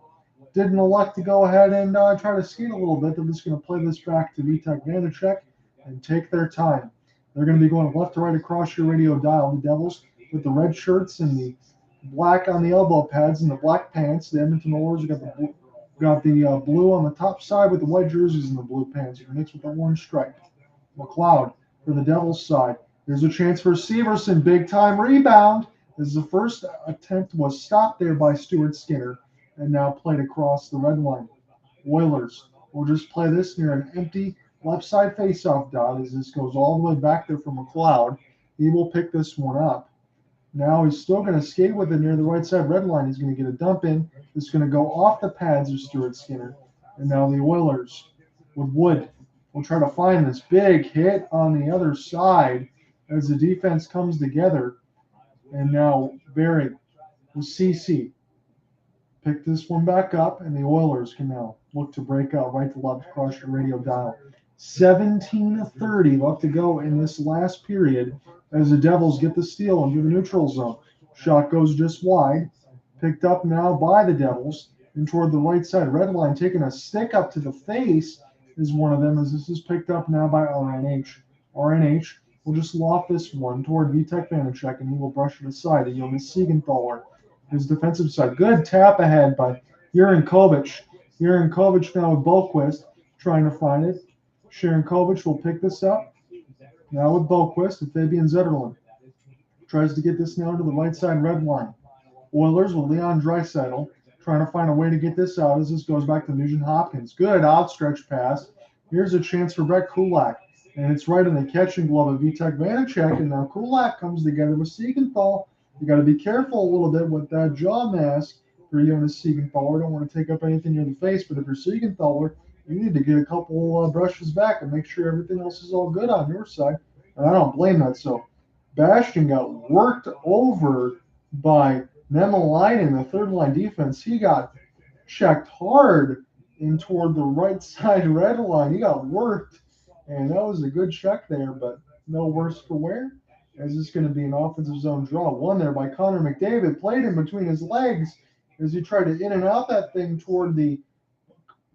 didn't elect to go ahead and try to skate a little bit. They're just going to play this back to Vitek Vanacek and take their time. They're going to be going left to right across your radio dial. The Devils with the red shirts and the black on the elbow pads and the black pants. The Edmonton Oilers got the blue on the top side with the white jerseys and the blue pants mixed with the orange stripe. McLeod for the Devils side. There's a chance for Severson. Big time rebound. As the first attempt was stopped there by Stuart Skinner and now played across the red line. Oilers will just play this near an empty left side faceoff dot as this goes all the way back there for McLeod. He will pick this one up. Now he's still going to skate with it near the right side red line. He's going to get a dump in. It's going to go off the pads of Stuart Skinner. And now the Oilers with Wood will try to find this big hit on the other side as the defense comes together. And now Barrie with CC pick this one back up, and the Oilers can now look to break out right to left across your radio dial. 17:30 left to go in this last period as the Devils get the steal into the neutral zone. Shot goes just wide, picked up now by the Devils, and toward the right side red line, taking a stick up to the face is one of them as this is picked up now by RNH. RNH will just loft this one toward Vitek Vanacek, and he will brush it aside to Jonas Siegenthaler. His defensive side. Good tap ahead by Jurenkovic. Jurenkovic now with Boquist trying to find it. Sharonkovic will pick this up. Now with Boquist and Fabian Zetterlund. Tries to get this now to the right side red line. Oilers with Leon Draisaitl trying to find a way to get this out as this goes back to Nugent Hopkins. Good outstretched pass. Here's a chance for Brett Kulak. And it's right in the catching glove of Vitek Vanacek. And now Kulak comes together with Siegenthaler. You got to be careful a little bit with that jaw mask for Jonas Siegenthaler. Don't want to take up anything near the face, but if you're Siegenthaler, you need to get a couple brushes back and make sure everything else is all good on your side. And I don't blame that. So Bastian got worked over by Nemelainen, the third line defense. He got checked hard in toward the right side red line. He got worked, and that was a good check there, but no worse for wear. As it's going to be an offensive zone draw. One there by Connor McDavid. Played in between his legs as he tried to in and out that thing toward the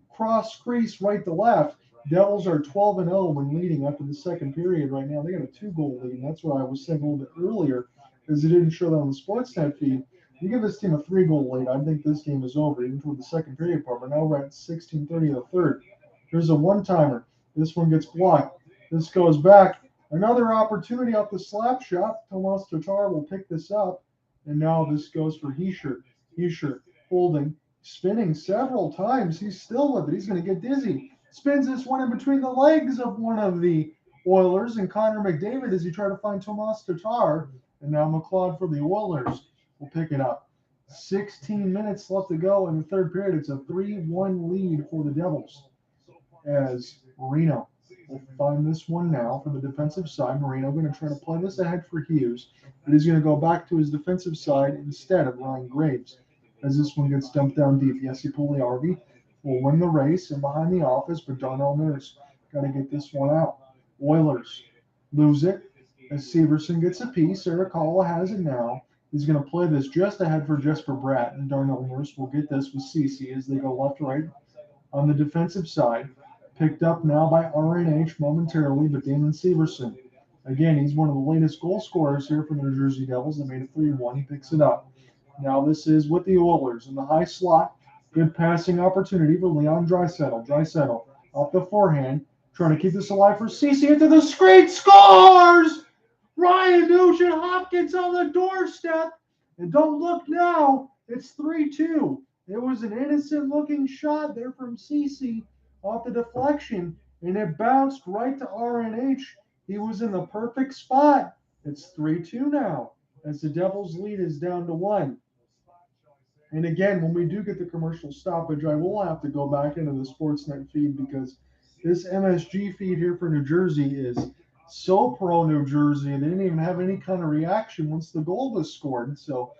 cross crease right to left. Devils are 12-0 when leading after the second period right now. They got a 2-goal lead, and that's what I was saying a little bit earlier as it didn't show that on the Sportsnet feed. You give this team a 3-goal lead, I think this game is over, even toward the second period part. But now we're at 16:30 of the third. Here's a one-timer. This one gets blocked. This goes back. Another opportunity off the slap shot. Tomas Tatar will pick this up. And now this goes for Hischier. Hischier holding, spinning several times. He's still with it. He's going to get dizzy. Spins this one in between the legs of one of the Oilers and Connor McDavid as he tried to find Tomas Tatar. And now McLeod for the Oilers will pick it up. 16 minutes left to go in the third period. It's a 3-1 lead for the Devils as Marino will find this one now from the defensive side. Marino going to try to play this ahead for Hughes, but he's going to go back to his defensive side instead of Ryan Graves as this one gets dumped down deep. Jesse Puljujärvi will win the race and behind the office, but Darnell Nurse got to get this one out. Oilers lose it as Severson gets a piece. Eric Hall has it now. He's going to play this just ahead for Jesper Bratt, and Darnell Nurse will get this with CC as they go left to right on the defensive side. Picked up now by RNH momentarily, but Damon Severson. Again, he's one of the latest goal scorers here for the New Jersey Devils. They made it 3-1. He picks it up. Now this is with the Oilers in the high slot. Good passing opportunity for Leon Draisaitl. Draisaitl off the forehand, trying to keep this alive for CC into the screen. Scores! Ryan Nugent-Hopkins on the doorstep. And don't look now. It's 3-2. It was an innocent-looking shot there from Cece off the deflection, and it bounced right to RNH. He was in the perfect spot. It's 3-2 now, as the Devils' lead is down to 1. And again, when we do get the commercial stoppage, I will have to go back into the Sportsnet feed because this MSG feed here for New Jersey is so pro New Jersey. They didn't even have any kind of reaction once the goal was scored. So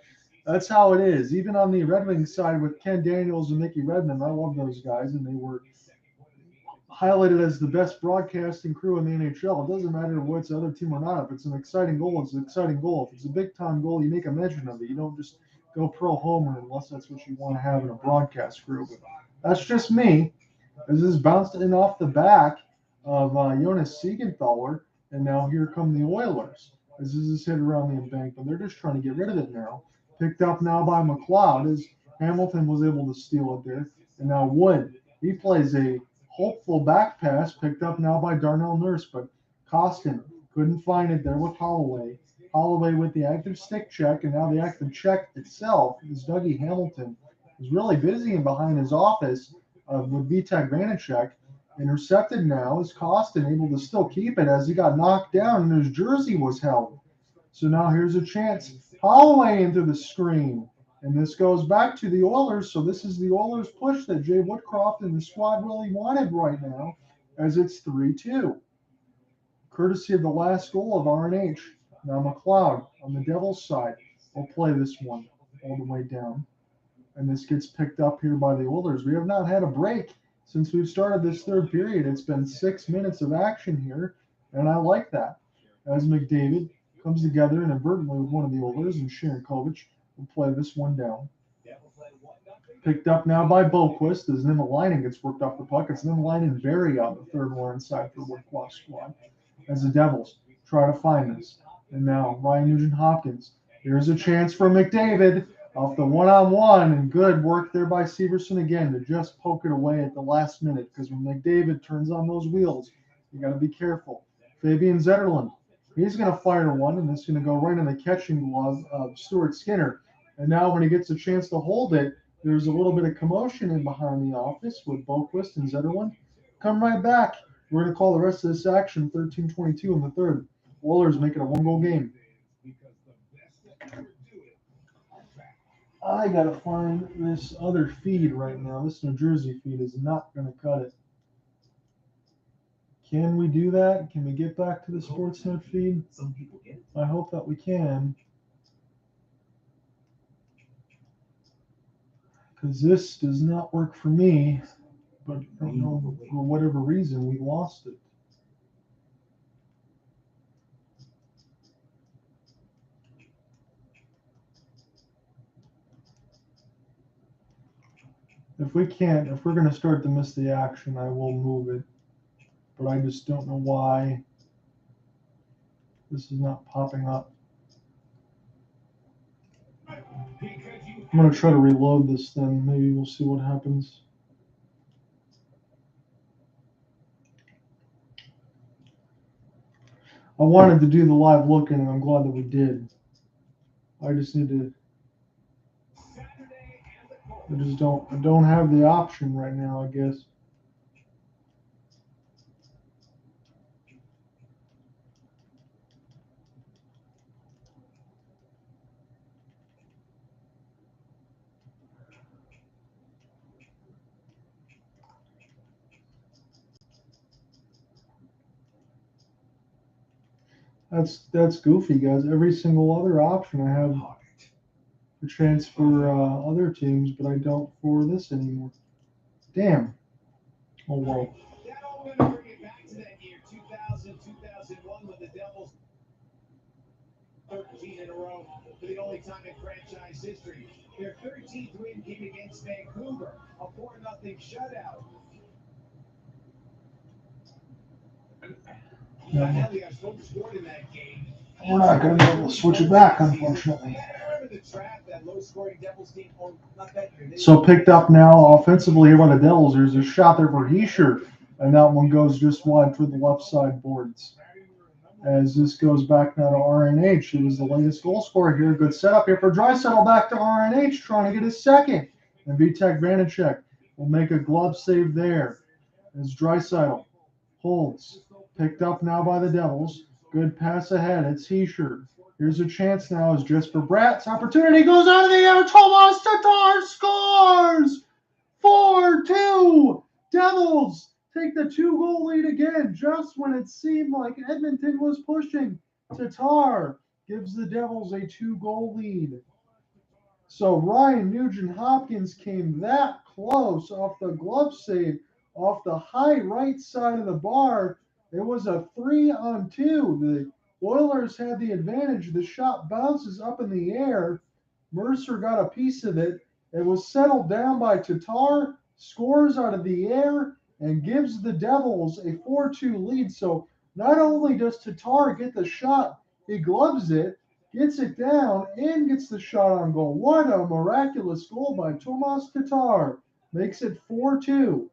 that's how it is. Even on the Red Wings side with Ken Daniels and Mickey Redmond, I love those guys, and they were highlighted as the best broadcasting crew in the NHL. It doesn't matter what's the other team or not. If it's an exciting goal, it's an exciting goal. If it's a big-time goal, you make a mention of it. You don't just go pro homer unless that's what you want to have in a broadcast crew. But that's just me. As this bounced in off the back of Jonas Siegenthaler, and now here come the Oilers. As this is hit around the embankment, they're just trying to get rid of it now. Picked up now by McLeod as Hamilton was able to steal it there. And now Wood, he plays a hopeful back pass, picked up now by Darnell Nurse, but Costin couldn't find it there with Holloway. Holloway with the active stick check, and now the active check itself is Dougie Hamilton, who's really busy in behind his office with Vitek Vanacek. Intercepted now is Costin able to still keep it as he got knocked down and his jersey was held. So now here's a chance. Holloway into the screen. And this goes back to the Oilers. So this is the Oilers push that Jay Woodcroft and the squad really wanted right now, as it's 3-2. Courtesy of the last goal of RNH. Now McLeod on the Devils side will play this one all the way down. And this gets picked up here by the Oilers. We have not had a break since we've started this third period. It's been 6 minutes of action here, and I like that. As McDavid comes together inadvertently with one of the Oilers, and Sharankovic will play this one down. Picked up now by Boquist as Niemelainen gets worked off the puck. It's Niemelainen and Barry on the third line side for Woodcroft squad as the Devils try to find this. And now Ryan Nugent-Hopkins. Here's a chance for McDavid off the one-on-one, and good work there by Severson again to just poke it away at the last minute, because when McDavid turns on those wheels, you got to be careful. Fabian Zetterlund, he's going to fire one, and it's going to go right in the catching glove of Stuart Skinner. And now when he gets a chance to hold it, there's a little bit of commotion in behind the office with Boquist and Zetterlund. Come right back. We're going to call the rest of this action 13:22 in the third. Oilers make it a one-goal game. I got to find this other feed right now. This New Jersey feed is not going to cut it. Can we do that? Can we get back to the Sportsnet feed? Some people get it. I hope that we can. Because this does not work for me. But I don't know, for whatever reason, we lost it. If we're going to start to miss the action, I will move it. But I just don't know why this is not popping up. I'm going to try to reload this then. Maybe we'll see what happens. I wanted to do the live looking, and I'm glad that we did. I just need to. I don't have the option right now, I guess. That's goofy, guys. Every single other option I have to transfer other teams, but I don't for this anymore. Damn. Oh well. That all going to bring it back to that year, 2000, 2001, when the Devils 13 in a row for the only time in franchise history. Their 13th win came against Vancouver, a 4-0 shutout. Yeah. They got scored in that game. We're not going to be able to switch it back, unfortunately. So picked up now offensively here by the Devils. There's a shot there for Hischier, and that one goes just wide for the left side boards. as this goes back now to RNH. It was the latest goal scorer here. Good setup here for Draisaitl, back to RNH, trying to get his second. And Vitek Vanacek will make a glove save there as Draisaitl holds. Picked up now by the Devils. Good pass ahead. It's Hischier. Here's a chance now as Jesper Bratt's opportunity goes out of the air. Tomas Tatar scores! 4-2. Devils take the 2-goal lead again just when it seemed like Edmonton was pushing. Tatar gives the Devils a 2-goal lead. So Ryan Nugent-Hopkins came that close off the glove save off the high right side of the bar. It was a 3-on-2. The Oilers had the advantage. The shot bounces up in the air. Mercer got a piece of it. It was settled down by Tatar, scores out of the air, and gives the Devils a 4-2 lead. So not only does Tatar get the shot, he gloves it, gets it down, and gets the shot on goal. What a miraculous goal by Tomas Tatar. Makes it 4-2.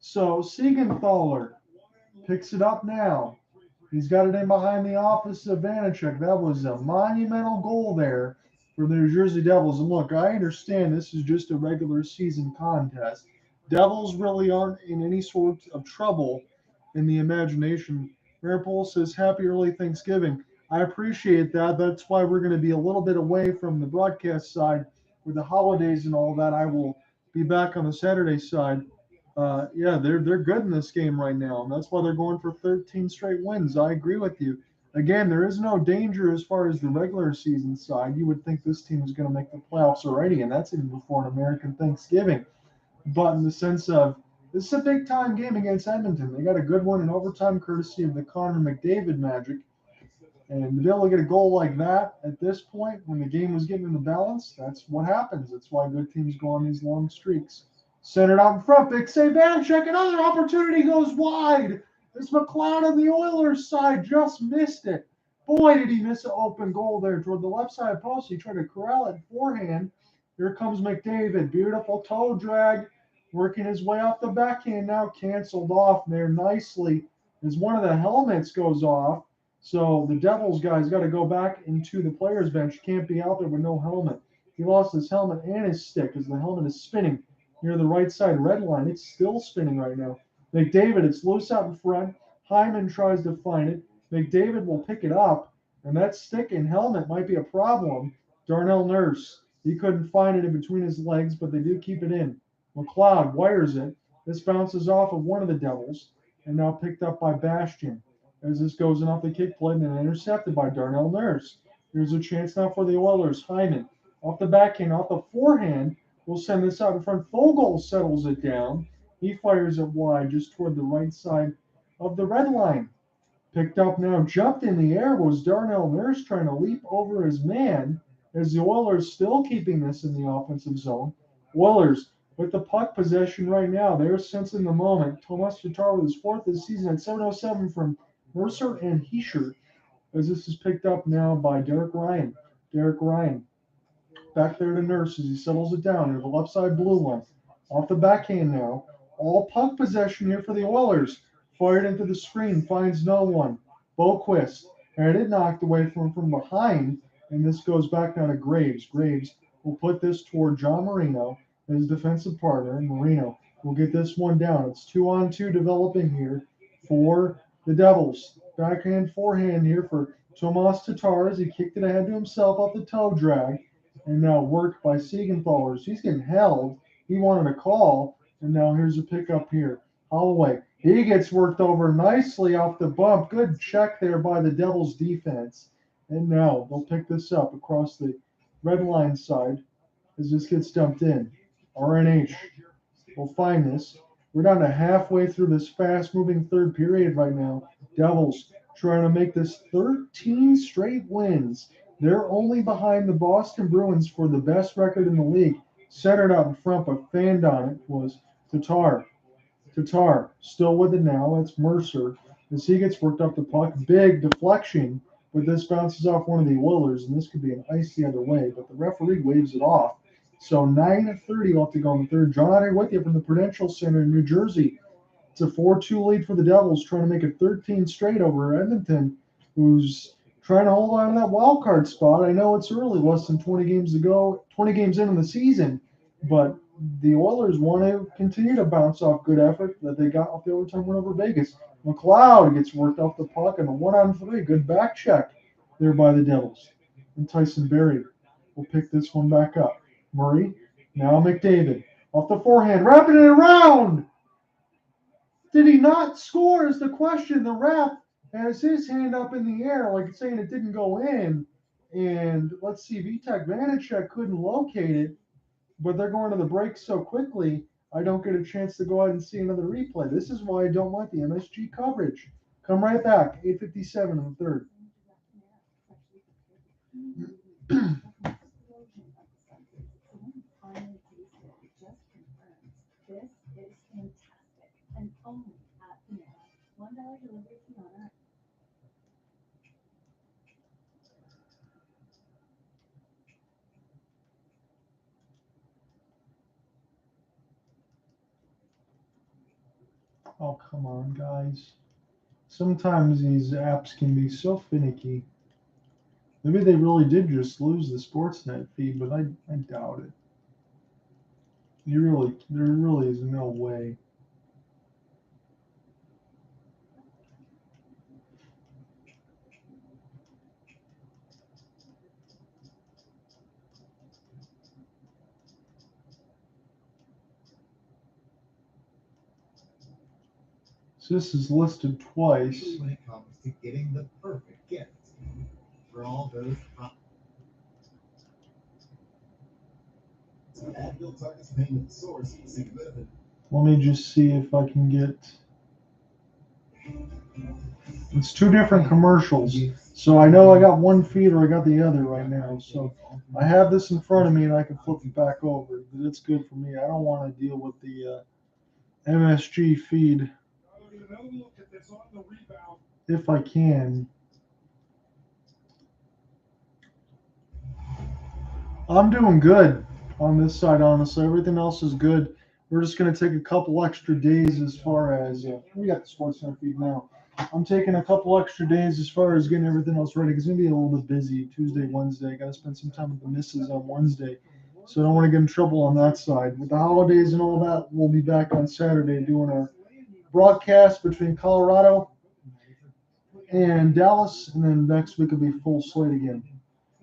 So Siegenthaler picks it up now. He's got it in behind the office of Vanacek. That was a monumental goal there for the New Jersey Devils. And look, I understand this is just a regular season contest. Devils really aren't in any sort of trouble in the imagination. Maripol says, happy early Thanksgiving. I appreciate that. That's why we're going to be a little bit away from the broadcast side with the holidays and all that. I will be back on the Saturday side. Yeah, they're good in this game right now, and that's why they're going for 13 straight wins. I agree with you. Again, there is no danger as far as the regular season side. You would think this team is going to make the playoffs already, and that's even before an American Thanksgiving. But in the sense of, this is a big-time game against Edmonton. They got a good one in overtime courtesy of the Connor McDavid magic. And to be able to get a goal like that at this point, when the game was getting in the balance, that's what happens. That's why good teams go on these long streaks. Centered out in front, big save, Vanacek, another opportunity goes wide. This McLeod on the Oilers side just missed it. Boy, did he miss an open goal there toward the left side post. He tried to corral it forehand. Here comes McDavid, beautiful toe drag, working his way off the backhand now, canceled off there nicely as one of the helmets goes off. So the Devils guys got to go back into the players' bench. Can't be out there with no helmet. He lost his helmet and his stick as the helmet is spinning near the right side red line. It's still spinning right now. McDavid, it's loose out in front. Hyman tries to find it. McDavid will pick it up, and that stick and helmet might be a problem. Darnell Nurse, he couldn't find it in between his legs, but they do keep it in. McLeod wires it. This bounces off of one of the Devils, and now picked up by Bastian. As this goes in off the kick plate and intercepted by Darnell Nurse. Here's a chance now for the Oilers. Hyman, off the backhand, off the forehand, will send this out in front. Fogle settles it down. He fires it wide just toward the right side of the red line. Picked up now, jumped in the air was Darnell Nurse trying to leap over his man as the Oilers still keeping this in the offensive zone. Oilers with the puck possession right now. They're sensing the moment. Tomas Tatar with his fourth this season at 7:07 from Mercer and Hischier as this is picked up now by Derek Ryan. Derek Ryan back there to Nurse as he settles it down near the left side blue line. Off the backhand now. All puck possession here for the Oilers. Fired into the screen, finds no one. Boquist had it knocked away from behind, and this goes back down to Graves. Graves will put this toward John Marino, his defensive partner. Marino will get this one down. It's 2-on-2 developing here for the Devils. Backhand, forehand here for Tomas Tatar as he kicked it ahead to himself off the toe drag. And now worked by Siegenthaler. He's getting held. He wanted a call. And now here's a pickup here. Holloway. He gets worked over nicely off the bump. Good check there by the Devils defense. And now they'll pick this up across the red line side as this gets dumped in. RNH will find this. We're down to halfway through this fast-moving third period right now. Devils trying to make this 13 straight wins. They're only behind the Boston Bruins for the best record in the league. Centered out in front, but fanned on it was Tatar. Tatar still with it now. It's Mercer as he gets worked up the puck. Big deflection, but this bounces off one of the Oilers, and this could be an ice the other way, but the referee waves it off. So 9:30 left to go in the third. John Ott here with you from the Prudential Center in New Jersey. It's a 4-2 lead for the Devils, trying to make it 13 straight over Edmonton, who's trying to hold on to that wild card spot. I know it's early, less than 20 games to go, 20 games in the season, but the Oilers want to continue to bounce off good effort that they got off the overtime win over Vegas. McLeod gets worked off the puck and a 1-on-3, good back check there by the Devils. And Tyson Barrie will pick this one back up. Murray, now McDavid, off the forehand, wrapping it around. Did he not score is the question. The ref has his hand up in the air like saying it didn't go in. And let's see, Vitek Vanacek couldn't locate it, but they're going to the break so quickly, I don't get a chance to go out and see another replay. This is why I don't like the MSG coverage. Come right back, 8:57 in the third. This is fantastic, and only at Panera. $1 delivery fee on our Oh, come on, guys. Sometimes these apps can be so finicky. Maybe they really did just lose the Sportsnet feed, but I doubt it. There really is no way. So this is listed twice. When it comes to getting the perfect gift for all those. Advil targets pain at the source. Significant. Let me just see if I can get. It's two different commercials. So I know I got one feed or I got the other right now. So I have this in front of me and I can flip it back over. But it's good for me. I don't want to deal with the MSG feed if I can. I'm doing good on this side, honestly. Everything else is good. We're just going to take a couple extra days as far as we got the Sportsnet feed now. I'm taking a couple extra days as far as getting everything else ready. It's going to be a little bit busy Tuesday, Wednesday. Got to spend some time with the missus on Wednesday. So I don't want to get in trouble on that side. With the holidays and all that, we'll be back on Saturday doing our broadcast between Colorado and Dallas. And then next week will be full slate again.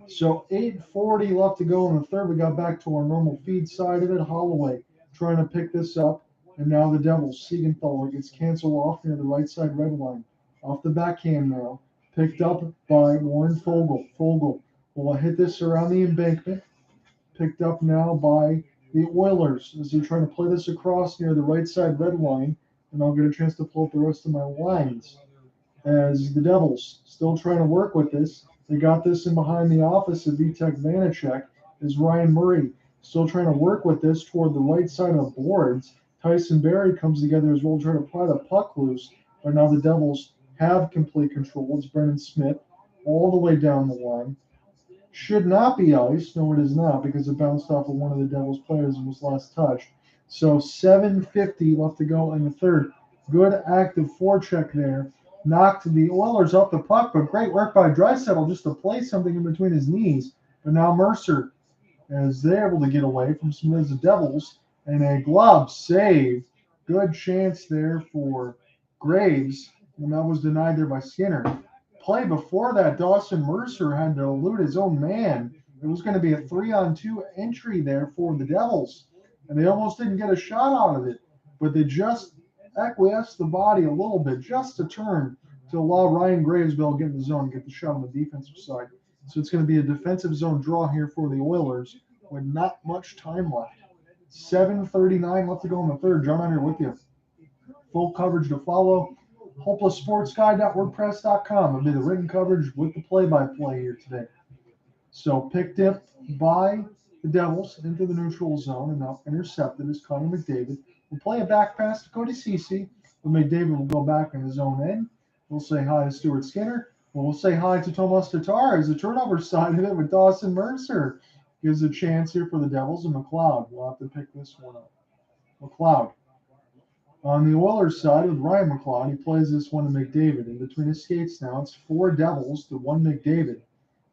So 8:40 left to go in the third. We got back to our normal feed side of it. Holloway trying to pick this up. And now the Devils. Siegenthaler gets canceled off near the right side red line. Off the backhand now. Picked up by Warren Fogle. Fogle will hit this around the embankment. Picked up now by the Oilers as they're trying to play this across near the right side red line. And I'll get a chance to pull up the rest of my lines. As the Devils still trying to work with this. They got this in behind the office of Vitek Vanacek as Ryan Murray still trying to work with this toward the right side of the boards. Tyson Barrie comes together as well trying to pry the puck loose. But now the Devils have complete control. It's Brendan Smith all the way down the line. Should not be iced. No, it is not because it bounced off of one of the Devils players and was last touched. So 7:50 left to go in the third. Good active forecheck there. Knocked the Oilers off the puck, but great work by Draisaitl just to place something in between his knees. But now Mercer, as they're able to get away from some of the Devils, and a glove save. Good chance there for Graves, and that was denied there by Skinner. Play before that, Dawson Mercer had to elude his own man. It was going to be a 3-on-2 entry there for the Devils, and they almost didn't get a shot out of it, but they just acquiesced the body a little bit just to turn to allow Ryan Graves to get in the zone and get the shot on the defensive side. So it's going to be a defensive zone draw here for the Oilers with not much time left. 7:39 left to go in the third. John Ott here with you. Full coverage to follow. HopelessSportsGuy.wordpress.com will be the written coverage with the play-by-play here today. So picked up by the Devils into the neutral zone and now intercepted is Connor McDavid. We'll play a back pass to Cody Ceci, but McDavid will go back in his own end. We'll say hi to Stuart Skinner. We'll say hi to Tomas Tatar as the turnover side of it with Dawson Mercer. Gives a chance here for the Devils and McLeod. We'll have to pick this one up. McLeod On the Oilers side with Ryan McLeod, he plays this one to McDavid. In between his skates now, it's 4 Devils to 1 McDavid.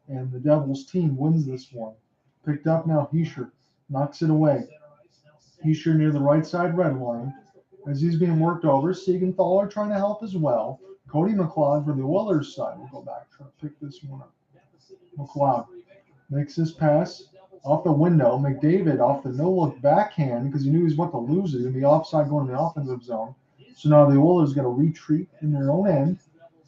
And the Devils team wins this one. Picked up now Hischier. Knocks it away. Hischier near the right side red line. As he's being worked over, Siegenthaler trying to help as well. Cody McLeod for the Oilers side will go back, try to pick this one up. McLeod makes this pass off the window. McDavid off the no-look backhand because he knew he was about to lose it. He'd be offside going to the offensive zone. So now the Oilers got to retreat in their own end.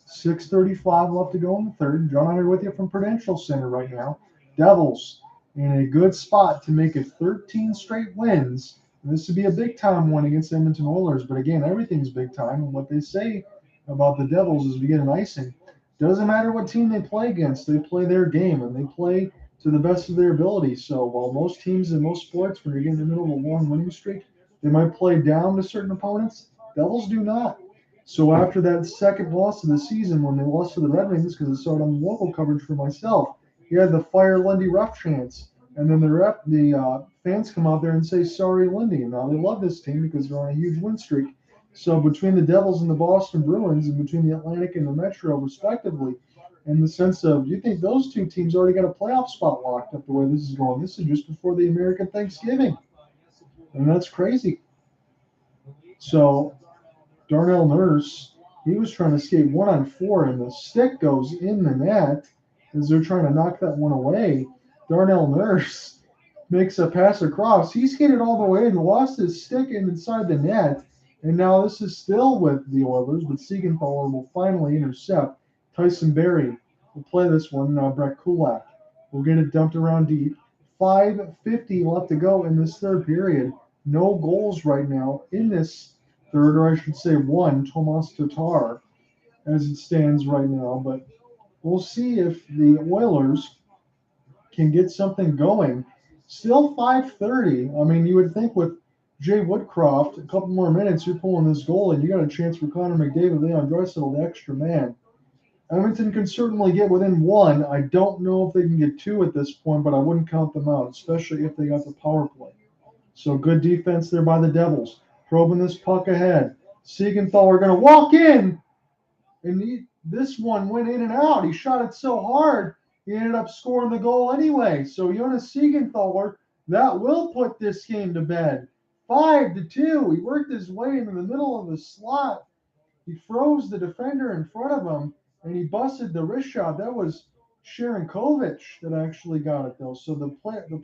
6:35 left to go in the third. John Ott with you from Prudential Center right now. Devils in a good spot to make it 13 straight wins. And this would be a big-time one against Edmonton Oilers. But again, everything's big time. And what they say about the Devils is we get an icing. Doesn't matter what team they play against. They play their game, and they play to the best of their ability. So while most teams in most sports, when you're getting in the middle of a long winning streak, they might play down to certain opponents. Devils do not. So after that second loss of the season, when they lost to the Red Wings, because I saw it on the local coverage for myself, he had the fire Lindy rough chants, and then the fans come out there and say sorry Lindy, and now they love this team because they're on a huge win streak. So between the Devils and the Boston Bruins, and between the Atlantic and the Metro, respectively, in the sense of you think those two teams already got a playoff spot locked up the way this is going. This is just before the American Thanksgiving, and that's crazy. So Darnell Nurse, he was trying to skate 1-on-4, and the stick goes in the net as they're trying to knock that one away. Darnell Nurse makes a pass across. He skated all the way and lost his stick inside the net. And now this is still with the Oilers, but Siegenthaler will finally intercept. Tyson Berry will play this one. Now Brett Kulak will get it dumped around deep. 5:50 left to go in this third period. No goals right now in this third, or I should say one, Tomas Tatar, as it stands right now. But we'll see if the Oilers can get something going. Still 5:30. I mean, you would think with Jay Woodcroft, a couple more minutes, you're pulling this goal, and you got a chance for Connor McDavid, Leon Draisaitl, the extra man. Edmonton can certainly get within one. I don't know if they can get two at this point, but I wouldn't count them out, especially if they got the power play. So good defense there by the Devils. Probing this puck ahead. Siegenthaler going to walk in, and this one went in and out. He shot it so hard, he ended up scoring the goal anyway. So Jonas Siegenthaler, that will put this game to bed. 5-2. He worked his way into the middle of the slot. He froze the defender in front of him, and he busted the wrist shot. That was Sharankovic that actually got it, though. So the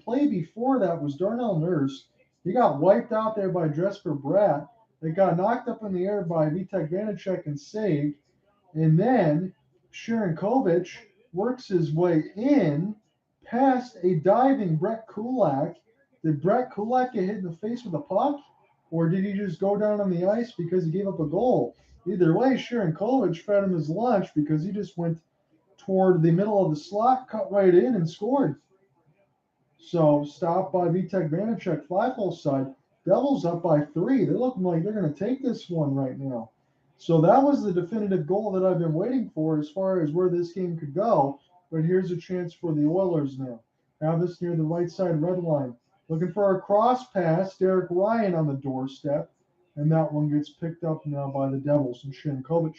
play before that was Darnell Nurse. He got wiped out there by Jesper Bratt. They got knocked up in the air by Vitek Vanacek and saved. And then Sharankovic works his way in past a diving Brett Kulak. Did Brett Kulak get hit in the face with a puck? Or did he just go down on the ice because he gave up a goal? Either way, Sharankovic fed him his lunch because he just went toward the middle of the slot, cut right in, and scored. So stopped by Vitek Vanacek, 5-hole side. Devils up by 3. They're looking like they're going to take this one right now. So that was the definitive goal that I've been waiting for as far as where this game could go. But here's a chance for the Oilers now. Have this near the right side red line. Looking for a cross pass. Derek Ryan on the doorstep. And that one gets picked up now by the Devils and Sharankovic.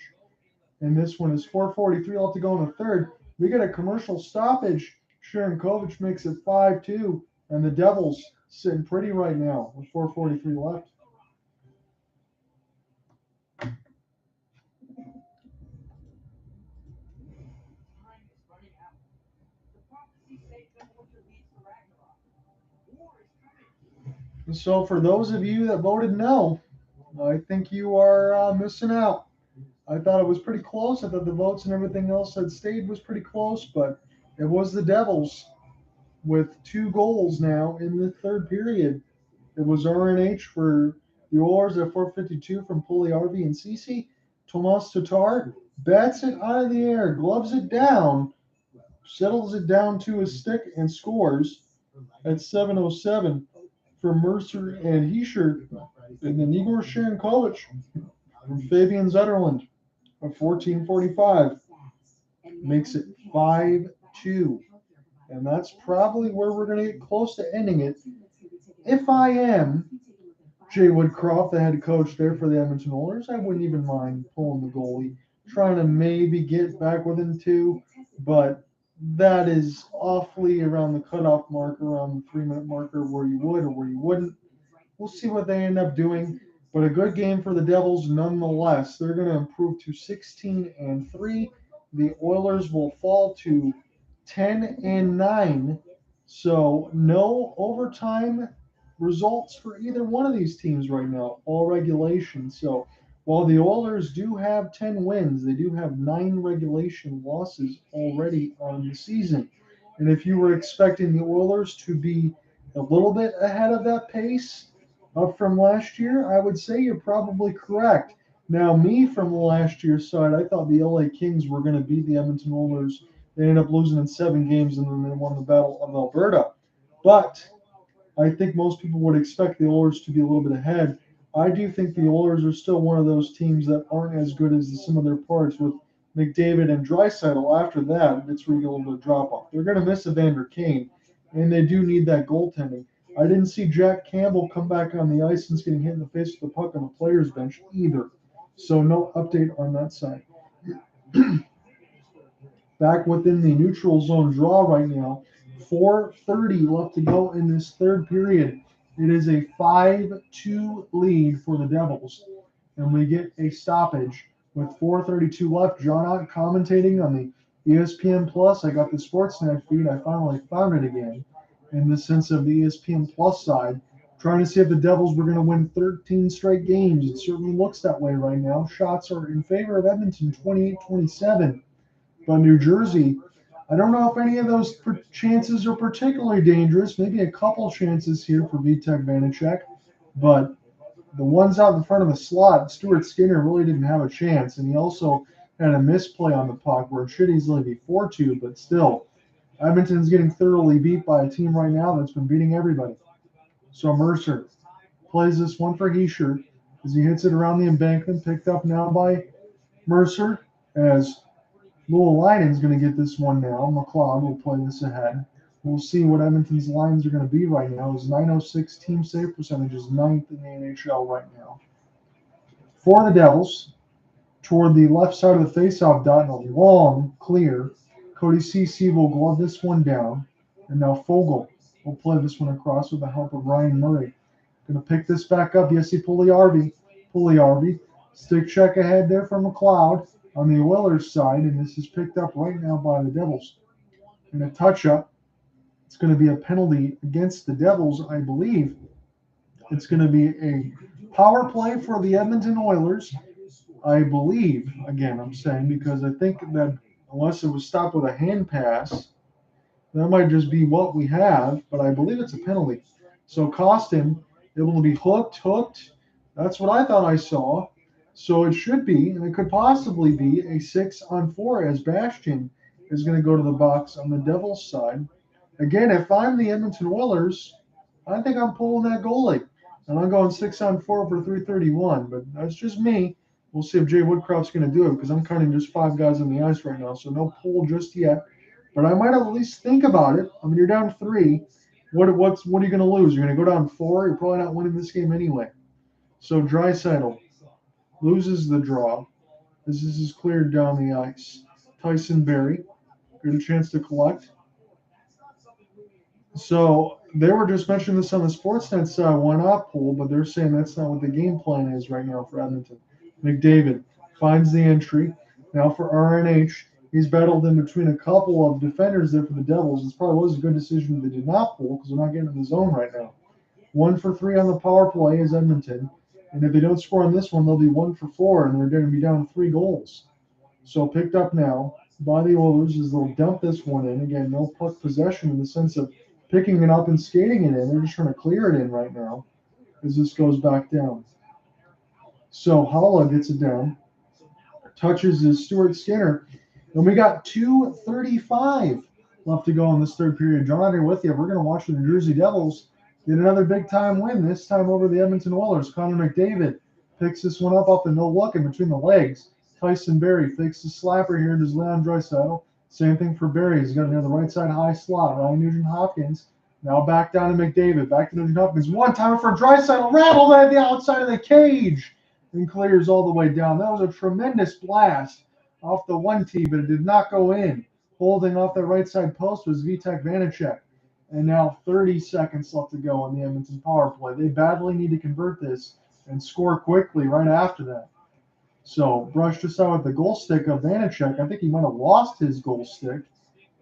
And this one is 4:43 left to go in the third. We get a commercial stoppage. Sharankovic makes it 5-2. And the Devils sitting pretty right now with 4:43 left. So for those of you that voted no, I think you are missing out. I thought it was pretty close. I thought the votes and everything else that stayed was pretty close, but it was the Devils with 2 goals now in the third period. It was RNH for the Oilers at 4:52 from Pugliarvi and Ceci. Tomas Tatar bats it out of the air, gloves it down, settles it down to his stick, and scores at 7:07 for Mercer and Hischier. And then Igor Sharankovic from Fabian Zetterlund at 14:45 makes it 5-2. And that's probably where we're going to get close to ending it. If I am Jay Woodcroft, the head coach there for the Edmonton Oilers. I wouldn't even mind pulling the goalie, trying to maybe get back within 2, but that is awfully around the cutoff mark, around the 3-minute marker where you would or where you wouldn't. We'll see what they end up doing, but a good game for the Devils nonetheless. They're going to improve to 16-3. The Oilers will fall to 10-9. So no overtime results for either one of these teams right now, all regulation. So while the Oilers do have 10 wins, they do have 9 regulation losses already on the season. And if you were expecting the Oilers to be a little bit ahead of that pace up from last year, I would say you're probably correct. Now, me from last year's side, I thought the LA Kings were going to beat the Edmonton Oilers. They ended up losing in 7 games, and then they won the Battle of Alberta. But I think most people would expect the Oilers to be a little bit ahead. I do think the Oilers are still one of those teams that aren't as good as the sum of their parts with McDavid and Draisaitl. After that, it's really a little bit of drop off. They're going to miss Evander Kane, and they do need that goaltending. I didn't see Jack Campbell come back on the ice since getting hit in the face with the puck on the players' bench either. So no update on that side. Back within the neutral zone draw right now. 4:30 left to go in this third period. It is a 5-2 lead for the Devils. And we get a stoppage with 4:32 left. John Ott commentating on the ESPN Plus. I got the Sportsnet feed. I finally found it again in the sense of the ESPN Plus side, trying to see if the Devils were going to win 13 straight games. It certainly looks that way right now. Shots are in favor of Edmonton, 28-27. But New Jersey, I don't know if any of those chances are particularly dangerous. Maybe a couple chances here for Vitek Vanacek. But the ones out in front of the slot, Stuart Skinner really didn't have a chance. And he also had a misplay on the puck where it should easily be 4-2, but still. Edmonton's getting thoroughly beat by a team right now that's been beating everybody. So Mercer plays this one for Hischier as he hits it around the embankment, picked up now by Mercer as Luolainen's going to get this one now. McLeod will play this ahead. We'll see what Edmonton's lines are going to be right now. His .906 team save percentage is 9th in the NHL right now. For the Devils, toward the left side of the faceoff dot in a long clear, Cody Ceci will glove this one down. And now Fogle will play this one across with the help of Ryan Murray. Going to pick this back up. Jesse Puljujärvi. Stick check ahead there from McLeod on the Oilers side. And this is picked up right now by the Devils. And a touch-up. It's going to be a penalty against the Devils, I believe. It's going to be a power play for the Edmonton Oilers, I believe. Again, I'm saying because I think that unless it was stopped with a hand pass, that might just be what we have, but I believe it's a penalty. So Costin able to be hooked. That's what I thought I saw. So it should be, and it could possibly be, a 6-on-4 as Bastian is going to go to the box on the Devils side. Again, if I'm the Edmonton Oilers, I think I'm pulling that goalie. And I'm going 6-on-4 for 331, but that's just me. We'll see if Jay Woodcroft's going to do it because I'm counting just 5 guys on the ice right now, so no pull just yet. But I might at least think about it. I mean, you're down 3. What are you going to lose? You're going to go down 4? You're probably not winning this game anyway. So Draisaitl loses the draw. This is cleared down the ice. Tyson Barrie, good a chance to collect. So they were just mentioning this on the Sportsnet side, why not pull, but they're saying that's not what the game plan is right now for Edmonton. McDavid finds the entry. Now for RNH, he's battled in between a couple of defenders there for the Devils. This probably was a good decision they did not pull because they're not getting in the zone right now. 1 for 3 on the power play is Edmonton. And if they don't score on this one, they'll be 1 for 4, and they're going to be down 3 goals. So picked up now by the Oilers as they'll dump this one in. Again, no puck possession in the sense of picking it up and skating it in. They're just trying to clear it in right now as this goes back down. So Hala gets it down. Touches is Stuart Skinner. And we got 2:35 left to go in this third period. John Ott here with you. We're going to watch the New Jersey Devils get another big-time win, this time over the Edmonton Oilers. Connor McDavid picks this one up off the no-look in between the legs. Tyson Barrie fakes the slapper here to Leon Draisaitl. Same thing for Barrie. He's got it near the right side high slot. Ryan Nugent-Hopkins Now back down to McDavid. Back to Nugent Hopkins. One timer for Draisaitl. Rattled at the outside of the cage and clears all the way down. That was a tremendous blast off the 1T, but it did not go in. Holding off the right side post was Vitek Vanacek. And now 30 seconds left to go on the Edmonton power play. They badly need to convert this and score quickly right after that. So Brush just out with the goal stick of Vanacek. I think he might have lost his goal stick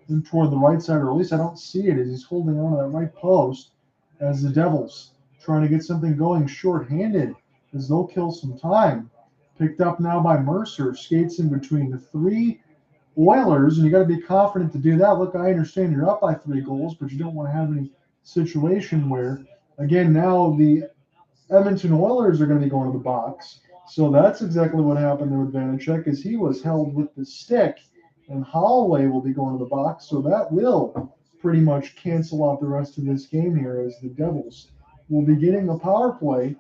and toward the right side, or at least I don't see it as he's holding on to that right post as the Devils trying to get something going short-handed as they'll kill some time. Picked up now by Mercer, skates in between the three Oilers, and you got to be confident to do that. Look, I understand you're up by 3 goals, but you don't want to have any situation where, again, now the Edmonton Oilers are going to be going to the box. So that's exactly what happened there with Vanacek, is he was held with the stick, and Holloway will be going to the box. So that will pretty much cancel out the rest of this game here, as the Devils will be getting a power play,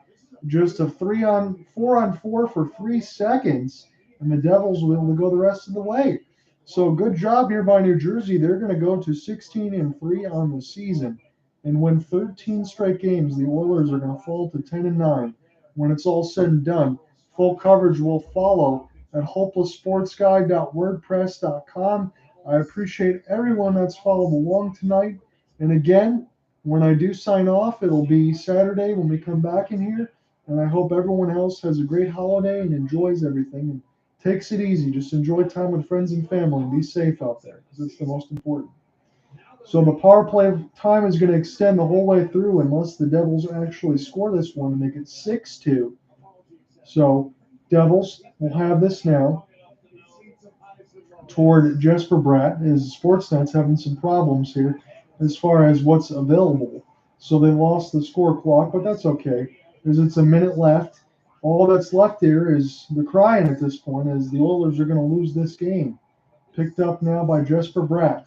just a 4-on-4 for 3 seconds, and the Devils will be able to go the rest of the way. So good job here by New Jersey. They're going to go to 16-3 on the season and win 13 straight games. The Oilers are going to fall to 10-9 when it's all said and done. Full coverage will follow at hopelesssportsguy.wordpress.com. I appreciate everyone that's followed along tonight. And again, when I do sign off, it'll be Saturday when we come back in here. And I hope everyone else has a great holiday and enjoys everything and takes it easy. Just enjoy time with friends and family and be safe out there, because it's the most important. So the power play time is going to extend the whole way through unless the Devils actually score this one and make it 6-2. So Devils will have this now toward Jesper Bratt. His Sportsnet's having some problems here as far as what's available. So they lost the score clock, but that's okay, because it's a minute left. All that's left here is the crying at this point, as the Oilers are going to lose this game. Picked up now by Jesper Bratt.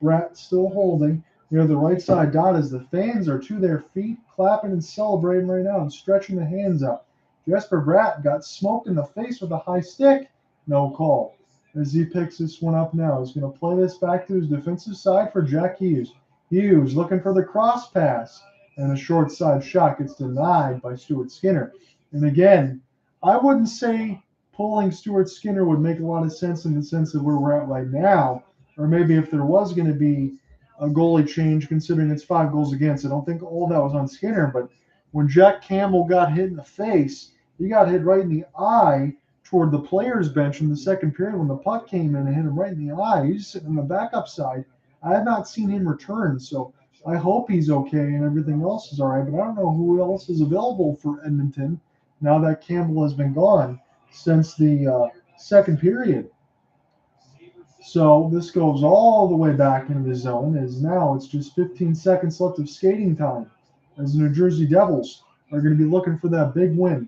Bratt still holding near the right side dot as the fans are to their feet, clapping and celebrating right now and stretching the hands out. Jesper Bratt got smoked in the face with a high stick. No call. As he picks this one up now, he's going to play this back to his defensive side for Jack Hughes. Hughes looking for the cross pass, and a short side shot gets denied by Stuart Skinner. And again, I wouldn't say pulling Stuart Skinner would make a lot of sense in the sense of where we're at right now, or maybe if there was going to be a goalie change, considering it's 5 goals against. I don't think all that was on Skinner, but when Jack Campbell got hit in the face, he got hit right in the eye toward the players' bench in the second period when the puck came in and hit him right in the eye. He's sitting on the backup side. I have not seen him return, so I hope he's okay and everything else is all right, but I don't know who else is available for Edmonton now that Campbell has been gone since the second period. So this goes all the way back into the zone, as now it's just 15 seconds left of skating time, as the New Jersey Devils are going to be looking for that big win.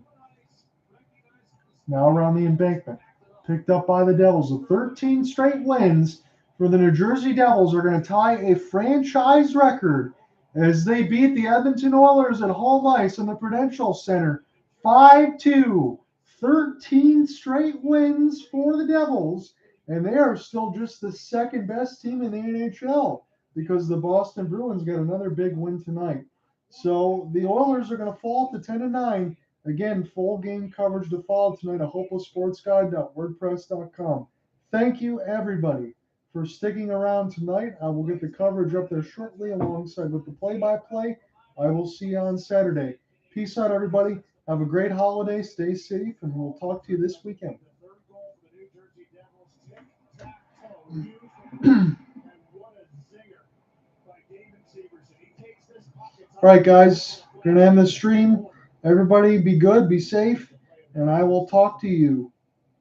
Now around the embankment, picked up by the Devils. The 13 straight wins for the New Jersey Devils are going to tie a franchise record as they beat the Edmonton Oilers at home ice in the Prudential Center 5-2. 13 straight wins for the Devils, and they are still just the second best team in the NHL because the Boston Bruins got another big win tonight. So the Oilers are going to fall to 10-9. Again, full game coverage to follow tonight at hopelesssportsguide.wordpress.com. Thank you, everybody, for sticking around tonight. I will get the coverage up there shortly alongside with the play-by-play. I will see you on Saturday. Peace out, everybody. Have a great holiday. Stay safe, and we'll talk to you this weekend. All right, guys. We're going to end the stream. Everybody be good, be safe, and I will talk to you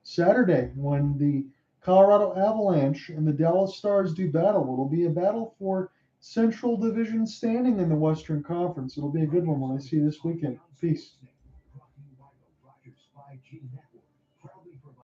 Saturday when the Colorado Avalanche and the Dallas Stars do battle. It'll be a battle for Central Division standing in the Western Conference. It'll be a good one when I see you this weekend. Peace.